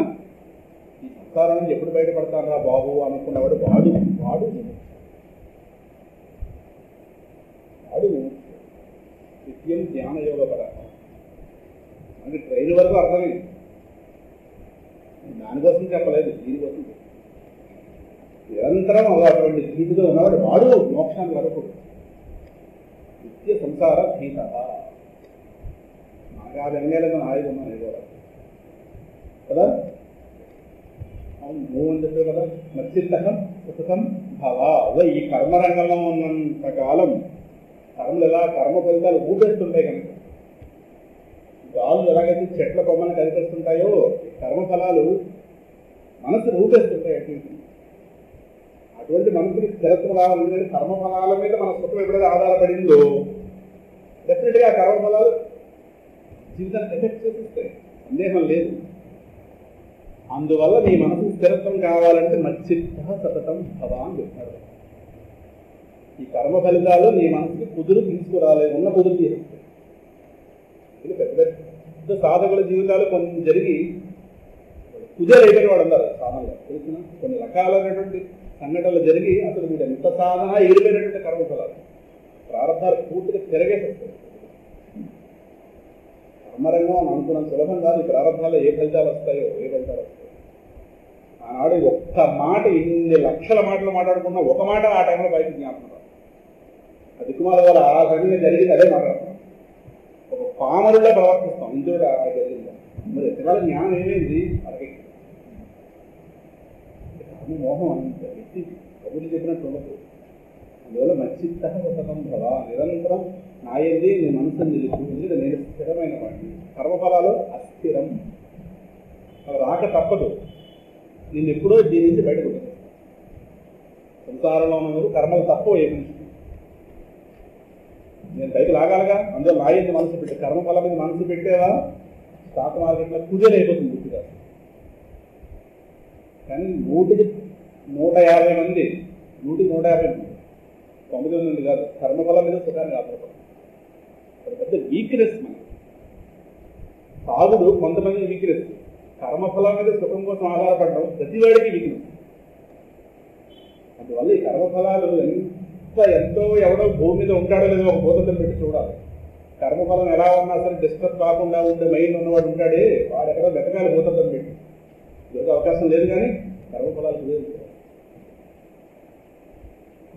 ఈ సంసారం నుంచి ఎప్పుడు బయటపడతారా బాబు అనుకున్నవాడు వాడు వాడు వాడు నిత్యం ధ్యాన యోగ పదార్థం. మనకి ట్రైన్ వరకు అర్థమైంది. దానికోసం చెప్పలేదు, దీనికోసం నిరంతరం అటువంటి స్థితిలో ఉన్నవాడు వాడు మోక్షాన్ని వరకు నిత్య సంసార భీత. నాకు ఆ వ్యంగ్యాలను ఆయుధం కూడా కదా. నువ్వు అని చెప్పావు కదా, మచ్చిత్తకం సుఖం భవ. ఈ కర్మరంగంలో ఉన్నంతకాలం కర్మలు ఎలా కర్మ ఫలితాలు ఊపేస్తుంటాయి కనుక, గాలు ఎలాగైతే చెట్ల కొమ్మని కనిపిస్తుంటాయో కర్మఫలాలు మనసును ఊపేస్తుంటాయి. అటువంటి మనసుకి స్థిరత్వం రావాలంటే కర్మఫలాల మీద మన సుఖం ఎప్పుడైతే ఆధారపడిందో డెఫినెట్గా ఆ కర్మఫలాలు జీవితాన్ని ఎఫెక్ట్ చేసిస్తాయి, సందేహం లేదు. అందువల్ల నీ మనసు స్థిరత్వం కావాలంటే మచ్చిత్త సతతం భవ అని చెప్తాడు. ఈ కర్మ ఫలితాలు నీ మనసుకి కుదురు తీసుకురాలేదు, ఉన్న కుదురు తీసేస్తాయి. ఇది పెద్ద పెద్ద సాధకుల జీవితాలు కొన్ని జరిగి కుదేరైపోయిన వాడు అన్నారు సాధనలో. తెలిసిన కొన్ని రకాలైనటువంటి సంఘటనలు జరిగి అసలు మీరు ఎంత సాధన ఏడిపోయినటువంటి కర్మఫలాలు ప్రారంభాలు పూర్తిగా తిరగేసేస్తాయి. కర్మరంగం అని అనుకున్న సులభం కాదు. ఈ ప్రారంభాల్లో ఏ ఫలితాలు వస్తాయో ఏ ఫలితాలు వస్తాయో. ఆనాడు ఒక్క మాట ఇన్ని లక్షల మాటలు మాట్లాడుకున్నా ఒక మాట ఆ టైంలో బయట జ్ఞాపకం. అది కుమార్ గారు ఆ సమయంలో జరిగింది అదే మాట్లాడతాం. ఒక పామరుల్లో ప్రవర్తిస్తాం, ఇందులో జరిగింది. మరి ఎంతకాలం జ్ఞానం ఏమైంది? అలాగే మోహం అంత వ్యక్తి కబుర్లు చెప్పినట్టు ఉండదు. అందువల్ల మచ్చిత్త సతతం భవ. నిరంతరం నాయంది నీ మనసుని నిలుపు. ఎందుకంటే నేను స్థిరమైన వాడిని. కర్మఫలాలు అస్థిరం, అవి రాక తప్పదు. నేను ఎప్పుడో దీని నుంచి బయటకు వచ్చాను. సంసారంలో ఉన్నందుకు కర్మలు తప్ప ఏమి నేను పైకి లాగాలిగా. అందులో నాయంది మనసు పెట్టి కర్మఫలం మీద మనసు పెట్టేవా స్టాక్ మార్కెట్లో కుదేరైపోతుంది గుర్తుగా. కానీ 100కి 150 మంది 150 మంది 99 కాదు కర్మఫలం మీద సుఖాన్ని ఆధారపడదు. అది పెద్ద వీక్నెస్. మనకి సాగుడు కొంతమంది వీక్నెస్, కర్మఫలం మీద సుఖం కోసం ఆధారపడడం ప్రతివాడికి వీక్నెస్. అందువల్ల ఈ కర్మఫలాలు ఎంతో ఎవడో భూమి మీద ఉంటాడో లేదో ఒక బోధం పెట్టి చూడాలి. కర్మఫలం ఎలా ఉన్నా సరే డిస్టర్బ్ కాకుండా ఉండే మైండ్ ఉన్నవాడు ఉంటాడే, వాడు ఎక్కడో వెతకాలి బోధం పెట్టి. దొరికే అవకాశం లేదు. కానీ కర్మఫలాలు లేదు.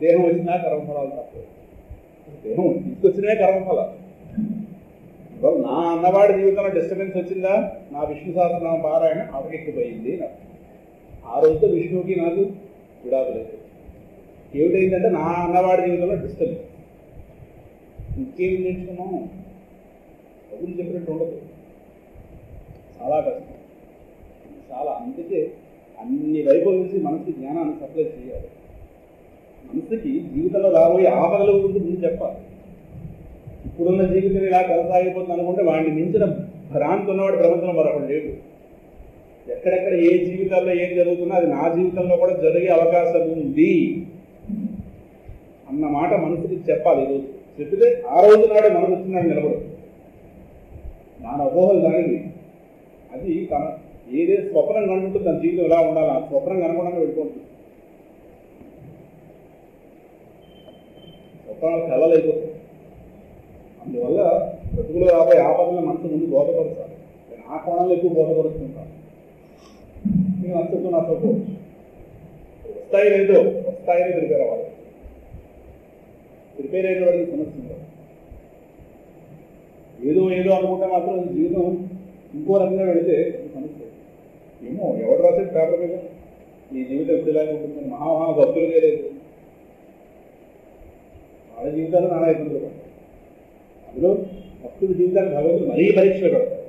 దేహం వచ్చినా కర్మఫలాలు తప్పదు. దేహం తీసుకొచ్చినే కర్మఫలాలు. నా అన్నవాడి జీవితంలో డిస్టర్బెన్స్ వచ్చిందా, నా విష్ణు సహస్రనామ పారాయణ అవకెక్కిపోయింది. ఆ రోజుతో విష్ణువుకి నాకు విడాదు లేదు. ఏమిటైందంటే నా అన్నవాడి జీవితంలో డిస్టర్బెన్స్. ఇంకేమి నేర్చుకున్నాం? కబుర్లు చెప్పినట్టు ఉండదు. చాలా కష్టం, చాలా. అందుకే అన్ని వైపుల నుంచి మనసుకి జ్ఞానాన్ని సప్లై చేయాలి. మనసుకి జీవితంలో రాబోయే ఆపదల గురించి ముందు చెప్పాలి. ఇప్పుడున్న జీవితం ఇలా కొనసాగిపోతుంది అనుకుంటే వాడిని మించిన భ్రాంతి ఉన్నవాడు ప్రపంచంలో మరొకటి లేడు. ఎక్కడెక్కడ ఏ జీవితాల్లో ఏం జరుగుతున్నా అది నా జీవితంలో కూడా జరిగే అవకాశం ఉంది అన్న మాట మనసుకి చెప్పాలి. ఈరోజు చెప్పితే ఆ రోజు నాడు మనసు వచ్చినాడు నిలబడు. దాని అపోహలు దానికి అది తన ఏదే స్వప్నం కనుకుంటూ తన జీవితం ఎలా ఉండాలి, ఆ స్వప్నం కనుకోవడానికి వెళ్ళిపోతుంది. స్వప్నాలు కళలు అయిపోతుంది. అందువల్ల బ్రతుకులో రాబోయే ఆపదలను మనసు ముందు బోధపరుస్తాను. నేను ఆ కోణంలో ఎక్కువ బోధపరుస్తుంటాను. నేను నచ్చకపోవచ్చు, వస్తాయి లేదో వస్తాయని ప్రిపేర్ అవ్వాలి. ప్రిపేర్ అయిన వాడికి సమస్య ఉండదు. ఏదో ఏదో అనుకుంటే మాత్రం జీవితం ఇంకో రకంగా వెళితే సమస్య. ఏమో ఎవరు రాసే పేపర్ మీద ఈ జీవితం ఎప్పుడు ఇలాగే ఉంటుంది. మహామహా భక్తులుగా లేదు, వాళ్ళ జీవితాలు నానా ఇబ్బందులు పడతాయి. అందులో భక్తుల జీవితాన్ని భగవంతుడు మరీ పరీక్షలు పెడతారు.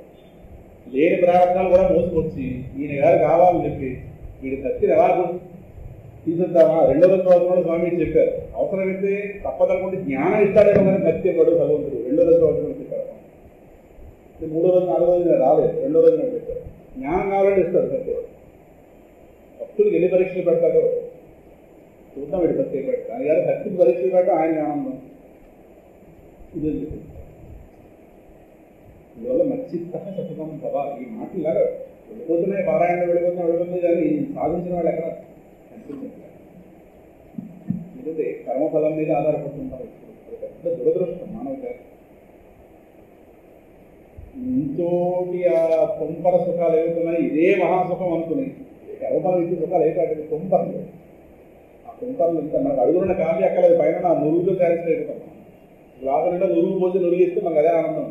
లేని ప్రారంభాలు కూడా మోసుకొచ్చి ఈయన గారు కావాలని చెప్పి వీడి కత్తిని ఎలా తీసేద్దామా, 2వ సంవత్సరంలో స్వామి చెప్పారు. అవసరమైతే తప్పదనుకుంటే జ్ఞానం ఇస్తాడేమో కానీ కత్తి ఇవ్వడు భగవంతుడు. 2వ సంవత్సరం చెప్పారు. 3వ రోజు 4వ రోజున రాలేదు, 2వ రోజున పెట్టారు. జ్ఞానం కావాలంటే ఇస్తాడు కత్తి. భక్తుడికి ఎన్ని పరీక్షలు పెడతాడో చూద్దాం. వీడి కత్తి పెడతాడు. ఆయన గారు కత్తికి పరీక్షలు పెట్టడం ఆయన ఆనందం. ఇది అందువల్ల మచ్చిత్త సతతం భవ. ఈ మాటలు ఇలాగా వెళ్ళిపోతున్నాయి, పారాయణ వెళ్ళిపోతుంది కానీ సాధించిన వాళ్ళు ఎక్కడ కనిపించట్లేదు. ఎందుకంటే కర్మఫలం మీద ఆధారపడుతుంటారు. అది పెద్ద దురదృష్టం మానవ జాతి. ఇంతోటి ఆ తుంపర సుఖాలు ఏమవుతున్నాయి, ఇదే మహాసుఖం అనుకుని కర్మఫలం ఇచ్చే సుఖాలు ఏమిటి తుంపరలు. ఆ తుంపరలు ఇంత మనకు అడుగున్న కాఫీ అక్కలేదు, పైన నా నురుగులో తయారు గ్లాసు నిండా నురుగు పోసి నురిగిస్తే మనకు అదే ఆనందం.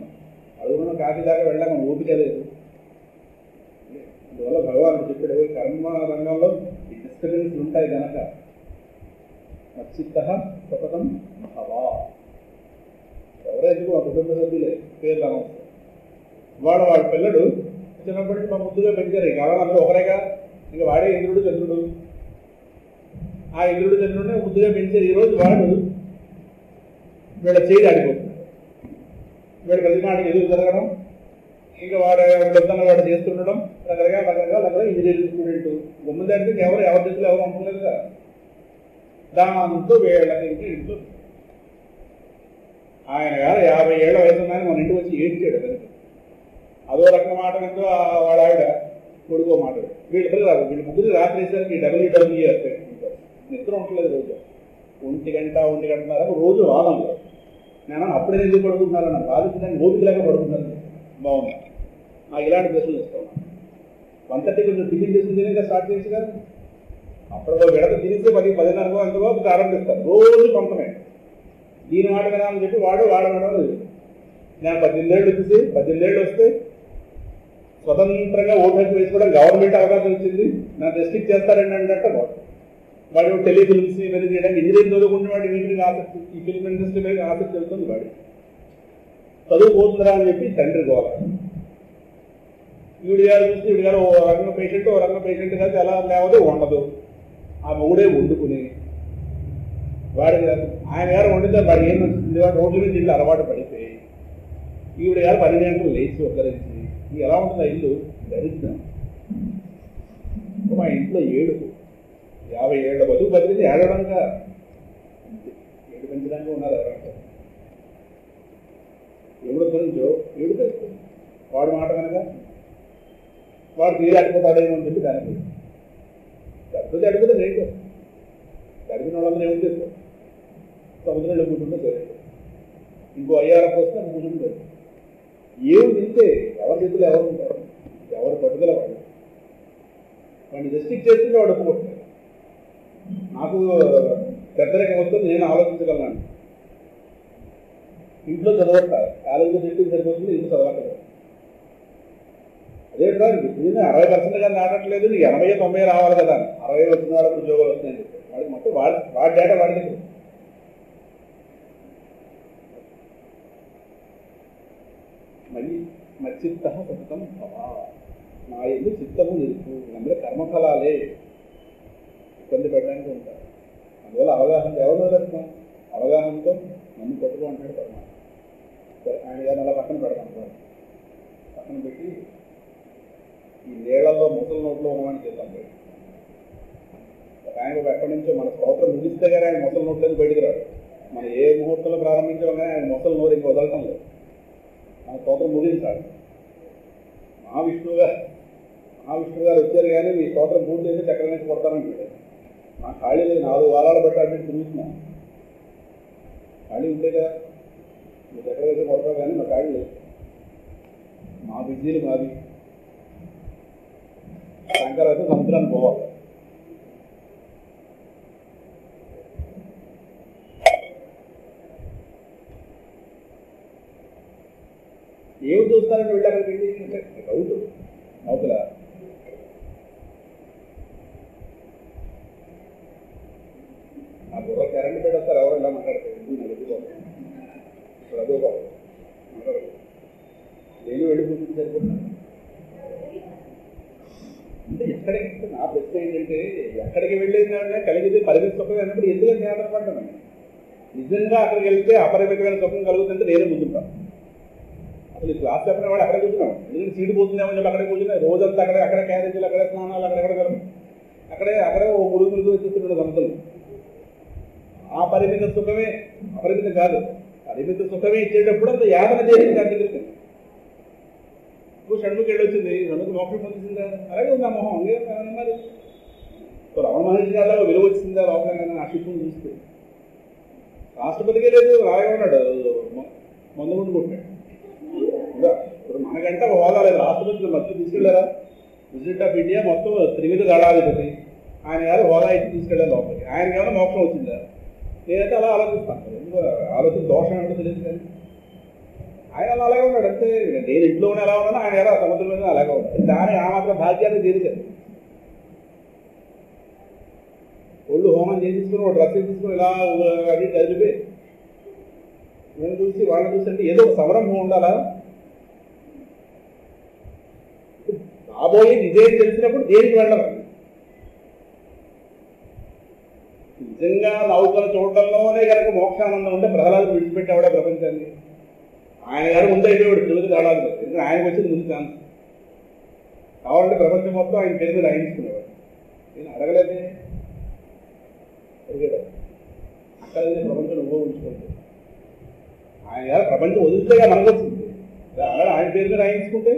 అడుగున్న కాఫీ దాకా వెళ్ళాక మనం ఓపిక లేదు. అందువల్ల భగవానుడు చెప్పాడు, కర్మ రంగంలో ఈ డిస్టర్బెన్స్ ఉంటాయి కనుక మచ్చిత్త సతతం భవ. ఎవరైతే మా కుటుంబ సభ్యులే పేర్లు అనవసరం. వాడు పిల్లడు చిన్నప్పటి నుంచి మా ముద్దుగా పెంచారు. ఈ కాలం అందరూ ఒకరేగా, ఇంకా వాడే ఇంద్రుడు చంద్రుడు. ఆ ఇంద్రుడు చంద్రుడిని ముద్దుగా పెంచారు. ఈరోజు వాడు వీళ్ళ చేయి ఆడిపోతున్నాడు. వీడు ప్రతి మాటకి ఎదురు జరగడం, ఇంకా వాడు వాడు చేస్తుండడం, రకరకాల ఇంజనీరింగ్ స్టూడెంట్ గుమ్మ దాటితే ఎవరి చేతులు ఎవరు అనుకోలేదు కదా. దాంతో వీళ్ళకి ఇంట్లో ఆయన గారు 50 ఏళ్ళ వయసు ఉన్నాయని మన ఇంటికి వచ్చి ఏడ్చాడు. కనుక అదో రకం మాట ఎంతో వాడు ఆవిడ కొడుకో మాట. వీళ్ళిద్దరు రాదు, వీళ్ళు ముగ్గురు రాత్రి వేసరికి డబ్ల్యూడబ్ల్యూఈ వస్తాయి. నిద్ర ఉండలేదు రోజు. 1 గంట రోజు వాదం లేదు. నేను అప్పుడే ఎందుకు పడుకుంటున్నాను నాకు బాధించడానికి ఓపికలాగా పడుకుంటున్నాను. బాగున్నా నాకు ఇలాంటి ప్రశ్నలు ఇస్తున్నాను. 1:30 కొంచెం టిఫిన్ చేసింది స్టార్ట్ చేసి కదా, అప్పుడు విడత తిరిగితే 10-10:30 అంతగా ప్రారంభిస్తారు. రోజు పంపమే దీని మాట కదా అని చెప్పి వాడడం లేదు. నేను 18 ఏళ్ళు వచ్చేసి 18 ఏళ్ళు వస్తే స్వతంత్రంగా ఓటు హక్కు వేసుకోవడం గవర్నమెంట్ అవకాశం ఇచ్చింది. నన్ను రెస్ట్రిక్ట్ చేస్తారండి అంటే వాడు టెలిఫిల్మ్స్ ఇవన్నీ చేయడానికి ఇంజనీరింగ్ చదువుకుంటే వాడి వీటికి ఆసక్తి, ఈ ఫిల్మ్ ఇండస్ట్రీ మీద ఆసక్తి వెళ్తుంది. వాడి చదువుకోతుందిరా అని చెప్పి తండ్రి గోల. ఈవిడి గారు చూస్తే ఈవిడి గారు ఓ రకంగా పేషెంట్ కాదు, ఎలా లేవదో ఉండదు. ఆ మొగుడే వండుకుని వాడి ఆయన గారు వండితే వాడు ఏం నచ్చింది, వాడు రోడ్ల మీద ఇల్లు అలవాటు పడిపోయి ఈవిడ గారు 12 గంటలు లేచి ఒక్కరించి ఎలా ఉంటుంది ఇల్లు దరిద్రం. మా ఇంట్లో 50 ఏళ్ళ బతుకు బతికితే ఏడవడంగా ఏడు పెంచడానికి ఉన్నారు. ఎవరంటే ఎవడు గురించో ఏడు తెలుస్తుంది. వాడు మాట కనుక వాడు తీరు అడిపోతాడేమో అని చెప్పి దానికి గర్భవతి అడిగితే రేటు గడిపిన వాళ్ళందరూ ఏం చేస్తారు, సముద్రంలో కూర్చుంటే సరే, ఇంకో అయ్యారకు వస్తే కూర్చుంటే ఏమి తింటే ఎవరి చేతులు ఎవరు ఉంటారు, ఎవరు పట్టుదల వాడు వాడిని రెస్ట్రిక్ట్ చేస్తే వాడు ఒప్పుకుంటాడు. నాకు పెద్దరికం వస్తుంది, నేను ఆలోచించగలను. ఇంట్లో చదవట్లేదు, కాలేజీలో చెట్టు సరిపోతుంది, ఇంట్లో చదవట్లేదు. అదే సార్ దీన్ని 60% కానీ ఆడట్లేదు, నీకు 80-90 రావాలి కదా, 60 వచ్చిన వాళ్ళకి ఉద్యోగాలు వస్తున్నాయని చెప్పి వాడికి మొత్తం వాడి డేటా వాడికి. మళ్ళీ మచ్చిత్త సతతం భవ. నా ఇల్లు చిత్తము నిలుపు. అందరూ కర్మఫలాలే ఇబ్బంది పెట్టడానికి ఉంటారు. అందువల్ల అవగాహన ఎవరు వదిలేస్తున్నాం, అవగాహనతో నన్ను పట్టుకో అంటాడు పరమాత్మ. ఆయన గారిని అలా పక్కన పెడతాం, పక్కన పెట్టి ఈ నీళ్లలో ముసలి నోట్లో ఉన్నవాడిని చేద్దాం. ఆయన ఎక్కడి నుంచో మన స్తోత్రం ముగిస్తే కానీ ఆయన ముసలి నోట్లోకి బయటికి రాడు. మనం ఏ ముహూర్తంలో ప్రారంభించామో కానీ ఆయన ముసలి నోరు ఇంక వదలటం లేదు. మన స్తోత్రం ముగించాలి. మహావిష్ణువు గారు వచ్చారు కానీ మీ స్తోత్రం పూర్తి చేసి చక్రం నుంచి కొడతానని మా ఖాళీ లేదు. 4 వారాలు బట్టి అటు తిరుగుతున్నాం. ఖాళీ ఉంటే కదా మీరు చక్రం వేసి కొడతారు కానీ మా ఖాళీ లేదు. మా బిజీలు మాది. శంకరైతే సముద్రాన్ని పోవాలి. ఏమి చూస్తారంటే వెళ్ళి అక్కడికి వెళ్ళి డౌట్ అవుతులా నా బుర్ర కరెంట్ పెట్టేస్తారు. ఎవరు ఇలా మాట్లాడతారు ఇప్పుడు అదో మాట్లాడదు. నేను వెళ్ళి కూర్చుంటే సరిపోతున్నాను. అంటే ఎక్కడికి నా ప్రశ్న ఏంటంటే ఎక్కడికి వెళ్ళేది కలిగితే పరిమిత సుఖం అన్నప్పుడు ఎందుకు జ్ఞాపకపడ్డాను. నిజంగా అక్కడికి వెళ్తే అపరిమితమైన సుఖం కలుగుతుంటే నేనే ముందుంటాను. అసలు క్లాస్ చెప్పిన వాడు అక్కడే కూర్చున్నాం. ఎందుకంటే సీటు పోతుందేమని చెప్పి అక్కడే కూర్చున్నాయి. రోజంతా అక్కడే క్యారేజీలు, అక్కడే స్నానాలు, అక్కడే ఓ ముడుగులు వచ్చేస్తున్నాడు గమతలు. ఆ పరిమిత సుఖమే అపరిమితం కాదు. పరిమిత సుఖమే ఇచ్చేటప్పుడు అంత యాతన చేసింది దాని దగ్గరికి. ఇప్పుడు షణ్ముఖి వెళ్ళొచ్చింది, షణ్ముఖి మోక్షం పొందిందా? అలాగే ఉంది ఆ మొహం, అంగే మరి రమణ మహర్షి గారు విలువ వచ్చిందా లోపల ఆ శిశువుని చూస్తే? రాష్ట్రపతికే లేదు, రాగా ఉన్నాడు, మందు ముందు కొట్టాడు. ఇప్పుడు మనకంటే హోదా లేదు. రాష్ట్రపతి మధ్య తీసుకెళ్లారా? ప్రెసిడెంట్ ఆఫ్ ఇండియా మొత్తం త్రివిధ దళాధిపతి, ఆయన గారు హోదా ఇచ్చి తీసుకెళ్ళారు లోపలికి. ఆయనకి ఏమైనా మోక్షం వచ్చిందా? నేనైతే అలా ఆలోచిస్తాను. ఎందుకు ఆలోచన దోషం ఏంటో తెలియదు కానీ ఆయన అలా అలాగే ఉన్నాడు అంతే. నేను ఇంట్లోనే ఎలా ఉన్నాను, ఆయన ఎలా సముద్రం మీద అలాగే ఉన్నాడు. దాని ఆ మాత్రం భాగ్యాన్ని తీరికారు. ఒళ్ళు హోమం చేసేసుకుని ఒక డ్రెస్ తీసుకుని ఇలా అది కదిలిపోయి నేను చూసి వాళ్ళని చూసి అంటే ఏదో ఒక సంరంభం ఉండాలా? రాబోయే నిజం తెలిసినప్పుడు దేనికి వెళ్ళాలి? నిజంగా నౌకలు చూడటంలోనే కనుక మోక్షానందం ఉంటే ప్రహ్లాదు విడిచిపెట్టావిడ ప్రపంచాన్ని. ఆయన గారు ముందు అయిపోయాడు తెలుగు దాడాలి. ఎందుకంటే ఆయనకు వచ్చింది ముందు ఛాన్స్. కావాలంటే ప్రపంచం మొత్తం ఆయన పేరు మీద రాయించుకునేవాడు. నేను అడగలేదే అక్కడ ప్రపంచం ఉపయోగించుకోండి. ఆయన గారు ప్రపంచం వదిలితేగా మనకు వచ్చింది. అక్కడ ఆయన పేరు మీద రాయించుకుంటే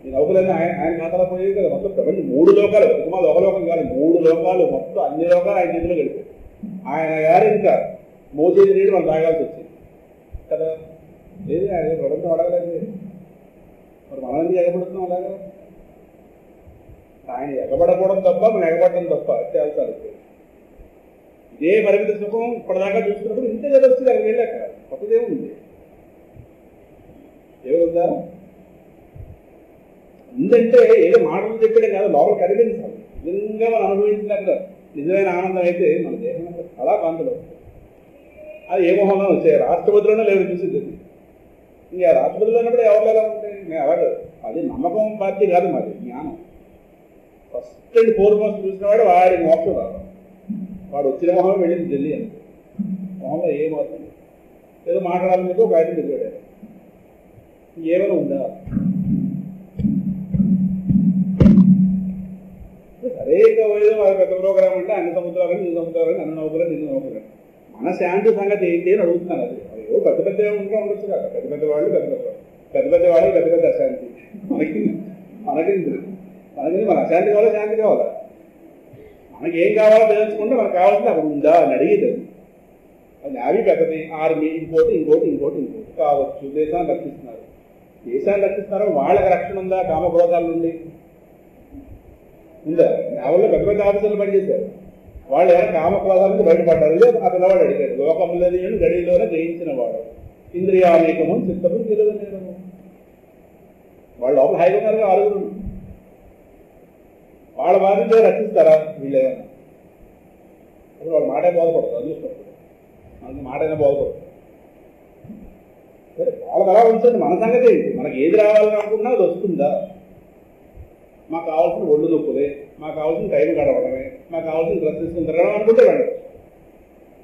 ఈ నౌకలన్నీ ఆయన ఖాతాలో పోయేది కదా. మొత్తం ప్రపంచం 3 లోకాలు, కుటుంబాలు ఒక లోకం కాదు, 3 లోకాలు మొత్తం అన్ని లోకాలు ఆయన చేతిలో గడిపారు. ఆయన గారు ఇంకా మోచేది నీళ్ళు మనం తాగాల్సి వచ్చింది కదా. లేదు ఆయన ప్రపంచం అడగలేదు. మరి మనం ఎందుకు ఎగబడుతున్నాం అలాగా? ఆయన ఎగబడకూడదు తప్ప మనం ఎగబడడం తప్ప చేయాల్సారు. ఇదే పరిమిత సుఖం ఇప్పటిదాకా చూసుకున్నప్పుడు ఇంతే కదా వచ్చింది. అక్కడ వెళ్ళాక కొత్తదేముంది? ఏముందా? ఎందుకంటే ఏదో మాటలు చెప్పడం కాదు, లోపల కరిగించాలి. నిజంగా మనం అనుభవించినట్టు నిజమైన ఆనందం అయితే మన దేహం చాలా కాంతులు వస్తుంది. అది ఏ మొహంలో వచ్చాయి? రాష్ట్రపతిలోనే లేదు చూసింది. ఇంకా రాష్ట్రపతిలో ఉన్నప్పుడు ఎవరు ఎలా ఉంటాయి? నేను అలాగే అది నమ్మకం పార్టీ కాదు, మరి జ్ఞానం. ఫస్ట్ అండ్ ఫోర్మోస్ట్ చూసినవాడు వాడి మోక్షం రాదు. వాడు వచ్చిన మొహం వెళ్ళింది ఢిల్లీ అని. మొహంలో ఏమవుతుంది? ఏదో మాట్లాడాలని చెప్పి ఒక ఆయన దిగాడు. ఏమైనా ఉందా? సరేగా పోయేదో వాళ్ళ పెద్ద ప్రోగ్రాం అంటే అన్ని సముద్రాలు ఇన్ని సముద్రాలు అన్ని నౌకలు నిన్ను నౌకలు. మన శాంతి సంగతి ఏంటి అని అడుగుతున్నాను. అది ఏవో పెద్ద పెద్ద ఉంటూ ఉండొచ్చు కదా. పెద్ద పెద్ద వాళ్ళు పెద్ద పెద్ద వాళ్ళు పెద్ద పెద్ద అశాంతి. మనకి మన అశాంతి కావాలా, శాంతి కావాలా? మనకి ఏం కావాలో తెలుసుకుంటే మనకు కావాల్సింది అక్కడ ఉందా అని అడిగేది. అది నావీ పెద్దది, ఆర్మీ, ఇంకోటి కావచ్చు. దేశాన్ని రక్షిస్తున్నారు. దేశాన్ని రక్షిస్తున్నారో వాళ్ళకి రక్షణ ఉందా కామక్రోధాల నుండి? ఉందా? నావల్లో పెద్ద పెద్ద ఆఫీసర్లు పనిచేశారు. వాళ్ళు ఎవరైనా కామక్రోధాల నుంచి బయటపడ్డారు. ఆ పిల్లవాడు అడిగాడు, లోకములని గడిలోనే జయించిన వాడు, ఇంద్రియానేకము చిత్తము గెలవనేరము. వాళ్ళు లోపల హాయిగా ఉన్నారు. 6 వాళ్ళ బాధ్యత రక్షిస్తారా వీళ్ళేమన్నా? అసలు వాళ్ళ మాటే బోధపడదు. అదృష్టప్పుడు మనకి మాటైనా బోధపడదు. సరే వాళ్ళకి అలా ఉంచండి. మన సంగతి ఏంటి? మనకి ఏది రావాలని అనుకున్నా అది వస్తుందా? మాకు కావాల్సిన ఒళ్ళు నొప్పులే, మాకు కావాల్సిన టైం గడవడమే, మాకు కావాల్సిన డ్రెస్ తీసుకుని తిరగడం అనుకుంటే వెళ్ళదు.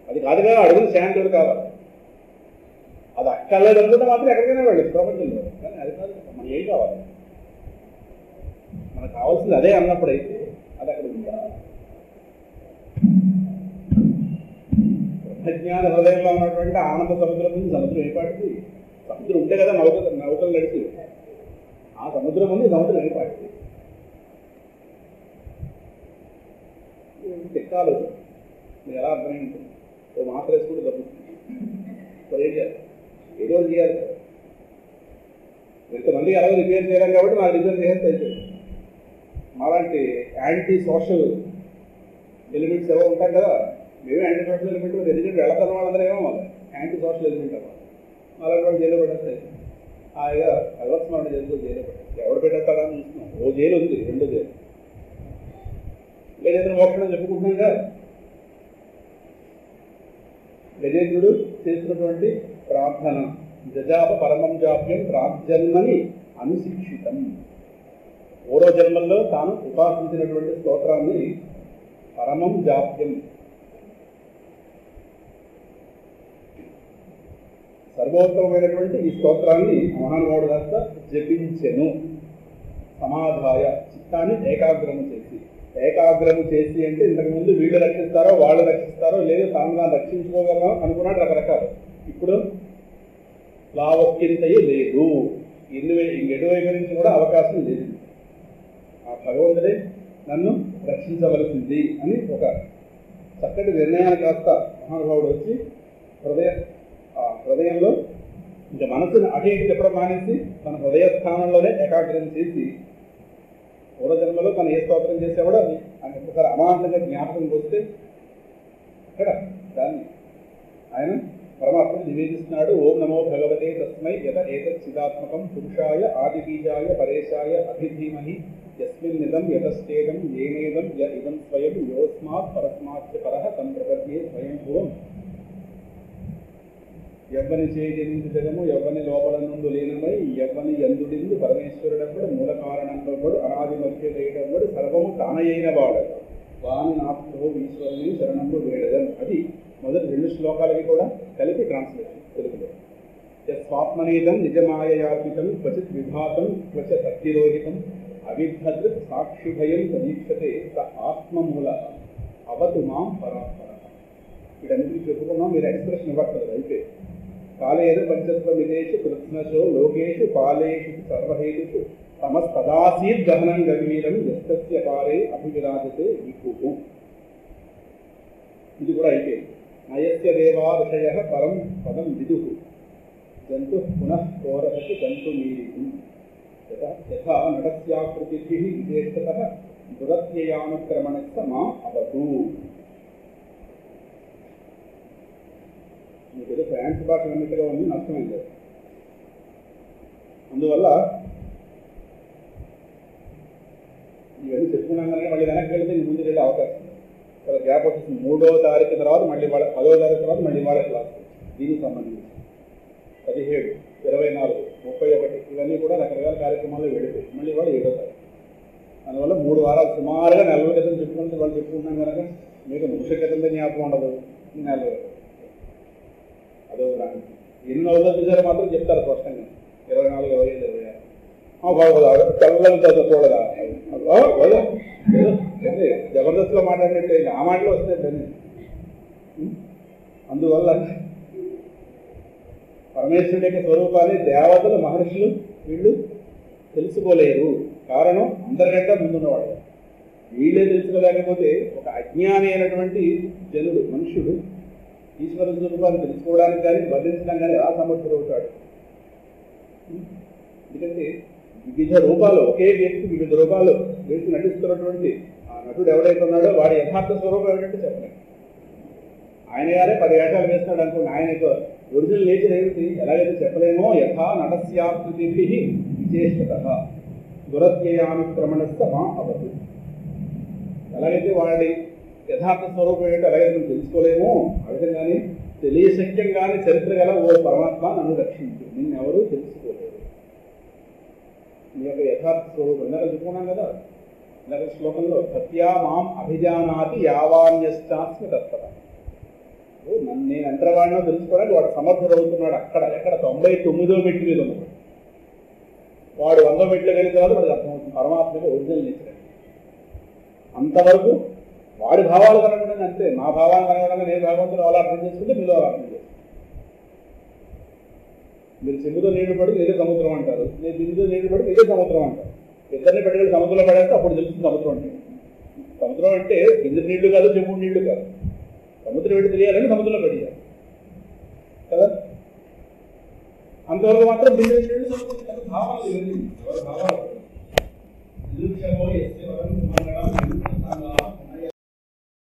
అది కాదు కదా అడుగులు శాంతి కావాలి. అది అక్కర్లేదు అనుకుంటే మాత్రం ఎక్కడికైనా వెళ్ళదు ప్రపంచంలో. కానీ అది కాదు, మనకి ఏం కావాలి? మనకు కావాల్సింది అదే అన్నప్పుడైతే అది అక్కడ ఉందా? బ్రహ్మజ్ఞాన హృదయంలో ఉన్నటువంటి ఆనంద సముద్రం ఉంది. సముద్రం ఏర్పాటికి సముద్రం ఉంటే కదా నౌకలు నడిచి. ఆ సముద్రం ఉంది, సముద్రం ఏర్పాటికి టెక్నాలజీ మీరు ఎలా అర్థమైంది? ఓ మాత్ర వేసుకుంటే దొరుకుతుంది. ఏం చేయాలి? ఏదో చేయాలి. ఎంతమందికి అలాగే రిపేర్ చేయాలి కాబట్టి నాకు రిపేర్ చేస్తే అయిపోయింది. మాలాంటి యాంటీ సోషల్ ఎలిమెంట్స్ ఏవో ఉంటాయి కదా, మేమే యాంటీ సోషల్ ఎలిమెంట్. ఎందుకంటే వెళతారు వాళ్ళందరూ ఏమో వాళ్ళు యాంటీ సోషల్ ఎలిమెంట్ అవ్వాలి. అలాంటి వాళ్ళు జైలు పెట్టేస్తాయి. హాయిగా అలవర్స్మాన్ని జైలు పెట్టేస్తారు. ఎవరు పెట్టేస్తాడా అని చూస్తున్నాం. ఓ జైలు ఉంది, 2 జైలు. గజేంద్ర మోక్షం చెప్పుకుంటున్నాం కదా. గజేంద్రుడు చేసినటువంటి ప్రార్థన జజాప పరమం జాప్యం ప్రార్థన్మని అనుశిక్షితం. పూర్వ జన్మల్లో తాను ఉపాసించినటువంటి స్తోత్రాన్ని పరమం జాప్యం, సర్వోత్తమైనటువంటి ఈ స్తోత్రాన్ని మహానుభావుడు కాస్త జపించెను. సమాధాయ చిత్తాన్ని ఏకాగ్రము చేసి అంటే ఇంతకుముందు వీళ్ళు రక్షిస్తారో వాళ్ళు రక్షిస్తారో లేదు తాను దాన్ని రక్షించుకోగలమో అనుకున్నాడు రకరకాలు. ఇప్పుడు లావక్యంతయే లేదు, ఎటువైపు నుంచి కూడా అవకాశం లేదు. ఆ భగవంతుడే నన్ను రక్షించవలసింది అని ఒక చక్కటి నిర్ణయాన్ని కాస్త మహానుభావుడు వచ్చి హృదయంలో ఇంకా మనసుని అటు ఇటు చెప్పడం మానేసి తన హృదయ స్థానంలోనే ఏకాగ్రం చేసి పూర్వజన్మలో తను ఏ స్తోత్రం చేసేవాడో అది ఆయన ఒక్కసారి అమాంతంగా జ్ఞాపకం వస్తే అక్కడ దాన్ని ఆయన పరమాత్మను నివేదిస్తున్నాడు. ఓం నమో భగవతే తస్మై యత ఏతత్ చిదాత్మకం పురుషాయ ఆదిబీజాయ పరేశాయ అభిధీమహి యస్మిన్నిదం యతశ్చేదం ఏనేదం య ఇదం స్వయం యోస్మాత్ పరస్మాత్ పరః తం ప్రపద్యే స్వయంభువం. ఎవ్వని చేజనిందు జగము ఎవ్వని లోపల నుండి లీనమై ఎవ్వని యందుడిందు పరమేశ్వరుడప్పుడు మూల కారణంలోడు అనాది మధ్య లేడప్పుడు సర్వము తానయైన వాడు వాని నాతో ఈశ్వరుని శరణంలో వేడదం. అది మొదటి 2 శ్లోకాలకి కూడా కలిపి ట్రాన్స్లేషన్ తెలుగులో. స్వాత్మనీతం నిజమాయయార్పితం క్వచిత్ విభాతం క్వచ సత్తిరోహితం అవిద్ధదృక్ సాక్షిభయం సమీక్షతే స ఆత్మమూల అవతు మాం పరాత్పర. వీటన్నిటికీ చెప్పుకున్నాం, మీరు ఎక్స్ప్రెషన్ ఇవ్వట్లేదు. అయితే కాలేరు పంచత్వ విదేశు కృష్ణశో లోకేషు పాలేషు సర్వహేతుషు తమస్తదాసీద్ గహనం గంభీరం యస్తస్య పారే అభివిరాజతే విభుః. ఇది కూడా అయిపోయింది. నయస్య దేవా ఋషయః పరం పదం విదుః జంతు పునః కోరహసి జంతు మీరితి యథా నటస్యాకృతిభిః విశేషతః దురత్యయానుక్రమణస్య మా అవతు. మీకు ఏదో ఫ్రాన్స్ భాష అన్నట్టుగా ఉంది, నష్టమైంది. అందువల్ల ఇవన్నీ చెప్పుకున్నాం కానీ మళ్ళీ వెనక్కి వెళ్తే ముందుకు వెళ్ళే అవకాశం చాలా గ్యాప్ వచ్చేసింది. 3వ తారీఖు తర్వాత మళ్ళీ 10వ తారీఖు తర్వాత మళ్ళీ వాళ్ళ క్లాస్ దీనికి సంబంధించి 17, 24, 31 ఇవన్నీ కూడా రకరకాల కార్యక్రమాల్లో వెళ్ళిపోయి మళ్ళీ వాళ్ళు 7వ తారీఖు. అందువల్ల 3 వారాలు సుమారుగా 40 క్రితం చెప్పుకుంటే వాళ్ళు చెప్పుకుంటున్నాం కనుక మీకు నిమిష క్రితం జ్ఞాపకం ఉండదు. 40 అదో ఎన్ని అవుతుందో చూసారో మాత్రం చెప్తారు స్పష్టంగా. 24, 25, 26 చల్లలతో చూడదా జబర్దస్త్లో మాట్లాడినట్టు ఆ మాటలు వస్తాయి. అందువల్ల పరమేశ్వరుడి యొక్క స్వరూపాన్ని దేవతలు మహర్షులు వీళ్ళు తెలుసుకోలేరు. కారణం అందరికంటే ముందున్నవాడు. వీళ్ళే తెలుసుకోలేకపోతే ఒక అజ్ఞాని అయినటువంటి జనుడు మనుష్యుడు ఈశ్వర స్వరూపాన్ని తెలుసుకోవడానికి కానీ వర్ణించడం కానీ ఎలా సమర్థుడవుతాడు? ఎందుకంటే వివిధ రూపాలు, ఒకే వ్యక్తి వివిధ రూపాలు వేసి నటిస్తున్నటువంటి ఆ నటుడు ఎవరైతే ఉన్నాడో వాడి యథార్థ స్వరూపం ఏమిటంటే చెప్పలేదు. ఆయన గారే 10 ఏటాలు వేస్తున్నాడు అనుకోండి, ఆయన యొక్క ఒరిజినల్ నేచర్ ఏమిటి ఎలాగైతే చెప్పలేమో. యథా నటస్యాకృతిభిః విశేషతః దురత్యయానుక్రమణస్య మా అవతు. ఎలాగైతే వాడి యథార్థ స్వరూపం ఏంటో ఎలాగైతే మనం తెలుసుకోలేమో ఆ విధంగానే తెలియశక్యంగానే చరిత్ర గల ఓ పరమాత్మ నన్ను రక్షించు, నిన్నెవరూ తెలుసుకోలేరు. మీ యొక్క యథార్థ స్వరూపం ఇందాక చెప్పుకున్నాం కదా, ఇందాక శ్లోకంలో సత్యా మాం అభిజానాతి యావాన్యశ్చాస్మి తత్పర. నేను ఎంతవాడినో తెలుసుకోవడానికి వాడు సమర్థుడవుతున్నాడు. అక్కడ ఎక్కడ 99వ మెట్టు మీద ఉన్నాడు వాడు. 100 మెట్లు కలిగిన తర్వాత వాడికి అర్థమవుతుంది పరమాత్మగా ఒరిజినల్ నేచర్. అంతవరకు వాడి భావాలు కనగడం అంతే. నా భావాలు కనగడంగా నేను భగవంతుడు అలా అర్థం చేసుకుంటే మీరు అలా అర్థం చేస్తారు. మీరు చెంబుతో నీళ్లు పడి ఏదో సముద్రం అంటారు, నేను బిందుతో నీళ్లు పడి ఏదో సముద్రం అంటారు. ఇద్దరిని పెట్టుకుని సముద్రంలో పడేస్తే అప్పుడు తెలుస్తుంది సముద్రం అంటే. సముద్రం అంటే బిందు నీళ్లు కాదు, చెంబుడు నీళ్లు కాదు. సముద్రం పెట్టి తెలియాలని సముద్రంలో పడియాలి కదా. అంతవరకు మాత్రం బిందు నీళ్లు సముద్రం భావాలు భావాలు